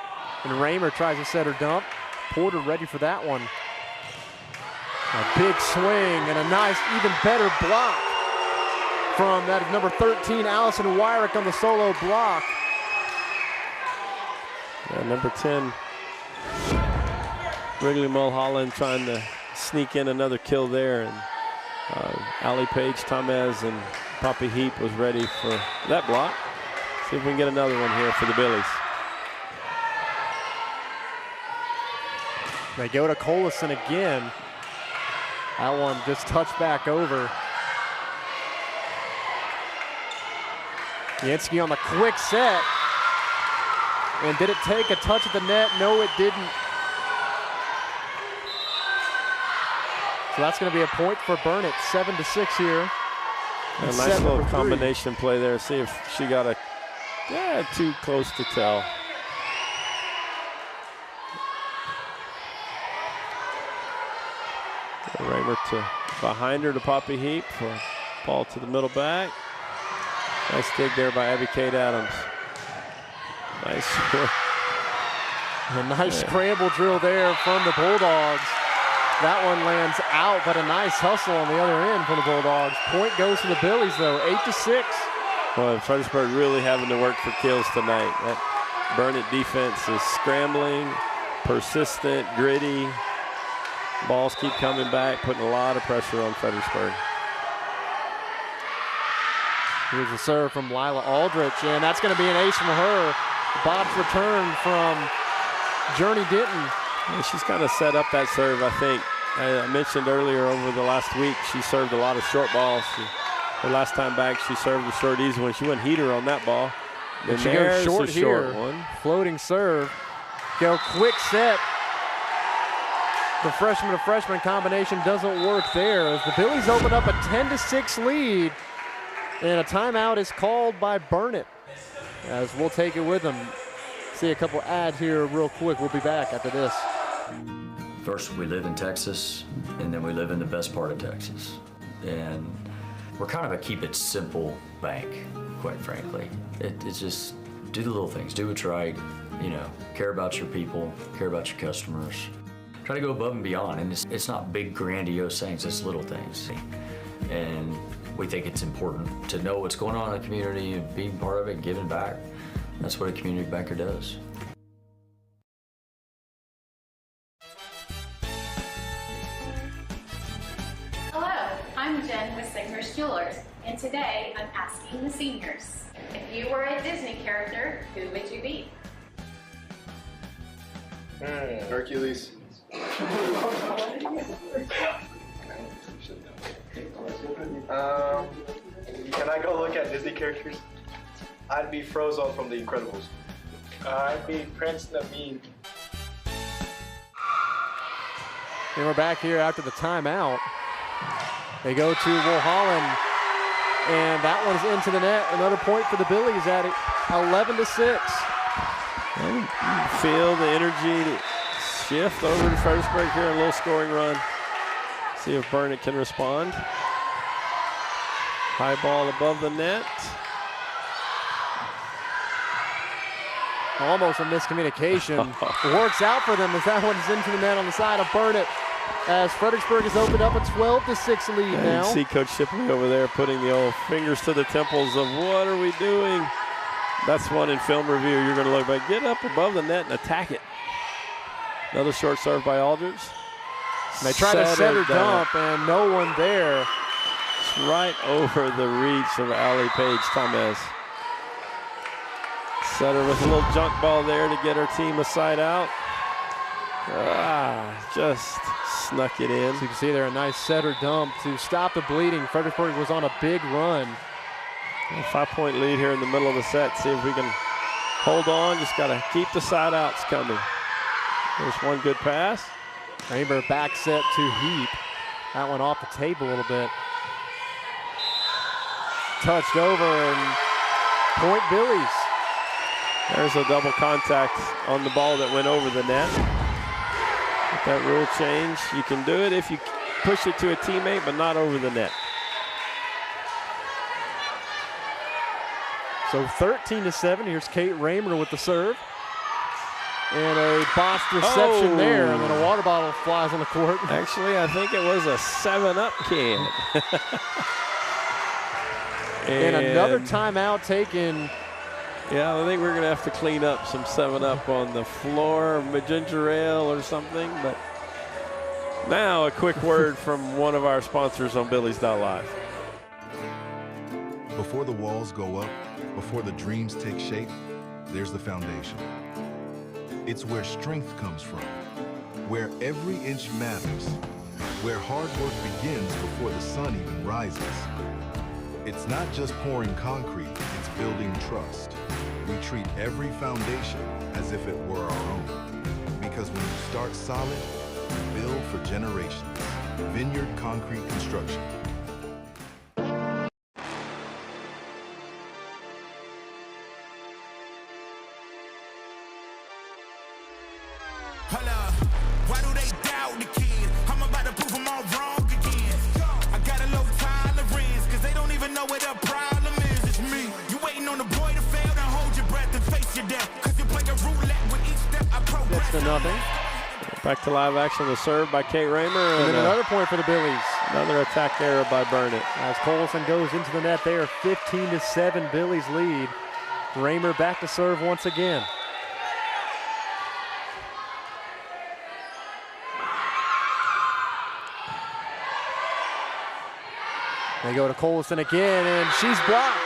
And Roemer tries to set her dump. Porter ready for that one. A big swing and a nice, even better block from that number 13, Allison Wyrick, on the solo block. Number 10, Wrigley Mulholland, trying to sneak in another kill there. And Allie Page, Tamez, and Poppy Heap was ready for that block. See if we can get another one here for the Billies. They go to Colison again. That one just touched back over. Yansky on the quick set. And did it take a touch at the net? No, it didn't. So that's going to be a point for Burnet, 7-6 here. A nice little combination play there. See if she got too close to tell. Roemer to behind her to Poppy Heap for ball to the middle back. Nice dig there by Abby Kate Adams. Nice. A nice scramble drill there from the Bulldogs. That one lands out, but a nice hustle on the other end from the Bulldogs. Point goes to the Billies, though, 8-6. Well, Fredericksburg really having to work for kills tonight. That Burnet defense is scrambling, persistent, gritty. Balls keep coming back, putting a lot of pressure on Fredericksburg. Here's a serve from Lila Aldrich, and that's going to be an ace from her. Bob's return from Journey Denton. Yeah, she's kind of set up that serve, I think. I mentioned earlier over the last week, she served a lot of short balls. Her last time back, she served a short easy one. She went heater on that ball. And she goes short here. One. Floating serve. Go quick set. The freshman to freshman combination doesn't work there as the Billies open up a 10-6 lead. And a timeout is called by Burnet, as we'll take it with them. See a couple ads here real quick. We'll be back after this. First, we live in Texas, and then we live in the best part of Texas. And we're kind of a keep it simple bank, quite frankly. It's just do the little things, do what's right, care about your people, care about your customers. Try to go above and beyond, and it's not big grandiose things, it's little things. And We think it's important to know what's going on in the community and being part of it and giving back. That's what a community banker does. Hello, I'm Jen with Signer's Jewelers, and today I'm asking the seniors, if you were a Disney character, who would you be? Hercules. Can I go look at Disney characters? I'd be Frozone from The Incredibles. I'd be Prince Naveen. And we're back here after the timeout. They go to Mulholland, and that one's into the net. Another point for the Billies at it, 11-6. Feel the energy to shift over to Fredericksburg here, a little scoring run. See if Burnet can respond. High ball above the net. Almost a miscommunication. Works out for them as that one's into the net on the side of Burnet, as Fredericksburg has opened up a 12-6 lead now. You see Coach Shipley over there putting the old fingers to the temples of what are we doing? That's one in film review. You're going to look back, get up above the net and attack it. Another short serve by Aldridge. And they try to set her dump, and no one there. It's right over the reach of Allie Page Tamez. Setter with a little junk ball there to get her team a side out. Just snuck it in. So you can see there a nice setter dump to stop the bleeding. Fredericksburg was on a big run. A 5-point lead here in the middle of the set. See if we can hold on. Just got to keep the side outs coming. There's one good pass. Raymer back set to Heap. That one off the table a little bit. Touched over and point Billies. There's a double contact on the ball that went over the net. With that rule change, you can do it if you push it to a teammate, but not over the net. So 13-7. Here's Kate Raymer with the serve. And a botched reception there, and then a water bottle flies on the court. Actually, I think it was a 7-Up can. and another timeout taken. Yeah, I think we're going to have to clean up some 7-Up on the floor, ginger ale or something. But now a quick word from one of our sponsors on Billies.Live. Before the walls go up, before the dreams take shape, there's the foundation. It's where strength comes from, where every inch matters, where hard work begins before the sun even rises. It's not just pouring concrete, it's building trust. We treat every foundation as if it were our own. Because when you start solid, you build for generations. Vineyard Concrete Construction. Why do they doubt the kid? I'm about to prove them all wrong again. I got a low tolerance, cause they don't even know what the problem is. It's me. You waiting on the boy to fail, then hold your breath and face your death. Cause you play a roulette with each step I progress. That's to nothing. Back to live action, the serve by Kate Raymer. And then another point for the Billies. Another attack error by Burnet. As Colson goes into the net there, 15-7 Billies lead. Raymer back to serve once again. They go to Colson again, and she's blocked.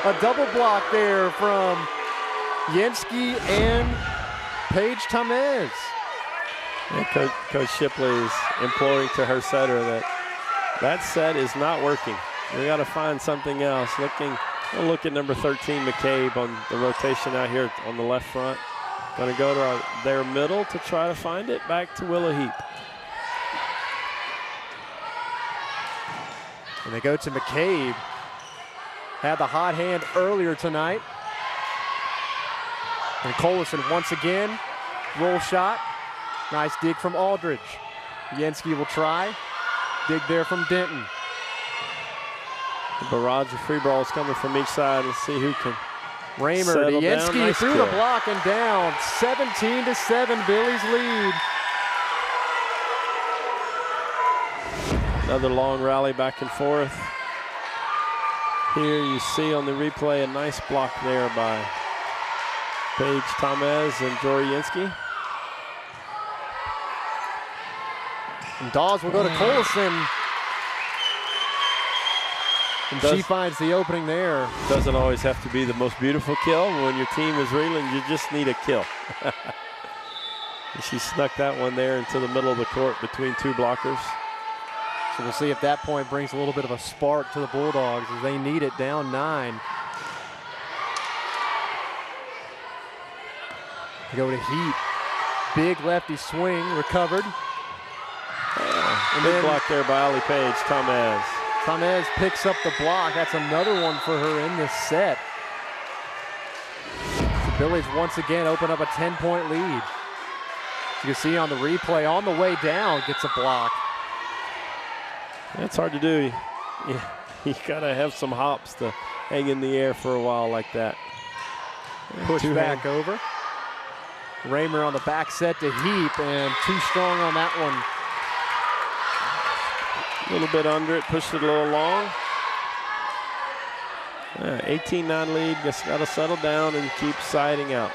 A double block there from Yenski and Paige Tamez. And Coach Shipley is imploring to her setter that set is not working. We got to find something else. We'll look at number 13, McCabe, on the rotation out here on the left front. Going to go to their middle to try to find it back to Willow Heap. And they go to McCabe. Had the hot hand earlier tonight. And Colson once again, roll shot. Nice dig from Aldridge. Yenski will try. Dig there from Denton. The barrage of free balls coming from each side. Let's see who can Raymer to Yenski nice through kill. The block and down. 17-7 Billies lead. Another long rally back and forth. Here you see on the replay a nice block there by Paige Tamez and Jorjinski. And Dawes will go to Colson. And she finds the opening there. Doesn't always have to be the most beautiful kill. When your team is reeling, you just need a kill. She snuck that one there into the middle of the court between two blockers. So we'll see if that point brings a little bit of a spark to the Bulldogs as they need it, down 9. They go to Heat. Big lefty swing, recovered. And big block there by Allie Page, Tamez. Tamez picks up the block. That's another one for her in this set. The Billies once again open up a 10-point lead. You can see on the replay, on the way down, gets a block. That's hard to do. You gotta have some hops to hang in the air for a while like that. Push back over. Roemer on the back set to Heap, and too strong on that one. A little bit under it, pushed it a little long. 18-9 lead, just gotta settle down and keep siding out.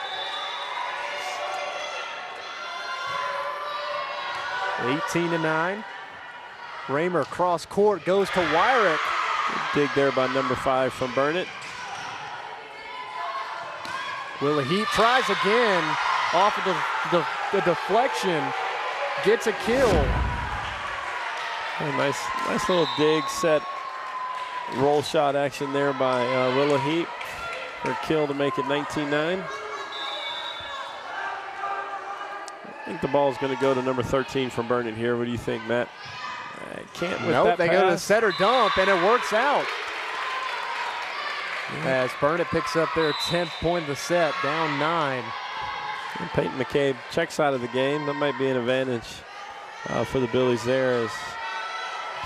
18-9. Roemer cross court, goes to Wyrick. Dig there by number 5 from Burnet. Willa Heat tries again off of the deflection, gets a kill. A nice little dig set, roll shot action there by Willa Heat for a kill to make it 19-9. I think the ball is going to go to number 13 from Burnet here. What do you think, Matt? Can't with that they pass. go to the setter dump, and it works out. As Burnet picks up their 10th point of the set, down 9. And Peyton McCabe checks out of the game. That might be an advantage for the Billies there, as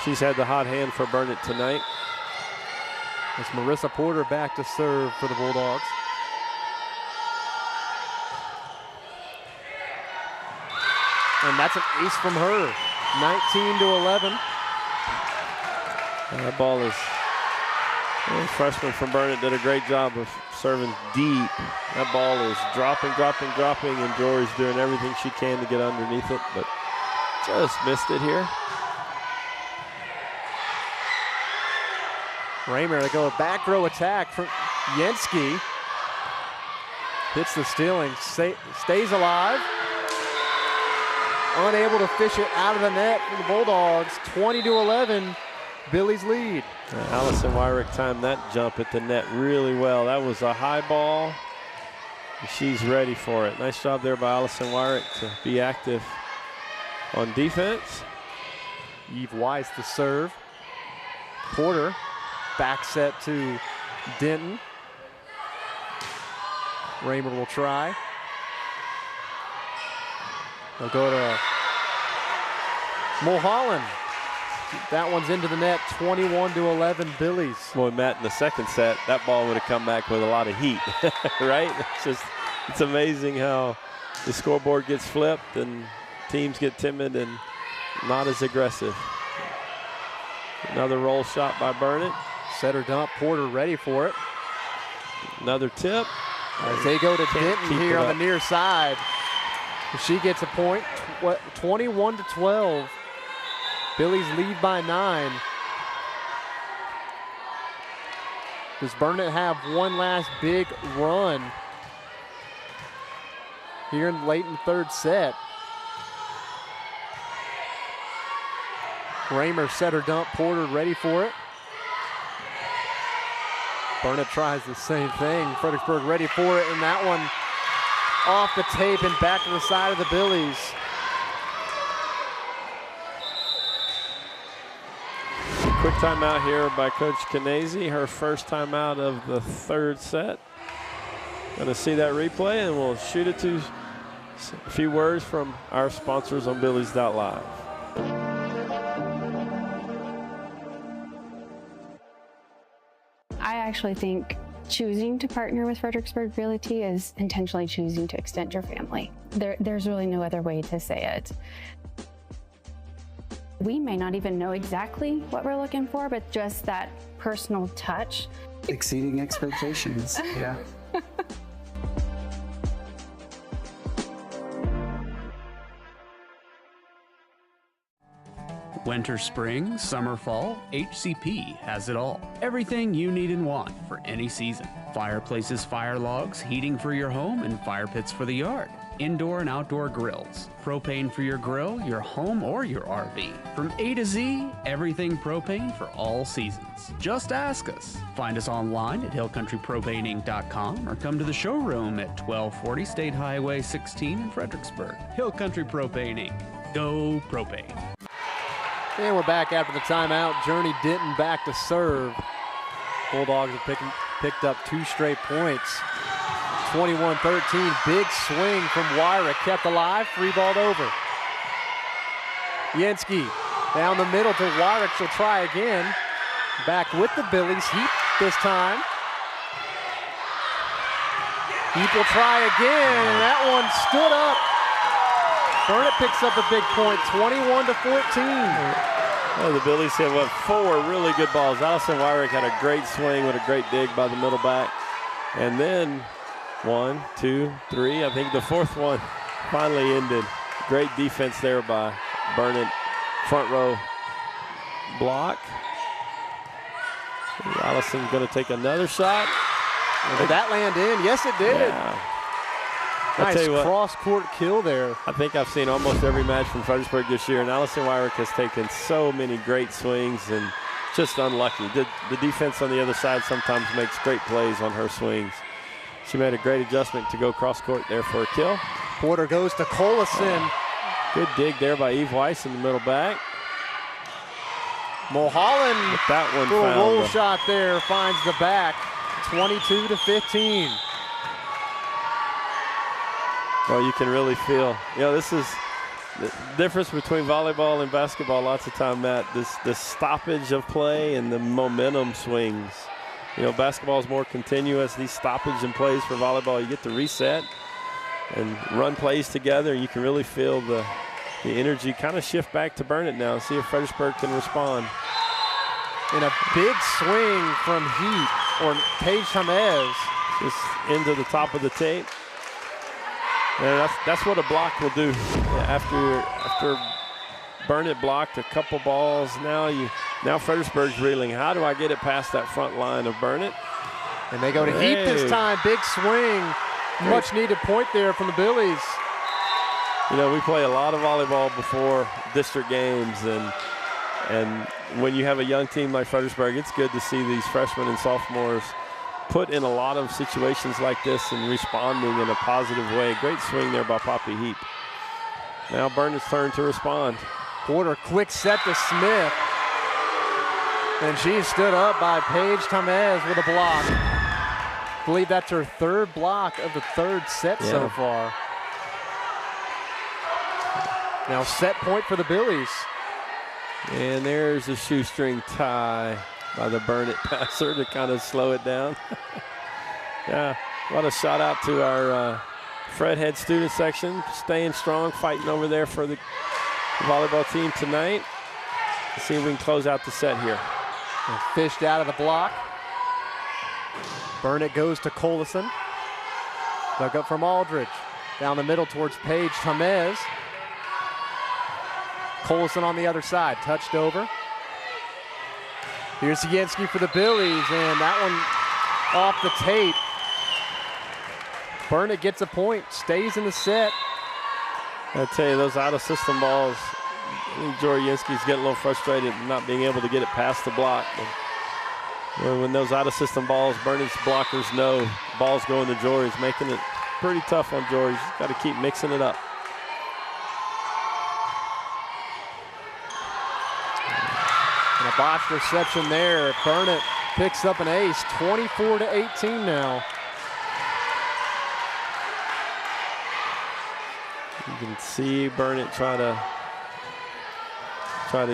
she's had the hot hand for Burnet tonight. It's Marissa Porter back to serve for the Bulldogs. And that's an ace from her, 19-11. That ball is, freshman from Burnet did a great job of serving deep. That ball is dropping, and Jory's doing everything she can to get underneath it, but just missed it here. Roemer, they go a back row attack from Yenski. Hits the stealing, stays alive. Unable to fish it out of the net for the Bulldogs. 20-11, Billies lead. Allison Wyrick timed that jump at the net really well. That was a high ball. She's ready for it. Nice job there by Allison Wyrick to be active on defense. Eve Weiss to serve. Porter, back set to Denton. Roemer will try. They'll go to Mulholland. That one's into the net, 21-11 Billies. Boy, Matt, in the second set, that ball would have come back with a lot of heat, right? It's amazing how the scoreboard gets flipped and teams get timid and not as aggressive. Another roll shot by Burnet. Setter dump, Porter ready for it. Another tip. As they go to Denton here on the near side. She gets a point, 21-12. Billies lead by 9. Does Burnet have one last big run here in late in third set? Roemer setter dump, Porter ready for it. Burnet tries the same thing. Fredericksburg ready for it, and that one off the tape and back to the side of the Billies. Quick timeout here by Coach Canese, her first timeout of the third set. Gonna see that replay, and we'll shoot it to a few words from our sponsors on Billies.Live. I actually think choosing to partner with Fredericksburg Realty is intentionally choosing to extend your family. There's really no other way to say it. We may not even know exactly what we're looking for, but just that personal touch. Exceeding expectations, yeah. Winter, spring, summer, fall, HCP has it all. Everything you need and want for any season. Fireplaces, fire logs, heating for your home, and fire pits for the yard. Indoor and outdoor grills. Propane for your grill, your home, or your RV. From A to Z, everything propane for all seasons. Just ask us. Find us online at hillcountrypropaneinc.com or come to the showroom at 1240 State Highway 16 in Fredericksburg. Hill Country Propane Inc. Go propane. And we're back after the timeout. Journey Denton back to serve. Bulldogs have picked up 2 straight points. 21-13, big swing from Wyrick, kept alive, free balled over. Yansky down the middle to Wyrick, she'll try again. Back with the Billies, Heap this time. Heap will try again, and that one stood up. Burnet picks up a big point, 21-14. Well, the Billies had, 4 really good balls. Allison Wyrick had a great swing with a great dig by the middle back. And then 1, 2, 3, I think the 4th one finally ended. Great defense there by Burnet. Front row block. Allison's going to take another shot. Did that land in? Yes, it did. Yeah. Nice cross-court kill there. I think I've seen almost every match from Fredericksburg this year, and Allison Wyrick has taken so many great swings and just unlucky. The defense on the other side sometimes makes great plays on her swings. She made a great adjustment to go cross-court there for a kill. Porter goes to Collison. Good dig there by Eve Weiss in the middle back. Mulholland, with that one little found roll shot there, finds the back, 22-15. Well, you can really feel, this is the difference between volleyball and basketball lots of time, Matt. This stoppage of play and the momentum swings. Basketball is more continuous. These stoppage and plays for volleyball, you get to reset and run plays together, and you can really feel the energy kind of shift back to Burnet now and see if Fredericksburg can respond. And a big swing from Heat, or Paige Tamez. Just into the top of the tape. And that's what a block will do. After Burnet blocked a couple balls, now Fredericksburg's reeling. How do I get it past that front line of Burnet? And they go to Heap this time. Big swing. Much needed point there from the Billies. We play a lot of volleyball before district games, and when you have a young team like Fredericksburg, it's good to see these freshmen and sophomores put in a lot of situations like this and responding in a positive way. Great swing there by Poppy Heap. Now Burnet's turn to respond. Porter, quick set to Smith. And she's stood up by Paige Tamez with a block. I believe that's her 3rd block of the 3rd set so far. Now set point for the Billies. And there's a shoestring tie by the Burnet passer to kind of slow it down. Yeah, what a shout out to our Fred Head student section, staying strong, fighting over there for the volleyball team tonight. Let's see if we can close out the set here. And fished out of the block. Burnet goes to Collison. Dug up from Aldridge. Down the middle towards Paige Tamez. Collison on the other side, touched over. Here's Yansky for the Billies, and that one off the tape. Burnet gets a point, stays in the set. I tell you, those out-of-system balls, Jory Yansky's getting a little frustrated not being able to get it past the block. But when those out-of-system balls, Burnet's blockers know balls going to Jory's, making it pretty tough on Jory. He's got to keep mixing it up. And a botched reception there. Burnet picks up an ace, 24-18 now. You can see Burnet try to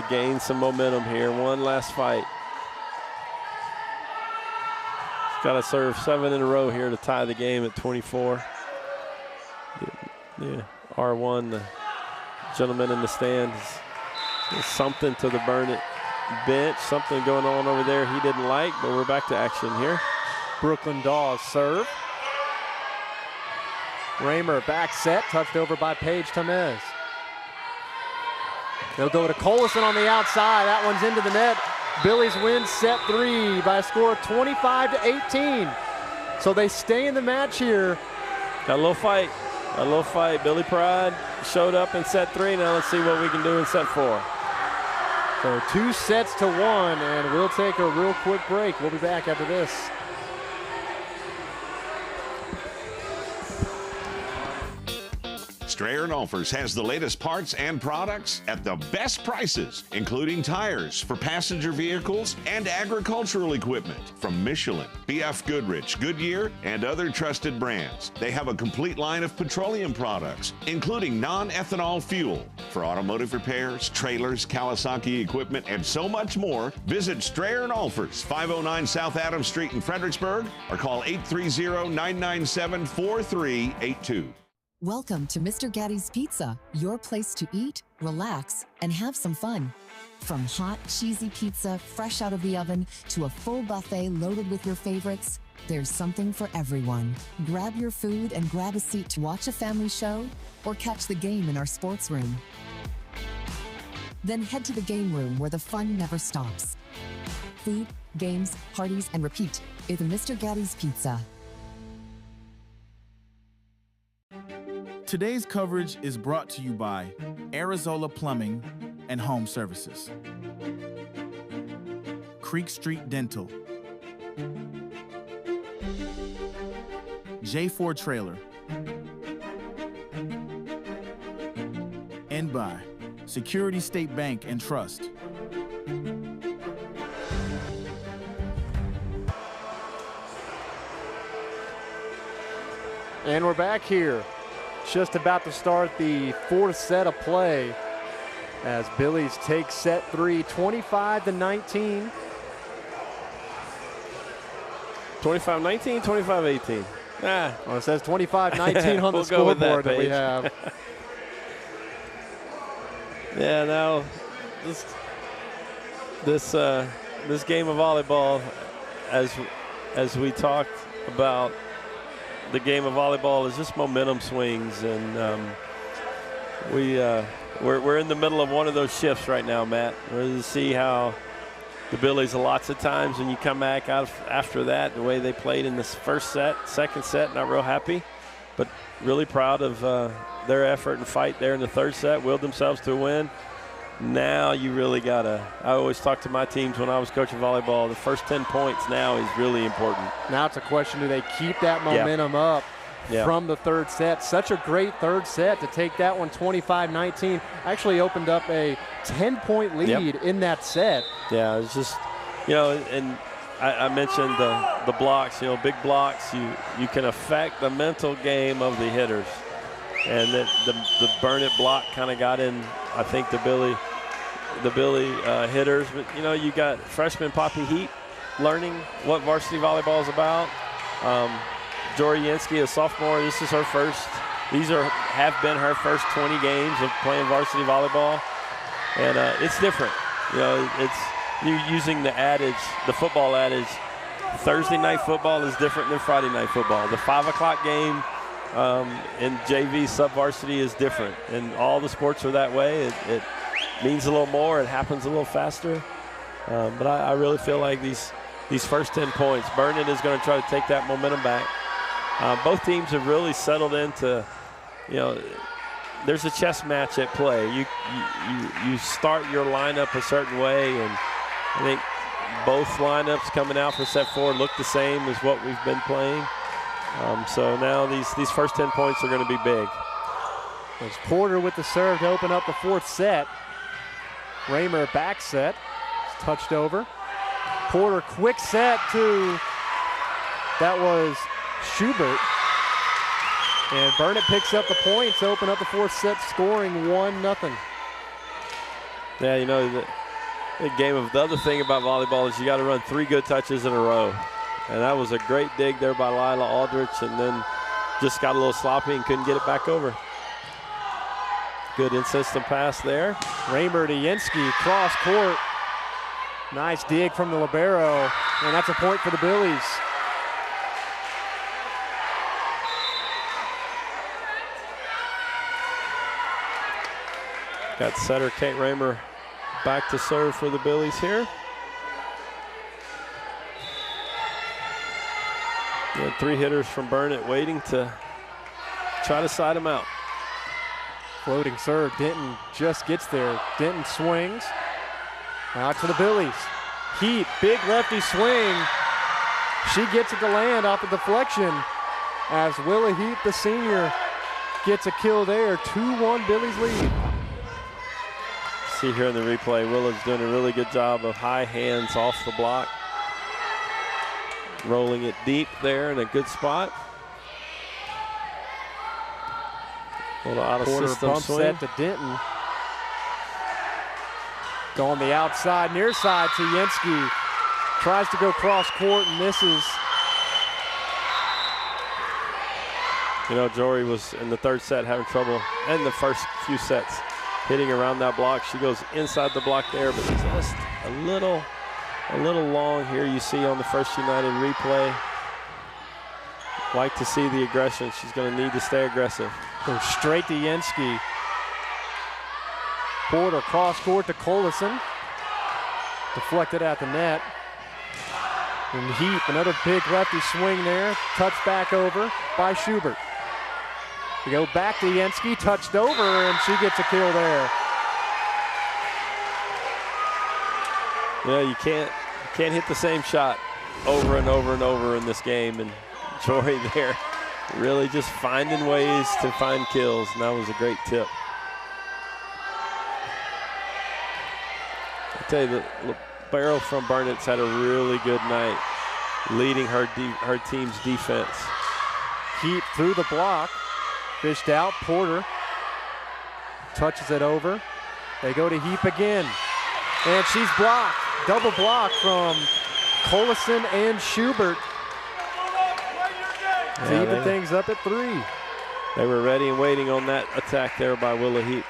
gain some momentum here. One last fight. He's got to serve 7 in a row here to tie the game at 24. Yeah, R1, the gentleman in the stands, something to the Burnet bench. Something going on over there he didn't like, but we're back to action here. Brooklyn Dawes serve. Roemer back set, touched over by Paige Tamez. They'll go to Collison on the outside. That one's into the net. Billies win set 3 by a score of 25-18. So they stay in the match here. Got a little fight. A little fight. Billy Pride showed up in set 3. Now let's see what we can do in set 4. So 2 sets to 1, and we'll take a real quick break. We'll be back after this. Strayer & Olfers has the latest parts and products at the best prices, including tires for passenger vehicles and agricultural equipment from Michelin, BF Goodrich, Goodyear, and other trusted brands. They have a complete line of petroleum products, including non-ethanol fuel for automotive repairs, trailers, Kawasaki equipment, and so much more. Visit Strayer & Olfers, 509 South Adams Street in Fredericksburg, or call 830-997-4382. Welcome to Mr. Gatti's Pizza, your place to eat, relax, and have some fun. From hot, cheesy pizza fresh out of the oven to a full buffet loaded with your favorites, there's something for everyone. Grab your food and grab a seat to watch a family show or catch the game in our sports room. Then head to the game room where the fun never stops. Food, games, parties, and repeat. It's Mr. Gatti's Pizza. Today's coverage is brought to you by Arizola Plumbing and Home Services, Creek Street Dental, J4 Trailer, and by Security State Bank and Trust. And we're back here. Just about to start the 4th set of play as Billies take set 3, 25-19. 25-19, 25-18. Well, it says 25-19 on the scoreboard that we have. Yeah, now this game of volleyball, as we talked about, the game of volleyball is just momentum swings, and we're in the middle of one of those shifts right now, Matt. We're to see how the Billies, lots of times when you come back out after that, the way they played in this first set, second set, not real happy, but really proud of their effort and fight there in the 3rd set, willed themselves to a win. Now you really gotta, I always talk to my teams when I was coaching volleyball, the first 10 points now is really important. Now it's a question, do they keep that momentum up from the 3rd set? Such a great 3rd set to take that one 25-19. Actually opened up a 10-point lead in that set. Yeah, it's just, and I mentioned the blocks, big blocks, you can affect the mental game of the hitters. And the Burnet block kind of got in, I think, the Billy hitters. But, you got freshman Poppy Heat learning what varsity volleyball is about. Jory Yansky, a sophomore, this is her first. Have been her first 20 games of playing varsity volleyball. And it's different. It's you using the adage, the football adage, Thursday night football is different than Friday night football. The 5 o'clock game in JV sub-varsity is different, and all the sports are that way. It means a little more, it happens a little faster, but I really feel like these first 10 points, Burnet is going to try to take that momentum back. Both teams have really settled into, there's a chess match at play. You start your lineup a certain way, and I think both lineups coming out for set 4 look the same as what we've been playing. So now these first 10 points are going to be big. There's Porter with the serve to open up the 4th set. Roemer back set. It's touched over. Porter quick set to, that was Schubert. And Burnet picks up the points to open up the 4th set, scoring 1-0. Yeah, the other thing about volleyball is you got to run 3 good touches in a row. And that was a great dig there by Lila Aldrich, and then just got a little sloppy and couldn't get it back over. Good insistent pass there. Roemer to Yansky, cross court. Nice dig from the libero, and that's a point for the Billies. Got setter Kate Roemer back to serve for the Billies here. And 3 hitters from Burnet waiting to try to side him out. Floating serve, Denton just gets there. Denton swings. Out to the Billies. Heat, big lefty swing. She gets it to land off the deflection as Willa Heat, the senior, gets a kill there. 2-1 Billies lead. See here in the replay, Willa's doing a really good job of high hands off the block. Rolling it deep there in a good spot. A little out of system bump swing. set to Denton. Go on the outside, near side to Yenski. Tries to go cross court and misses. You know, Jory was in the 3rd set having trouble in the first few sets hitting around that block. She goes inside the block there, but just a little long here. You see on the First United replay. Like to see the aggression. She's going to need to stay aggressive. Goes straight to Yenski. Porter cross court to Collison. Deflected at the net. And Heap, another big lefty swing there. Touched back over by Schubert. We go back to Yenski, touched over, and she gets a kill there. Yeah, you can't hit the same shot over and over and over in this game. And Jory there really just finding ways to find kills, and that was a great tip. I tell you, the libero from Burnet's had a really good night, leading her team's defense. Heat through the block, fished out. Porter touches it over. They go to Heap again, and she's blocked. Double block from Collison and Schubert to even things up at 3. They were ready and waiting on that attack there by Willa Heap.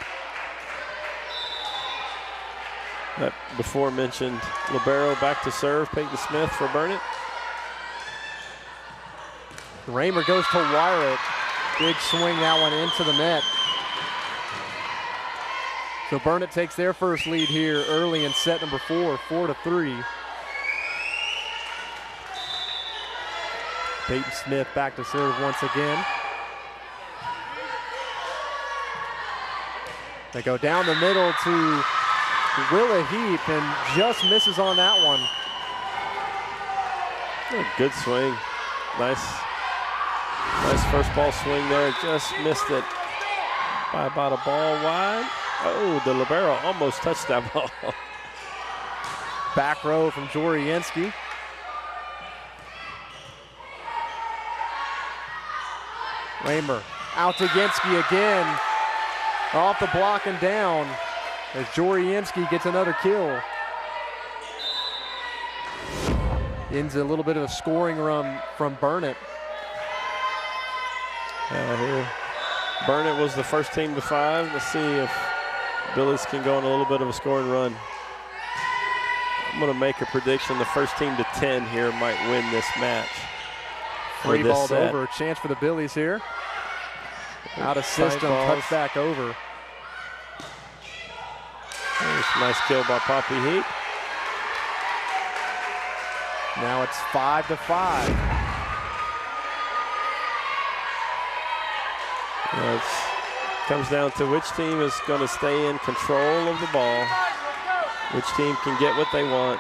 That before mentioned libero back to serve, Peyton Smith for Burnet. Roemer goes to wire it. Big swing, that one into the net. So Burnet takes their first lead here early in set number 4, 4-3. Peyton Smith back to serve once again. They go down the middle to Willa Heap and just misses on that one. Good swing. Nice first ball swing there. Just missed it by about a ball wide. Oh, the libero almost touched that ball. Back row from Jory Yenski. Roemer out to Yenski again. Off the block and down as Jory Yenski gets another kill. Ends a little bit of a scoring run from Burnet. Here, Burnet was the first team to 5. Let's see if Billies can go on a little bit of a scoring run. I'm going to make a prediction. The first team to 10 here might win this match. Free balled over, a chance for the Billies here. Out of system, touch back over. There's a nice kill by Poppy Heap. Now it's 5-5. It comes down to which team is going to stay in control of the ball, which team can get what they want,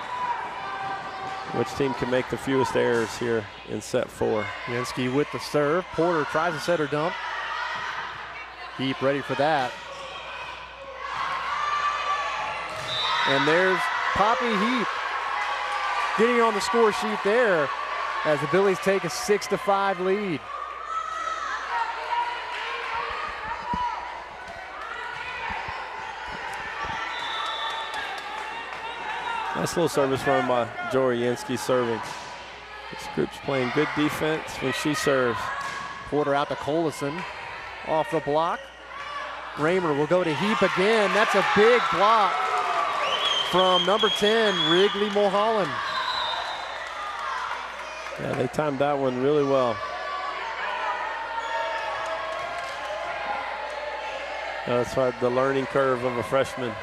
which team can make the fewest errors here in set 4. Yenski with the serve. Porter tries to set her dump. Heap ready for that. And there's Poppy Heap getting on the score sheet there as the Billies take a 6-5 lead. Nice little service run by Jory Yenski serving. This group's playing good defense when she serves. Porter out to Collison. Off the block. Roemer will go to Heap again. That's a big block. from number 10, Wrigley Mulholland. Yeah, they timed that one really well. That's why the learning curve of a freshman.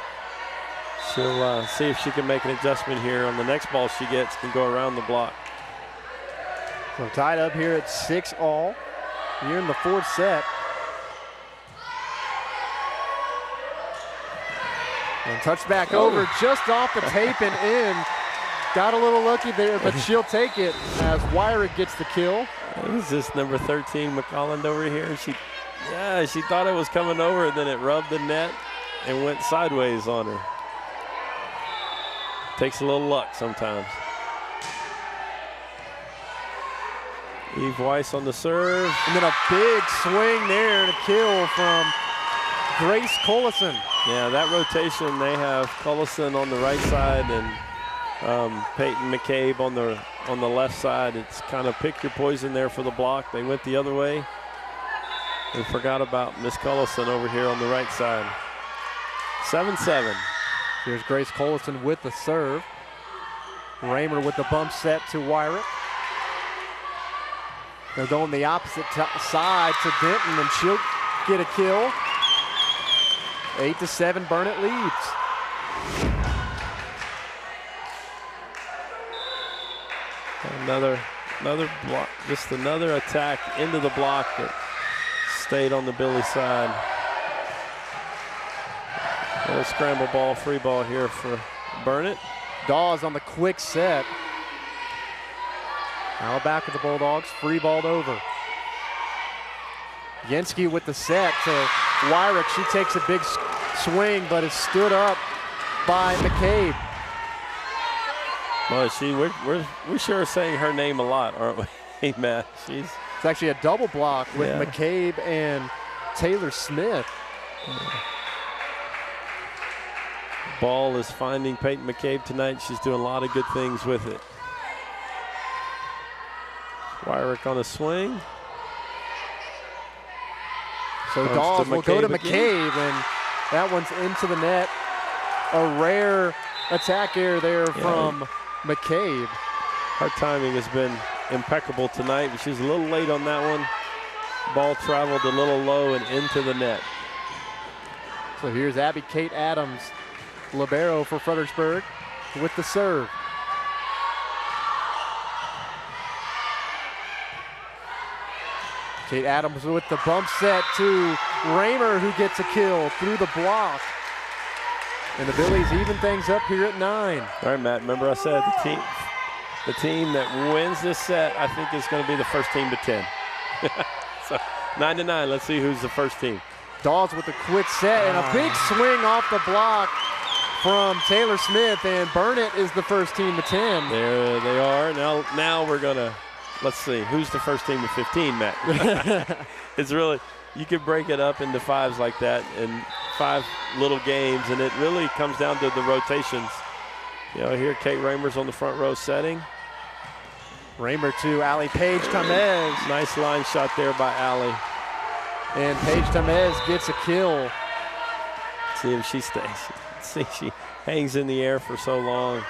She'll see if she can make an adjustment here on the next ball she gets, can go around the block. So tied up here at 6-all. Here in the fourth set. And touchback over just off the tape and in. Got a little lucky there, but she'll take it as Wyrick gets the kill. Is this number 13 McColland over here? She thought it was coming over, and then it rubbed the net and went sideways on her. Takes a little luck sometimes. Eve Weiss on the serve. And then a big swing there and a kill from Grace Collison. Yeah, that rotation, they have Collison on the right side and Peyton McCabe on the left side. It's kind of pick your poison there for the block. They went the other way. We forgot about Miss Collison over here on the right side. 7-7. Here's Grace Collison with the serve. Roemer with the bump set to Wyrick. They're going the opposite side to Denton, and she'll get a kill. 8-7, Burnet leads. Another block, just another attack into the block that stayed on the Billy side. A scramble ball, free ball here for Burnet. Dawes on the quick set. Now back of the Bulldogs, free balled over. Yenski with the set to Wyrick. She takes a big swing, but is stood up by McCabe. Well, we sure are saying her name a lot, aren't we? Hey, Matt. It's actually a double block with McCabe and Taylor Smith. Ball is finding Peyton McCabe tonight. She's doing a lot of good things with it. Wyrick on a swing. So Dawes will go to McCabe, and that one's into the net. A rare attack error there from McCabe. Her timing has been impeccable tonight, but she's a little late on that one. Ball traveled a little low and into the net. So here's Abby Kate Adams, libero for Fredericksburg, with the serve. Kate Adams with the bump set to Roemer, who gets a kill through the block. And the Billies even things up here at 9. All right, Matt, remember I said the team that wins this set, I think, is going to be the first team to 10. So 9-9, let's see who's the first team. Dawes with a quick set and a big swing off the block from Taylor Smith, and Burnet is the first team to 10. There they are. Now we're going to, let's see, who's the first team to 15, Matt? It's really, you could break it up into fives like that in 5 little games, and it really comes down to the rotations. You know, here Kate Roemer's on the front row setting. Roemer to Allie Page Tamez. Nice line shot there by Allie. And Paige Tamez gets a kill. See if she stays. See, she hangs in the air for so long,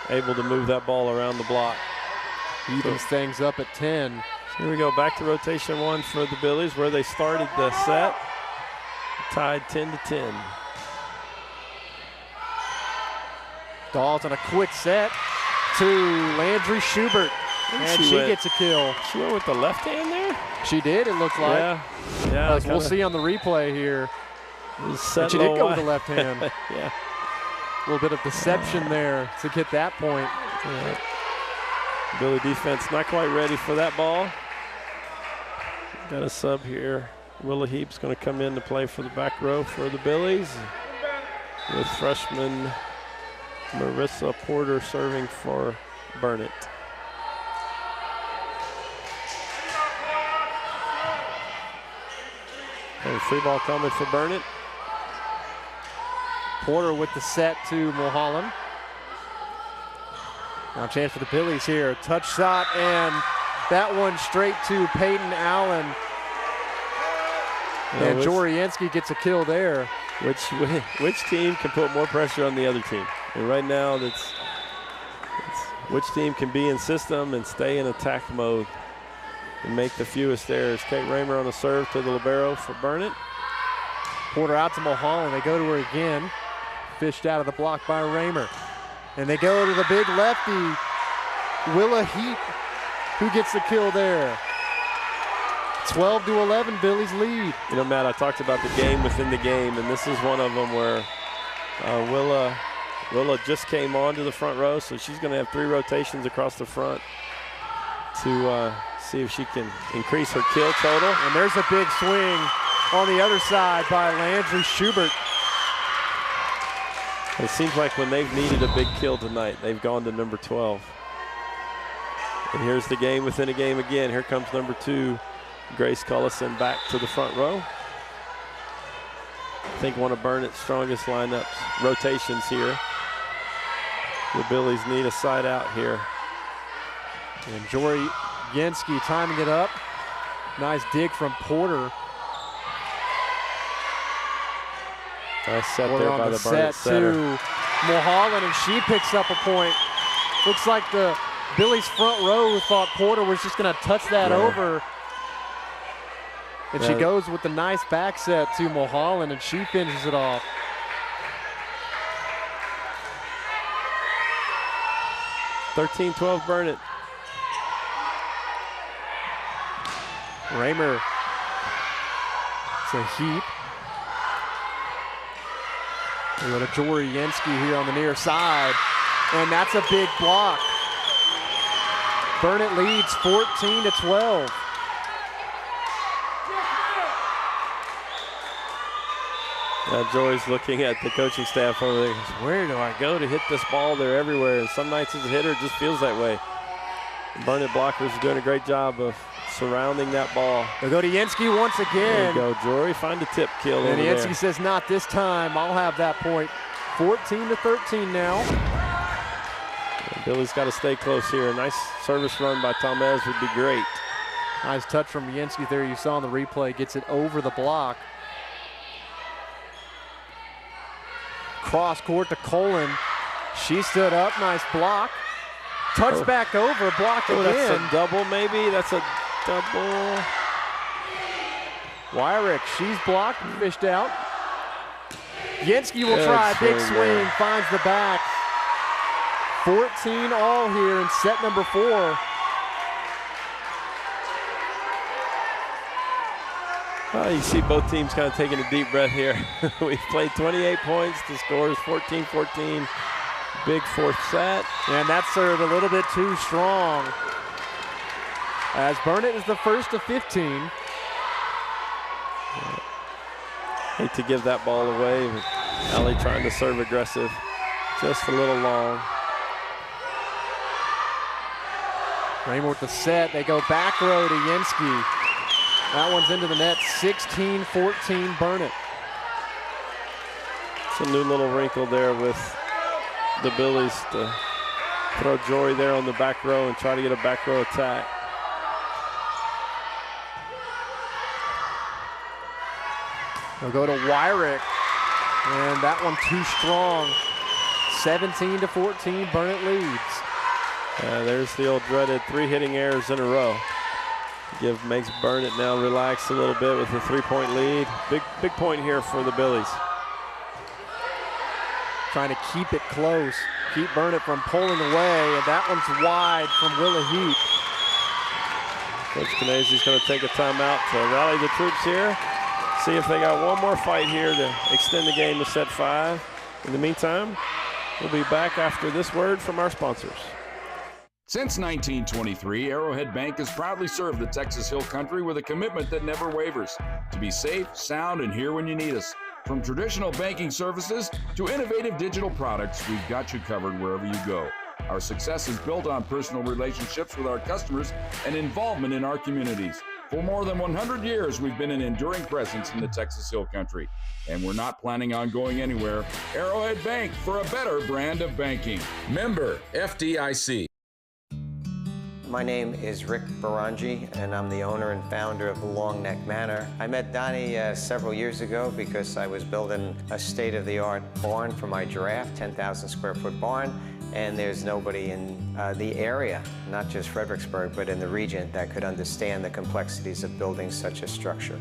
able to move that ball around the block. Evens things up at 10. So here we go, back to rotation 1 for the Billies, where they started the set. Tied 10-10. Dawes on a quick set to Landry Schubert. And she gets a kill. She went with the left hand there? She did, it looks like. Yeah. We'll see on the replay here. And she did go with the left hand. Yeah. A little bit of deception there to get that point. Yeah. Billy defense not quite ready for that ball. Got a sub here. Willa Heap's going to come in to play for the back row for the Billies, with freshman Marissa Porter serving for Burnet. And free ball coming for Burnet. Porter with the set to Mulholland. Now a chance for the Billies here. Touch shot, and that one straight to Peyton Allen. And Jorienski gets a kill there. Which team can put more pressure on the other team? And right now, it's which team can be in system and stay in attack mode and make the fewest errors. Kate Roemer on a serve to the libero for Burnet. Porter out to Mulholland. They go to her again. Fished out of the block by Roemer. And they go to the big lefty, Willa Heap, who gets the kill there. 12-11, Billies lead. You know, Matt, I talked about the game within the game, and this is one of them where Willa just came on to the front row, so she's going to have 3 rotations across the front to see if she can increase her kill total. And there's a big swing on the other side by Landry Schubert. It seems like when they've needed a big kill tonight, they've gone to number 12. And here's the game within a game again. Here comes number 2, Grace Cullison, back to the front row. I think one of Burnet's strongest lineups, rotations here. The Billies need a side out here. And Jory Yansky timing it up. Nice dig from Porter. Nice set Porter there on by the the Burnet set setter. to Mulholland, and she picks up a point. Looks like the Billies front row thought Porter was just going to touch that over. And she goes with the nice back set to Mulholland, and she finishes it off. (13-12) Burnet. Roemer. It's a Heap. We go to Jory Yansky here on the near side, and that's a big block. Burnet leads 14-12. Now Joy's looking at the coaching staff over there. Where do I go to hit this ball? They're everywhere. And some nights as a hitter, it just feels that way. The Burnet blockers are doing a great job of surrounding that ball. They'll go to Yansky once again. There you go, Jory. Find a tip kill and over Yansky there. says, not this time. I'll have that point. 14-13 now. And Billy's got to stay close here. A nice service run by Talmez would be great. Nice touch from Yansky there. You saw on the replay. Gets it over the block. Cross court to Colin. She stood up. Nice block. Touch back over. Blocked again. That's a double maybe. That's a double. Wyrick, she's blocked and fished out. Yansky will Good try a big swing swing, there. finds the back. 14 all here in set number 4. You see both teams kind of taking a deep breath here. We've played 28 points. The score is 14-14. Big fourth set. And that served a little bit too strong. As Burnet is the first of 15. Hate to give that ball away. But Allie trying to serve aggressive. Just a little long. Roemer with the set. They go back row to Yansky. That one's into the net. 16-14 Burnet. It's a new little wrinkle there with the Billies to throw Jory there on the back row and try to get a back row attack. They'll go to Wyrick, and that one too strong. 17-14, Burnet leads. There's the old dreaded 3 hitting errors in a row. Makes Burnet now relax a little bit with a 3-point lead. Big point here for the Billies. Trying to keep it close, keep Burnet from pulling away, and that one's wide from Willa Heap. Coach Knazy's going to take a timeout to rally the troops here. See if they got one more fight here to extend the game to set 5. In the meantime, we'll be back after this word from our sponsors. Since 1923, Arrowhead Bank has proudly served the Texas Hill Country with a commitment that never wavers. To be safe, sound, and here when you need us. From traditional banking services to innovative digital products, we've got you covered wherever you go. Our success is built on personal relationships with our customers and involvement in our communities. For more than 100 years, we've been an enduring presence in the Texas Hill Country. And we're not planning on going anywhere. Arrowhead Bank, for a better brand of banking. Member FDIC. My name is Rick Barangi, and I'm the owner and founder of the Long Neck Manor. I met Donnie several years ago because I was building a state-of-the-art barn for my giraffe, 10,000 square foot barn, and there's nobody in the area, not just Fredericksburg, but in the region that could understand the complexities of building such a structure.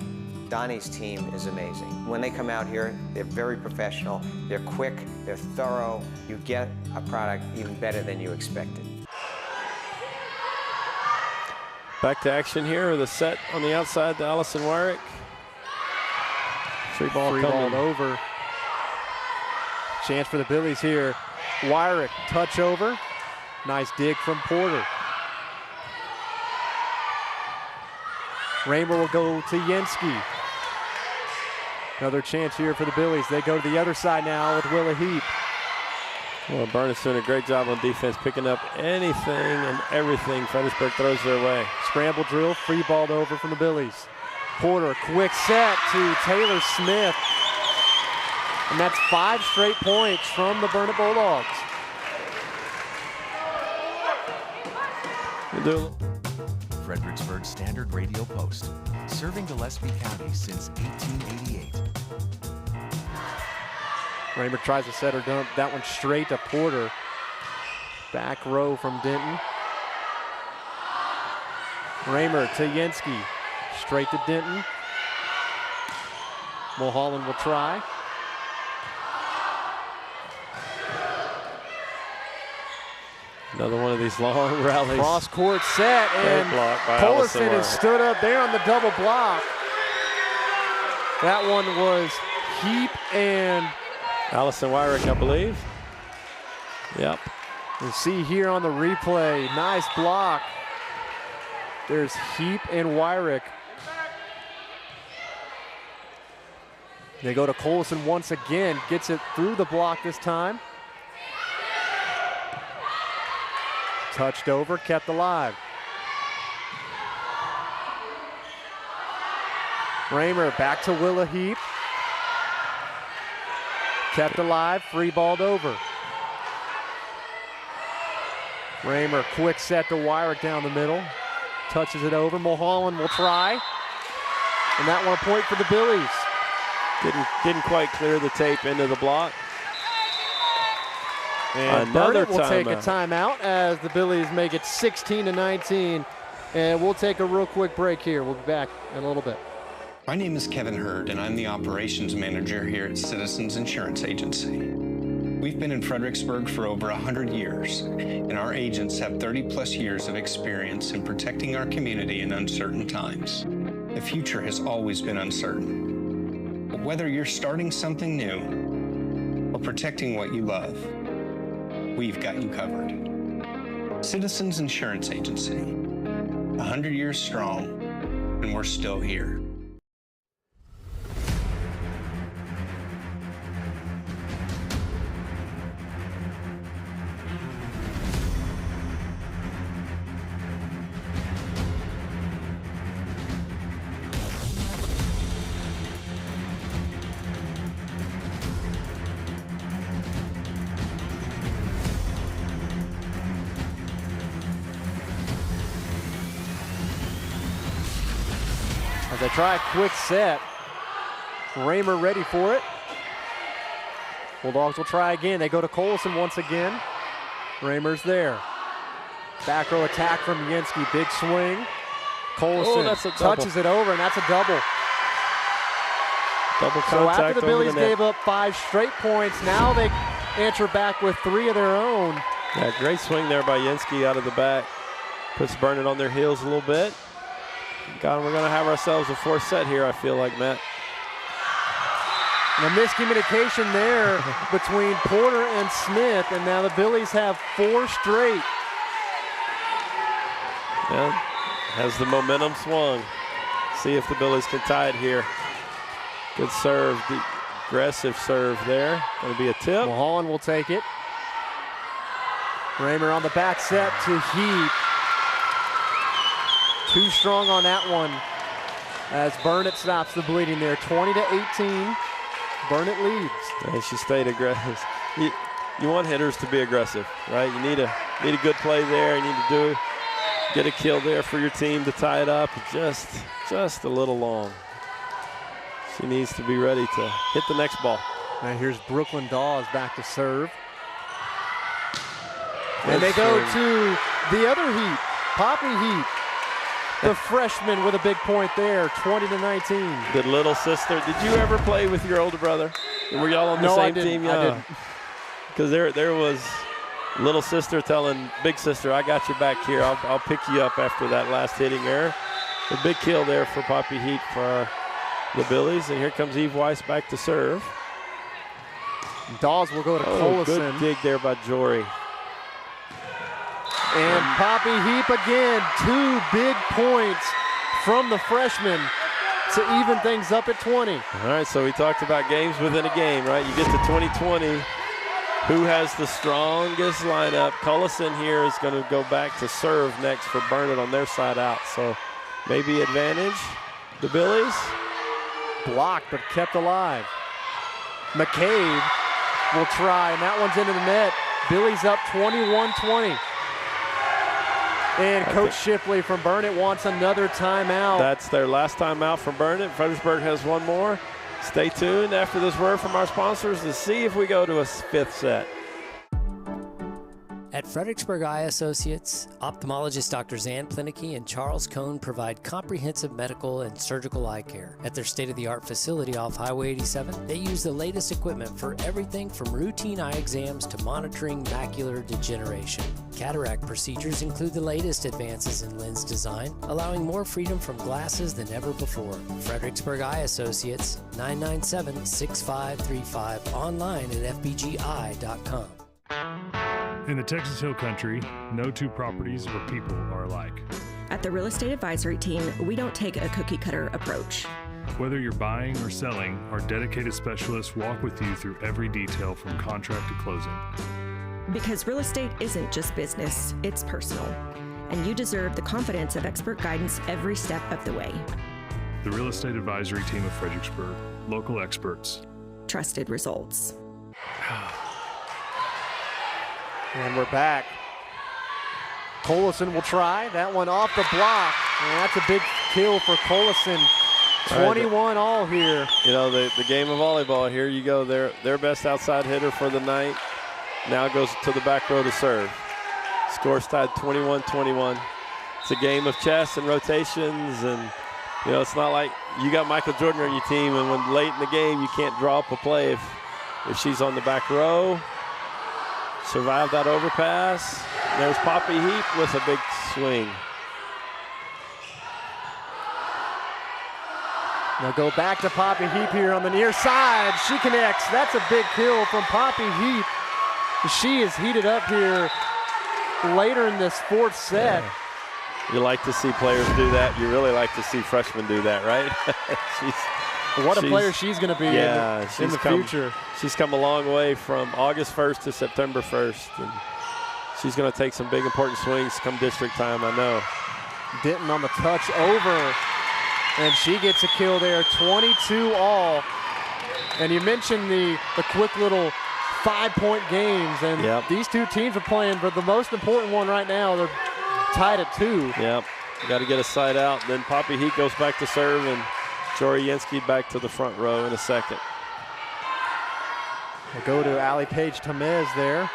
Donnie's team is amazing. When they come out here, they're very professional, they're quick, they're thorough. You get a product even better than you expected. Back to action here with a set on the outside to Allison Wyrick. Free ball coming over. Chance for the Billies here. Wyrick, touch over. Nice dig from Porter. Roemer will go to Yenski. Another chance here for the Billies. They go to the other side now with Willa Heap. Well, Burnet's doing a great job on defense, picking up anything and everything Fredericksburg throws their way. Scramble drill, free balled over from the Billies. Porter, quick set to Taylor Smith. And that's 5 straight points from the Burnet Bulldogs. Fredericksburg Standard Radio Post, serving Gillespie County since 1888. Roemer tries to set her dump. That one straight to Porter. Back row from Denton. Roemer to Yenski. Straight to Denton. Mulholland will try. Another one of these long rallies. Cross court set, and Colson has stood up there on the double block. That one was Heap and Allison Wyrick, I believe. Yep. You see here on the replay, nice block. There's Heap and Wyrick. They go to Colson once again, gets it through the block this time. Touched over, kept alive. Roemer back to Willa Heap. Kept alive, free balled over. Roemer, quick set to Wyrick down the middle. Touches it over, Mulholland will try. And that one a point for the Billies. Didn't quite clear the tape into the block. And Burnet will take a timeout as the Billies make it 16-19. And we'll take a real quick break here. We'll be back in a little bit. My name is Kevin Hurd, and I'm the operations manager here at Citizens Insurance Agency. We've been in Fredericksburg for over 100 years, and our agents have 30-plus years of experience in protecting our community in uncertain times. The future has always been uncertain. But whether you're starting something new or protecting what you love, we've got you covered. Citizens Insurance Agency, 100 years strong, and we're still here. As they try a quick set. Roemer ready for it. Bulldogs will try again. They go to Colson once again. Roemer's there. Back row attack from Yenski. Big swing. Colson touches it over, and that's a double. Double contact. So after the Billies gave up 5 straight points, now they answer back with 3 of their own. Yeah, great swing there by Yenski out of the back. Puts Burnet on their heels a little bit. God, we're going to have ourselves a 4th set here, I feel like, Matt. And a miscommunication there between Porter and Smith, and now the Billies have 4 straight. Yeah, has the momentum swung. See if the Billies can tie it here. Good serve, the aggressive serve there. Going to be a tip. Mulholland will take it. Roemer on the back set to Heap. Too strong on that one as Burnet stops the bleeding there. 20-18, Burnet leads. And she stayed aggressive. You want hitters to be aggressive, right? You need a good play there. You need to get a kill there for your team to tie it up. Just a little long. She needs to be ready to hit the next ball. Now here's Brooklyn Dawes back to serve. And they go to the other Heat, Poppy Heat. The freshman with a big point there, 20-19. The little sister. Did you ever play with your older brother? Were y'all on the same team? I didn't. Because there was little sister telling big sister, I got your back here. I'll pick you up after that last hitting error. A big kill there for Poppy Heat for the Billies. And here comes Eve Weiss back to serve. Dawes will go to Colison. Good dig there by Jory. And Poppy Heap again, 2 big points from the freshman to even things up at 20. All right, so we talked about games within a game, right? You get to 2020. Who has the strongest lineup? Cullison here is going to go back to serve next for Burnet on their side out. So maybe advantage the Billies. Blocked but kept alive. McCabe will try, and that one's into the net. Billies up 21-20. And Coach Shipley from Burnet wants another timeout. That's their last timeout from Burnet. Fredericksburg has one more. Stay tuned after this word from our sponsors to see if we go to a 5th set. At Fredericksburg Eye Associates, ophthalmologist Drs. Ann Plinicky and Charles Cohn provide comprehensive medical and surgical eye care. At their state-of-the-art facility off Highway 87, they use the latest equipment for everything from routine eye exams to monitoring macular degeneration. Cataract procedures include the latest advances in lens design, allowing more freedom from glasses than ever before. Fredericksburg Eye Associates, 997-6535, online at fbgi.com. In the Texas Hill Country, no two properties or people are alike. At the Real Estate Advisory Team, we don't take a cookie-cutter approach. Whether you're buying or selling, our dedicated specialists walk with you through every detail from contract to closing. Because real estate isn't just business, it's personal. And you deserve the confidence of expert guidance every step of the way. The Real Estate Advisory Team of Fredericksburg. Local experts. Trusted results. And we're back. Colison will try. That one off the block. And that's a big kill for Colison. 21 all here. You know, the game of volleyball, here you go. Their best outside hitter for the night now goes to the back row to serve. Score's tied 21-21. It's a game of chess and rotations, and you know, it's not like you got Michael Jordan on your team and when late in the game you can't draw up a play if she's on the back row. Survived that overpass. There's Poppy Heap with a big swing. Now go back to Poppy Heap here on the near side. She connects. That's a big kill from Poppy Heap. She is heated up here later in this 4th set. Yeah. You like to see players do that. You really like to see freshmen do that, right? What a player she's going to be in the future. She's come a long way from August 1st to September 1st. And she's going to take some big, important swings come district time, I know. Denton on the touch over. And she gets a kill there, 22 all. And you mentioned the quick little 5-point games. And these two teams are playing, but the most important one right now, they're tied at 2. Yep, got to get a side out. Then Poppy Heat goes back to serve, and Jory Yenski back to the front row in a second. We'll go to Allie Page Tamez there.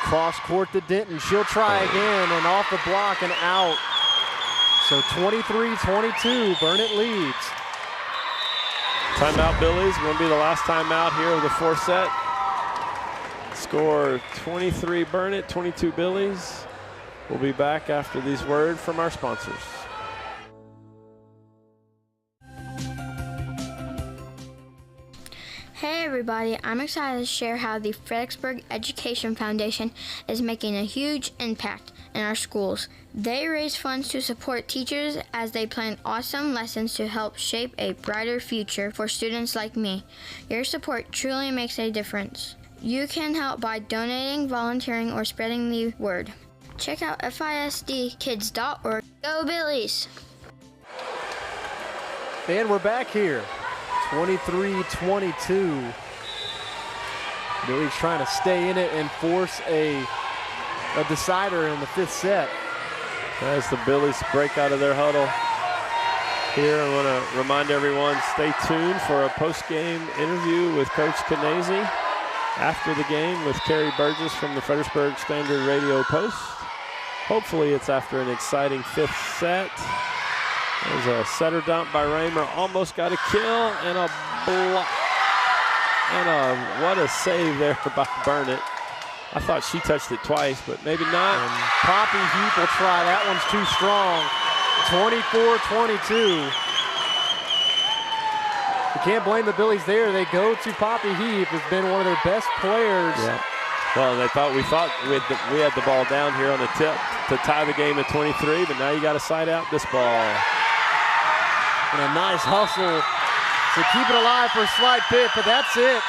Cross court to Denton. She'll try again, and off the block and out. So 23-22, Burnet leads. Timeout, Billies. Going to be the last timeout here of the 4th set. Score 23 Burnet, 22 Billies. We'll be back after these words from our sponsors. Hey everybody, I'm excited to share how the Fredericksburg Education Foundation is making a huge impact in our schools. They raise funds to support teachers as they plan awesome lessons to help shape a brighter future for students like me. Your support truly makes a difference. You can help by donating, volunteering, or spreading the word. Check out FISDkids.org. Go Billies! And we're back here. 23-22. Billy's trying to stay in it and force a decider in the 5th set. As the Billies break out of their huddle here, I want to remind everyone, stay tuned for a post-game interview with Coach Canese after the game with Carrie Burgess from the Fredericksburg Standard Radio Post. Hopefully it's after an exciting fifth set. There's a setter dump by Roemer, almost got a kill, and a block. And what a save there by Burnet. I thought she touched it twice, but maybe not. And Poppy Heap will try. That one's too strong. 24-22. You can't blame the Billies there. They go to Poppy Heap, who's been one of their best players. Yeah. Well, we thought we had the ball down here on the tip to tie the game at 23, but now you got to side out this ball. And a nice hustle to keep it alive for a slight bit, but that's it.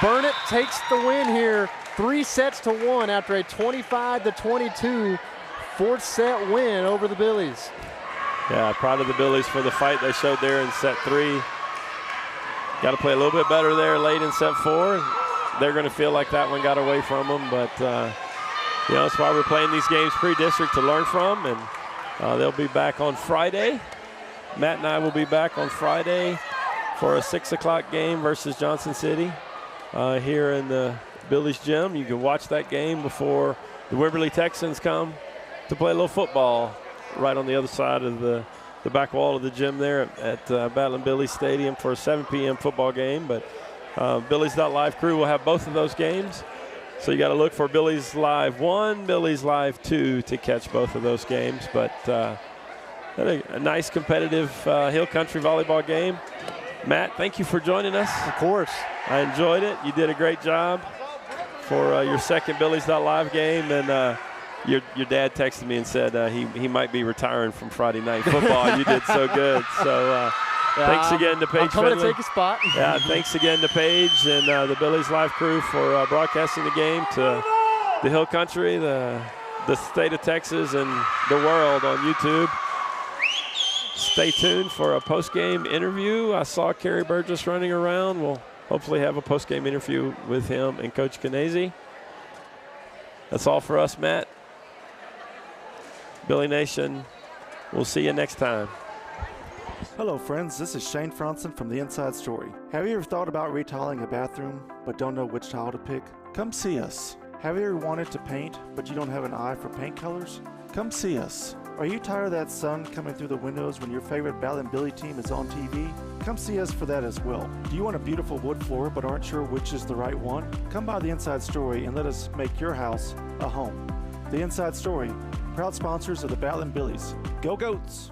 Burnet takes the win here, 3-1 after a 25-22 fourth set win over the Billies. Yeah, proud of the Billies for the fight they showed there in set 3. Got to play a little bit better there late in set 4. They're going to feel like that one got away from them, but that's why we're playing these games pre-district to learn from, and they'll be back on Friday. Matt and I will be back on Friday for a 6 o'clock game versus Johnson City here in the Billies gym. You can watch that game before the Wimberley Texans come to play a little football right on the other side of the back wall of the gym there at Battling Billies Stadium for a 7 p.m. football game. But Billies.Live crew will have both of those games. So you got to look for Billies.Live 1, Billies.Live 2 to catch both of those games. But a nice competitive Hill Country volleyball game. Matt, thank you for joining us. Of course. I enjoyed it. You did a great job for your second Billies.Live game. And your dad texted me and said he might be retiring from Friday night football. You did so good. So thanks again to Paige I'm coming Finley. to take a spot. Yeah, thanks again to Paige and the Billies.Live crew for broadcasting the game to the Hill Country, the state of Texas, and the world on YouTube. Stay tuned for a post-game interview. I saw Carrie Burgess running around. We'll hopefully have a post-game interview with him and Coach Canese. That's all for us, Matt. Billy Nation, we'll see you next time. Hello friends, this is Shane Franson from The Inside Story. Have you ever thought about retiling a bathroom but don't know which tile to pick? Come see us. Have you ever wanted to paint but you don't have an eye for paint colors? Come see us. Are you tired of that sun coming through the windows when your favorite Battling Billy team is on TV? Come see us for that as well. Do you want a beautiful wood floor but aren't sure which is the right one? Come by The Inside Story and let us make your house a home. The Inside Story, proud sponsors of the Battling Billies. Go Goats!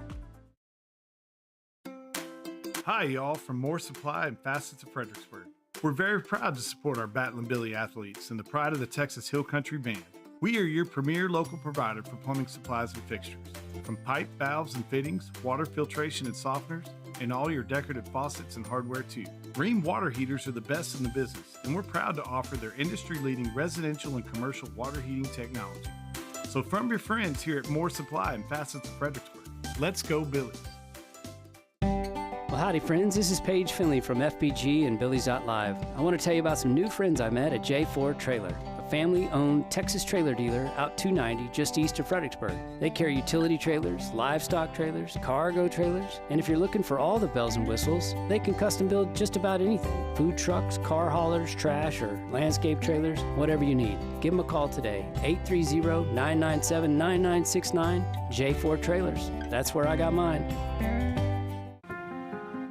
Hi, y'all, from More Supply and Facets of Fredericksburg. We're very proud to support our Battling Billy athletes and the pride of the Texas Hill Country Band. We are your premier local provider for plumbing supplies and fixtures. From pipe, valves, and fittings, water filtration and softeners, and all your decorative faucets and hardware too. Rheem water heaters are the best in the business, and we're proud to offer their industry-leading residential and commercial water heating technology. So from your friends here at More Supply and Facets of Fredericksburg, let's go Billies. Well, howdy friends, this is Paige Finley from FBG and Billies.Live. I want to tell you about some new friends I met at J4 Trailer, a family-owned Texas trailer dealer out 290 just east of Fredericksburg. They carry utility trailers, livestock trailers, cargo trailers, and if you're looking for all the bells and whistles, they can custom build just about anything. Food trucks, car haulers, trash, or landscape trailers, whatever you need. Give them a call today, 830-997-9969, J4 Trailers. That's where I got mine.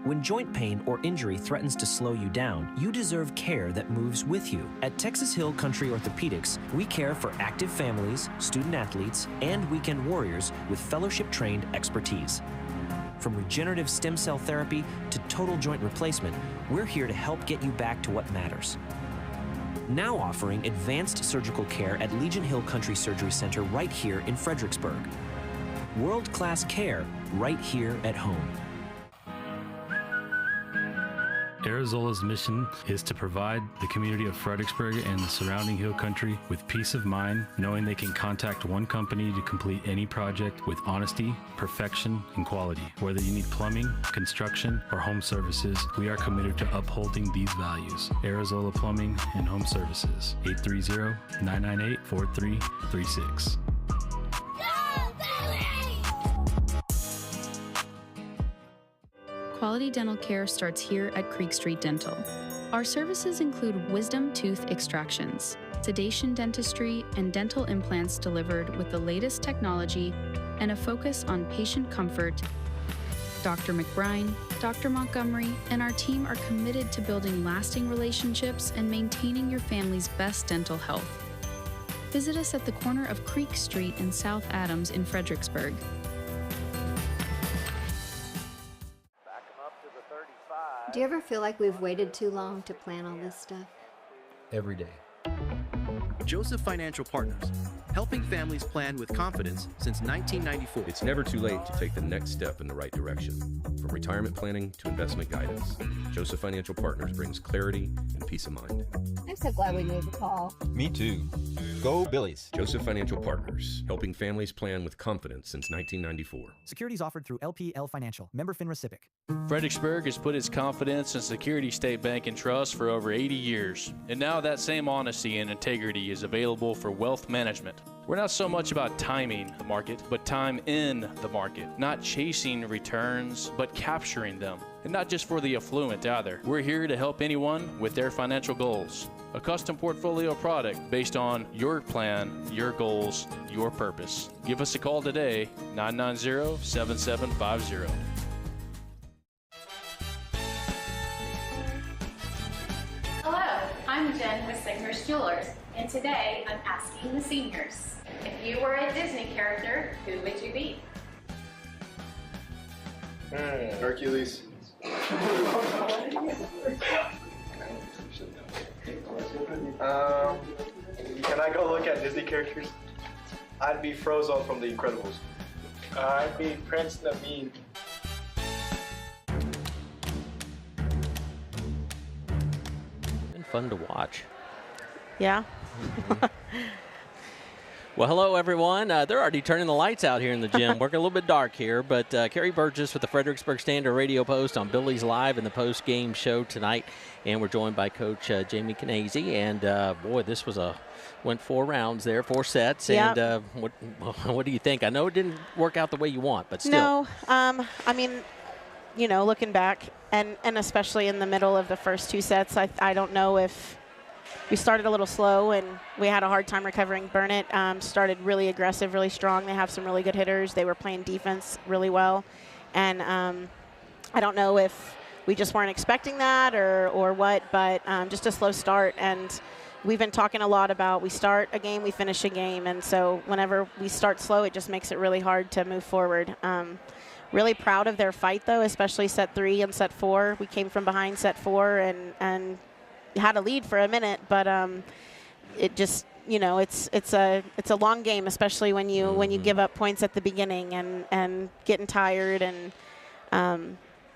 When joint pain or injury threatens to slow you down, you deserve care that moves with you. At Texas Hill Country Orthopedics, we care for active families, student athletes, and weekend warriors with fellowship-trained expertise. From regenerative stem cell therapy to total joint replacement, we're here to help get you back to what matters. Now offering advanced surgical care at Legion Hill Country Surgery Center right here in Fredericksburg. World-class care right here at home. Arizola's mission is to provide the community of Fredericksburg and the surrounding hill country with peace of mind, knowing they can contact one company to complete any project with honesty, perfection, and quality. Whether you need plumbing, construction, or home services, we are committed to upholding these values. Arizola Plumbing and Home Services, 830-998-4336. Go Billies! quality dental care starts here at Creek Street Dental. Our services include wisdom tooth extractions, sedation dentistry, and dental implants delivered with the latest technology and a focus on patient comfort. Dr. McBride, Dr. Montgomery, and our team are committed to building lasting relationships and maintaining your family's best dental health. Visit us at the corner of Creek Street and South Adams in Fredericksburg. Do you ever feel like we've waited too long to plan all this stuff? Every day. Joseph Financial Partners, helping families plan with confidence since 1994. It's never too late to take the next step in the right direction. From retirement planning to investment guidance, Joseph Financial Partners brings clarity and peace of mind. I'm so glad we made the call. Me too. Go Billies. Joseph Financial Partners, helping families plan with confidence since 1994. Securities offered through LPL Financial, member FINRA SIPC. Fredericksburg has put its confidence in Security State Bank and Trust for over 80 years. And now that same honesty and integrity is available for wealth management. We're not so much about timing the market, but time in the market. Not chasing returns, but capturing them. And not just for the affluent either. We're here to help anyone with their financial goals. A custom portfolio product based on your plan, your goals, your purpose. Give us a call today, 990-7750. Hello, I'm Jen with Signer's Jewelers, and today I'm asking the seniors, if you were a Disney character, who would you be? Hercules. Can I go look at Disney characters? I'd be Frozone from The Incredibles. I'd be Prince Naveen. Been fun to watch. Yeah. Well, hello, everyone. They're already turning the lights out here in the gym. Working a little bit dark here, but Kerry Burgess with the Fredericksburg Standard Radio Post on Billies.Live in the post-game show tonight. And we're joined by Coach Jamie Canese. And, boy, this went 4 rounds there, 4 sets. Yep. And what do you think? I know it didn't work out the way you want, but still. No. I mean, you know, looking back, and especially in the middle of the first 2 sets, I don't know if we started a little slow and we had a hard time recovering. Burnet started really aggressive, really strong. They have some really good hitters. They were playing defense really well. And I don't know if we just weren't expecting that or what, but just a slow start. And we've been talking a lot about we start a game, we finish a game. And so whenever we start slow, it just makes it really hard to move forward. Really proud of their fight, though, especially set 3 and set 4. We came from behind set 4 and had a lead for a minute, but it just, you know, it's a long game, especially when you give up points at the beginning and getting tired and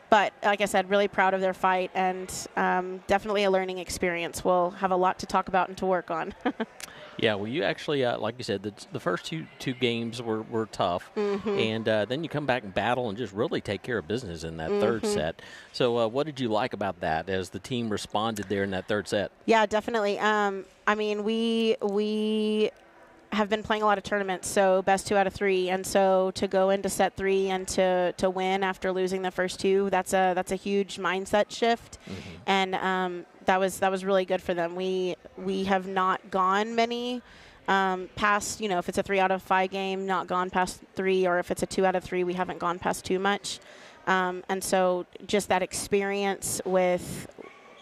but like I said, really proud of their fight and definitely a learning experience. We'll have a lot to talk about and to work on. Yeah, well, you actually, like you said, the first two games were tough, and then you come back and battle and just really take care of business in that third set. So what did you like about that as the team responded there in that third set? Yeah, definitely. I mean, we have been playing a lot of tournaments, so best 2 out of 3, and so to go into set 3 and to win after losing the first 2, that's a huge mindset shift, and that was really good for them. We have not gone many past, you know, if it's a 3 out of 5 game, not gone past 3, or if it's a 2 out of 3, we haven't gone past too much, and so just that experience with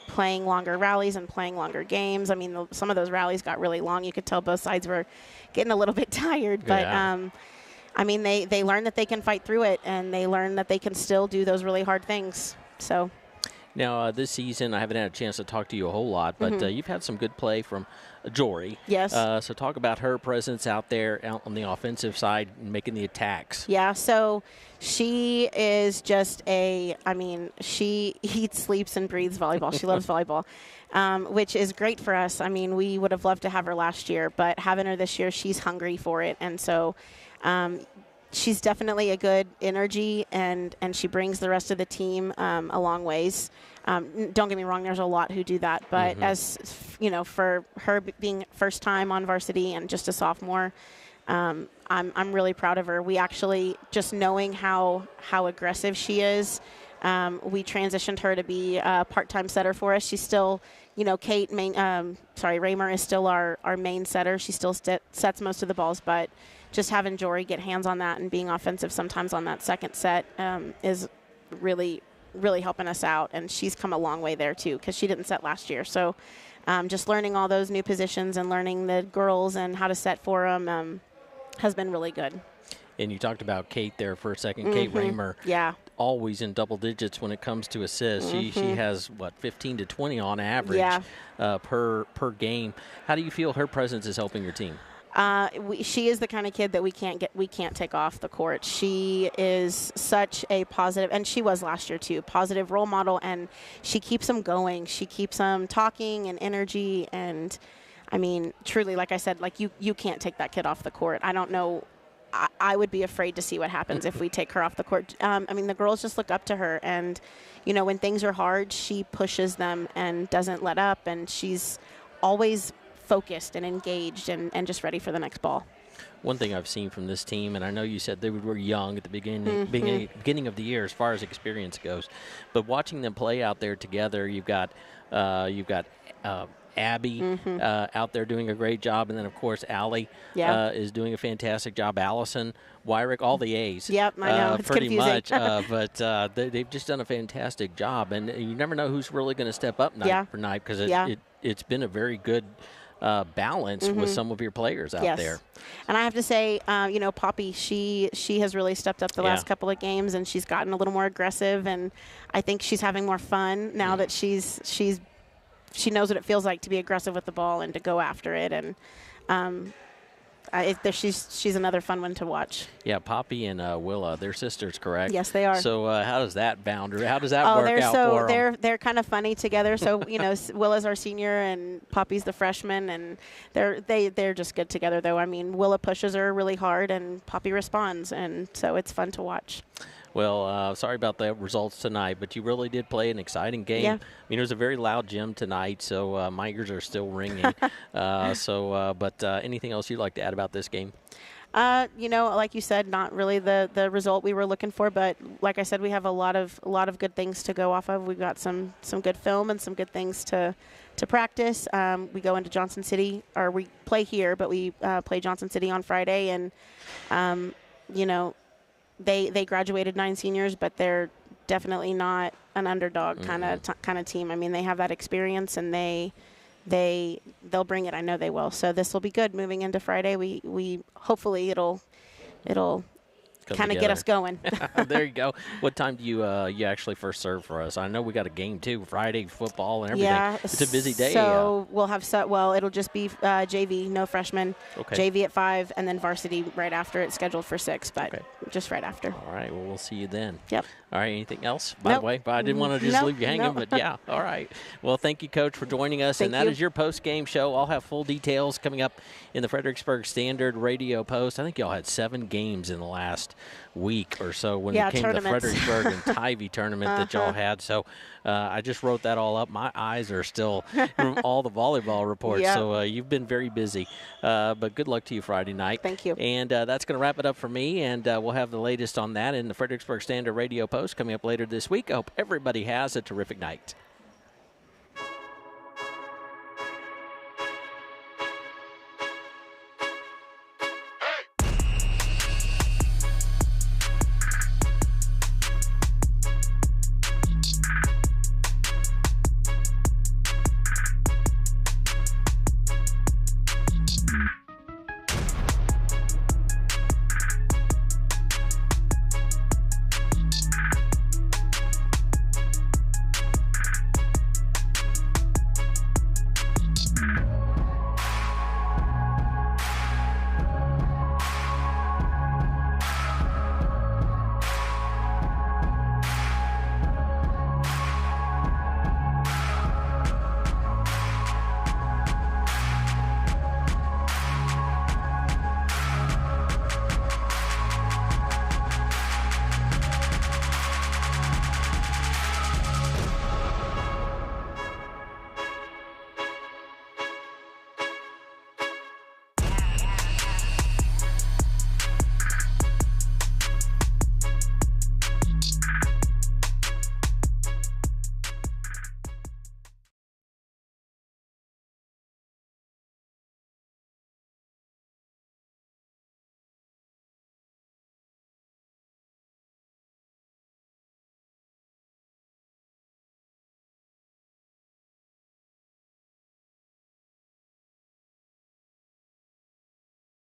playing longer rallies and playing longer games. I mean, some of those rallies got really long. You could tell both sides were getting a little bit tired, but I mean, they learn that they can fight through it, and they learn that they can still do those really hard things. So. Now, this season, I haven't had a chance to talk to you a whole lot, but you've had some good play from Jory. Yes. So talk about her presence out there out on the offensive side and making the attacks. Yeah, so she is just she eats, sleeps, and breathes volleyball. She loves volleyball, which is great for us. I mean, we would have loved to have her last year, but having her this year, she's hungry for it. And so she's definitely a good energy, and she brings the rest of the team a long ways. Don't get me wrong, there's a lot who do that, but as you know, for her being first time on varsity and just a sophomore, I'm really proud of her. We actually, just knowing how aggressive she is, We transitioned her to be a part-time setter for us. She's still, Roemer is still our main setter. She still sets most of the balls, but just having Jory get hands on that and being offensive sometimes on that second set is really, really helping us out. And she's come a long way there too, because she didn't set last year. So just learning all those new positions and learning the girls and how to set for them has been really good. And you talked about Kate there for a second. Kate Roemer, always in double digits when it comes to assists. She has, 15 to 20 on average per game. How do you feel her presence is helping your team? She is the kind of kid that we can't take off the court. She is such a positive, and she was last year too, positive role model, and she keeps them going. She keeps them talking and energy, and I mean, truly, like I said, like you can't take that kid off the court. I don't know. I would be afraid to see what happens if we take her off the court. I mean, the girls just look up to her, and when things are hard, she pushes them and doesn't let up, and she's always focused and engaged and just ready for the next ball. One thing I've seen from this team, and I know you said they were young at the beginning of the year as far as experience goes, but watching them play out there together, you've got Abby out there doing a great job, and then of course Allie is doing a fantastic job. Allison, Wyrick, all the A's. Yep, I know, it's pretty confusing. much. But they've just done a fantastic job, and you never know who's really going to step up night for night, because it's been a very good balance with some of your players out there. And I have to say, Poppy, she has really stepped up the last couple of games, and she's gotten a little more aggressive, and I think she's having more fun now that she knows what it feels like to be aggressive with the ball and to go after it, and she's another fun one to watch. Yeah, Poppy and Willa, they're sisters, correct? Yes, they are. So how does that boundary? How does that work out for them? They're kind of funny together. So Willa's our senior and Poppy's the freshman, and they're just good together. Though I mean, Willa pushes her really hard and Poppy responds, and so it's fun to watch. Well, sorry about the results tonight, but you really did play an exciting game. Yeah. I mean, it was a very loud gym tonight, so my ears are still ringing. But anything else you'd like to add about this game? Like you said, not really the result we were looking for, but like I said, we have a lot of good things to go off of. We've got some good film and some good things to practice. We go into Johnson City, or we play here, but we play Johnson City on Friday, and They graduated 9 seniors, but they're definitely not an underdog kind of team. I mean, they have that experience, and they'll bring it. I know they will. So this will be good moving into Friday. We hopefully it'll kind of get us going. There you go. What time do you actually first serve for us? I know we got a game too, Friday football and everything. Yeah, it's a busy day. So we'll have it'll just be JV, no freshmen. Okay. JV at 5, and then varsity right after. It's scheduled for 6, but just right after. All right. Well, we'll see you then. Yep. All right. Anything else? By the way, I didn't want to just leave you hanging, but yeah. All right. Well, thank you, Coach, for joining us. Thank and that you. is your post-game show. I'll have full details coming up in the Fredericksburg Standard Radio Post. I think y'all had 7 games in the last week or so when it came to the Fredericksburg and Tivy tournament that y'all had. So I just wrote that all up. My eyes are still from all the volleyball reports. Yep. So you've been very busy. But good luck to you Friday night. Thank you. And that's going to wrap it up for me. And we'll have the latest on that in the Fredericksburg Standard Radio Post coming up later this week. I hope everybody has a terrific night.